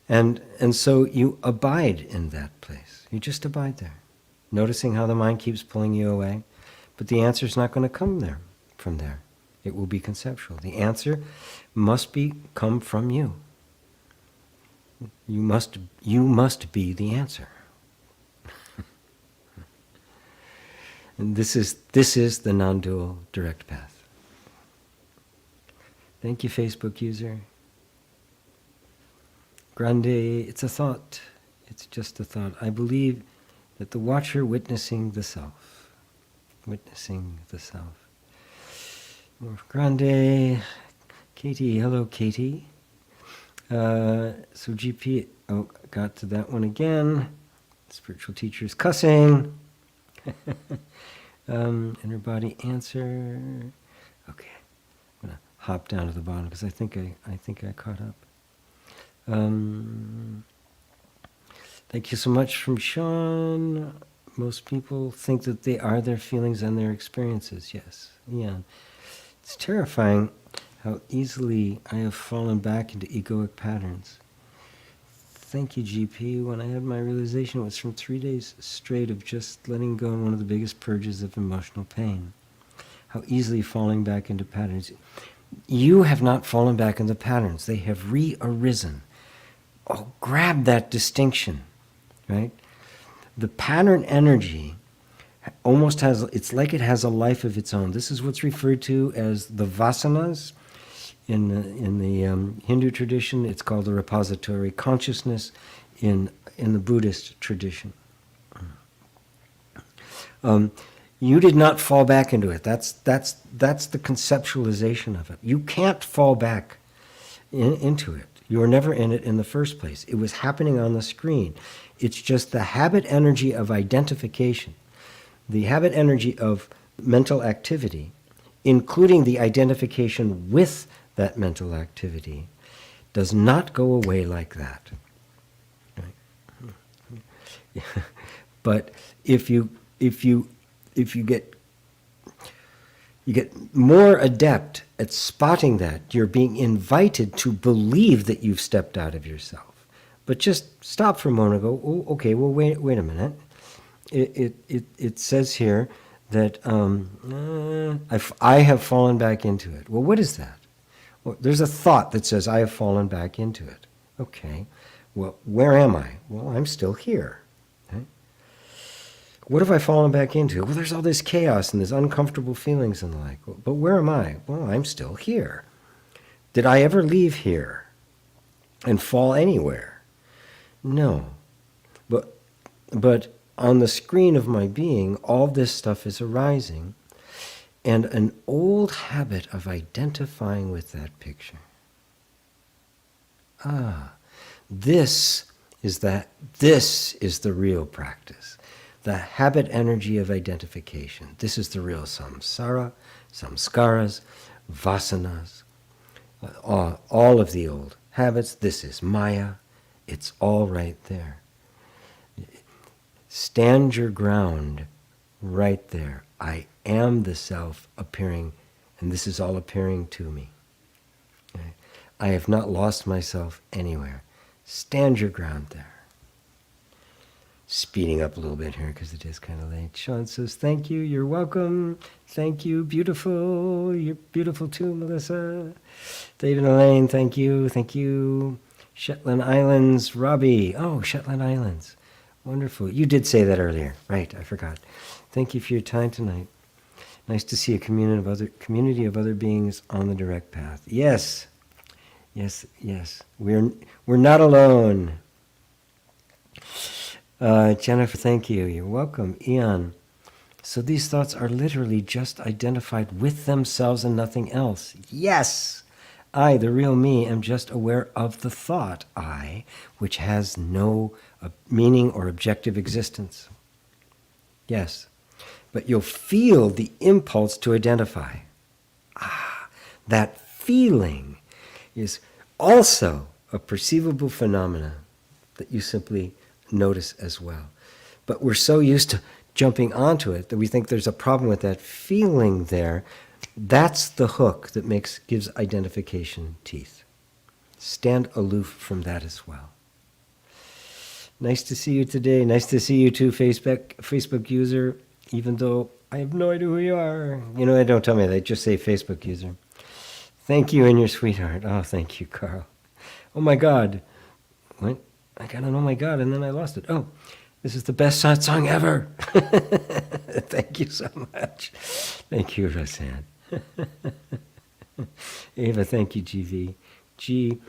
A: And so you abide in that place. You just abide there, noticing how the mind keeps pulling you away. But the answer's not going to come from there. It will be conceptual. The answer must come from you. You must be the answer. And this is the non-dual direct path. Thank you, Facebook user. Grande, it's a thought. It's just a thought. I believe that the watcher witnessing the self. Witnessing the self. Grande, Katie, hello Katie. So GP, got to that one again. Spiritual teacher's cussing. Inner body answer. Okay, I'm gonna hop down to the bottom because I think I caught up. Thank you so much from Sean. Most people think that they are their feelings and their experiences. Yes, yeah. It's terrifying how easily I have fallen back into egoic patterns. Thank you, GP. When I had my realization, it was from 3 days straight of just letting go in one of the biggest purges of emotional pain. How easily falling back into patterns. You have not fallen back into patterns. They have re-arisen. Oh, grab that distinction, right? The pattern energy it's like it has a life of its own. This is what's referred to as the vasanas In the Hindu tradition, it's called the repository consciousness. In the Buddhist tradition, you did not fall back into it. That's the conceptualization of it. You can't fall back into it. You were never in it in the first place. It was happening on the screen. It's just the habit energy of identification, the habit energy of mental activity, including the identification with that mental activity, does not go away like that. Right? But if you get more adept at spotting that, you're being invited to believe that you've stepped out of yourself. But just stop for a moment and go, oh, okay, well, wait a minute. It says here that I have fallen back into it. Well, what is that? Well, there's a thought that says, I have fallen back into it. Okay, well, where am I? Well, I'm still here. Okay? What have I fallen back into? Well, there's all this chaos and there's uncomfortable feelings and the like. Well, but where am I? Well, I'm still here. Did I ever leave here and fall anywhere? No. But on the screen of my being, all this stuff is arising, and an old habit of identifying with that picture. This is the real practice. The habit energy of identification. This is the real samsara, samskaras, vasanas, all of the old habits. This is Maya. It's all right there. Stand your ground right there. I am the self appearing, and this is all appearing to me. Okay? I have not lost myself anywhere. Stand your ground there. Speeding up a little bit here because it is kind of late. Sean says, thank you, you're welcome. Thank you, beautiful. You're beautiful too, Melissa. David Elaine, thank you, thank you. Shetland Islands, Robbie. Oh, Shetland Islands. Wonderful. You did say that earlier. Right, I forgot. Thank you for your time tonight. Nice to see a community of other beings on the direct path. Yes. Yes, yes. We're not alone. Jennifer, thank you. You're welcome. Ian. So these thoughts are literally just identified with themselves and nothing else. Yes. I, the real me, am just aware of the thought I, which has no meaning or objective existence. Yes. But you'll feel the impulse to identify. That feeling is also a perceivable phenomena that you simply notice as well. But we're so used to jumping onto it that we think there's a problem with that feeling there. That's the hook that gives identification teeth. Stand aloof from that as well. Nice to see you today. Nice to see you too, Facebook user, even though I have no idea who you are. You know, don't tell me that. Just say Facebook user. Thank you and your sweetheart. Oh, thank you, Carl. Oh my God. What? I got an oh my God, and then I lost it. Oh, this is the best satsang ever. Thank you so much. Thank you, Roseanne. Ava, thank you, GV. G,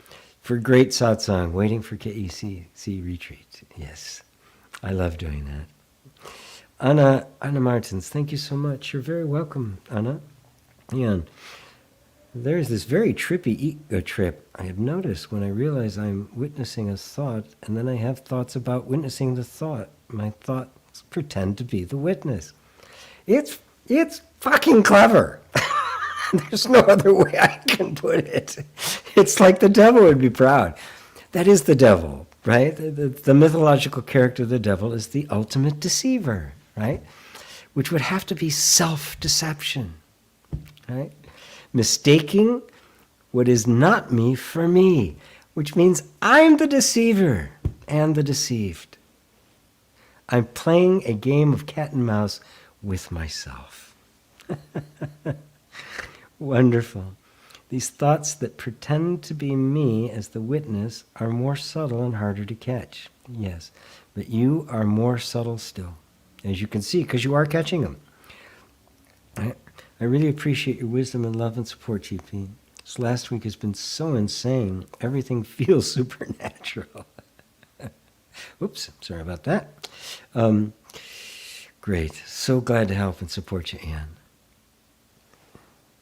A: for great satsang, waiting for KEC retreat. Yes, I love doing that. Anna Martins, thank you so much. You're very welcome, Anna. And there's this very trippy ego trip I have noticed when I realize I'm witnessing a thought, and then I have thoughts about witnessing the thought. My thoughts pretend to be the witness. It's fucking clever. There's no other way I can put it. It's like the devil would be proud. That is the devil, right? The mythological character of the devil is the ultimate deceiver, right? Which would have to be self-deception, right? Mistaking what is not me for me, which means I'm the deceiver and the deceived. I'm playing a game of cat and mouse with myself. Wonderful. These thoughts that pretend to be me as the witness are more subtle and harder to catch. Yes, but you are more subtle still, as you can see, because you are catching them. I really appreciate your wisdom and love and support, GP. This last week has been so insane. Everything feels supernatural. Oops, sorry about that. Great. So glad to help and support you, Anne.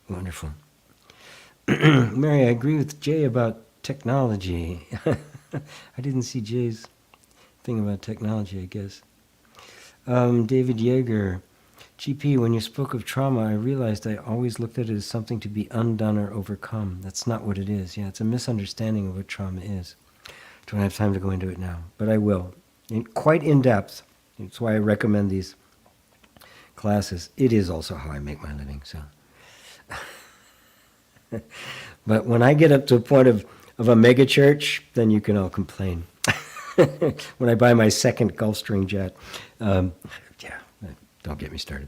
A: Wonderful. Mary, I agree with Jay about technology. I didn't see Jay's thing about technology, I guess. David Yeager, GP, when you spoke of trauma, I realized I always looked at it as something to be undone or overcome. That's not what it is. Yeah, it's a misunderstanding of what trauma is. Don't have time to go into it now, but I will. Quite in depth. That's why I recommend these classes. It is also how I make my living, so. But when I get up to a point of a mega church, then you can all complain. When I buy my second Gulfstream jet, yeah, don't get me started.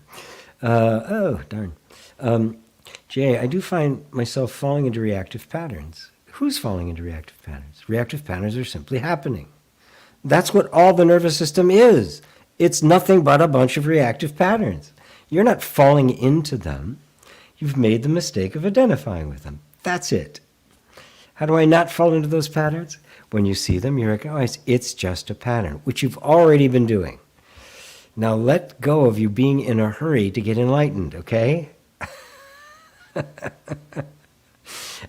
A: Oh, darn. Jay, I do find myself falling into reactive patterns. Who's falling into reactive patterns? Reactive patterns are simply happening. That's what all the nervous system is. It's nothing but a bunch of reactive patterns. You're not falling into them. You've made the mistake of identifying with them. That's it. How do I not fall into those patterns? When you see them, you recognize it's just a pattern, which you've already been doing. Now let go of you being in a hurry to get enlightened, okay?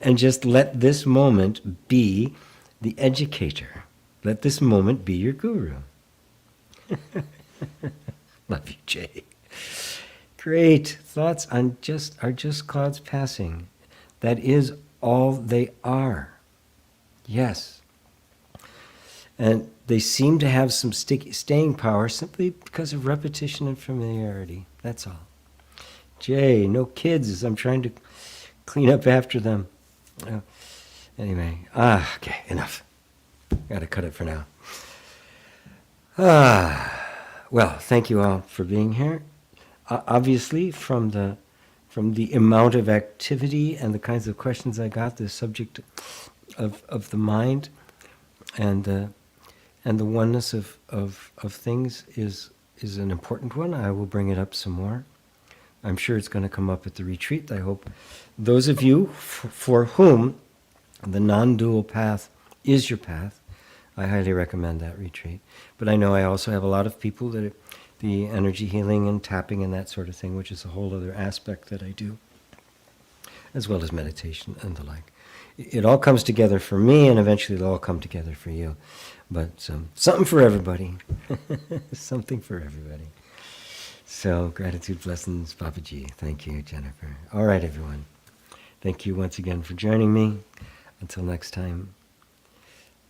A: And just let this moment be the educator. Let this moment be your guru. Love you, Jay. Great. Thoughts on are just clouds passing. That is all they are. Yes. And they seem to have some staying power simply because of repetition and familiarity. That's all. Jay, no kids as I'm trying to clean up after them. Anyway, okay, enough. Got to cut it for now. Well, thank you all for being here. Obviously, from the amount of activity and the kinds of questions I got, the subject of the mind and the oneness of things is an important one. I will bring it up some more. I'm sure it's going to come up at the retreat. I hope those of you for whom the non-dual path is your path, I highly recommend that retreat. But I know I also have a lot of people that are the energy healing and tapping and that sort of thing, which is a whole other aspect that I do, as well as meditation and the like. It all comes together for me, and eventually it'll all come together for you. But something for everybody. Something for everybody. So, gratitude, blessings, Papaji. Thank you, Jennifer. All right, everyone. Thank you once again for joining me. Until next time.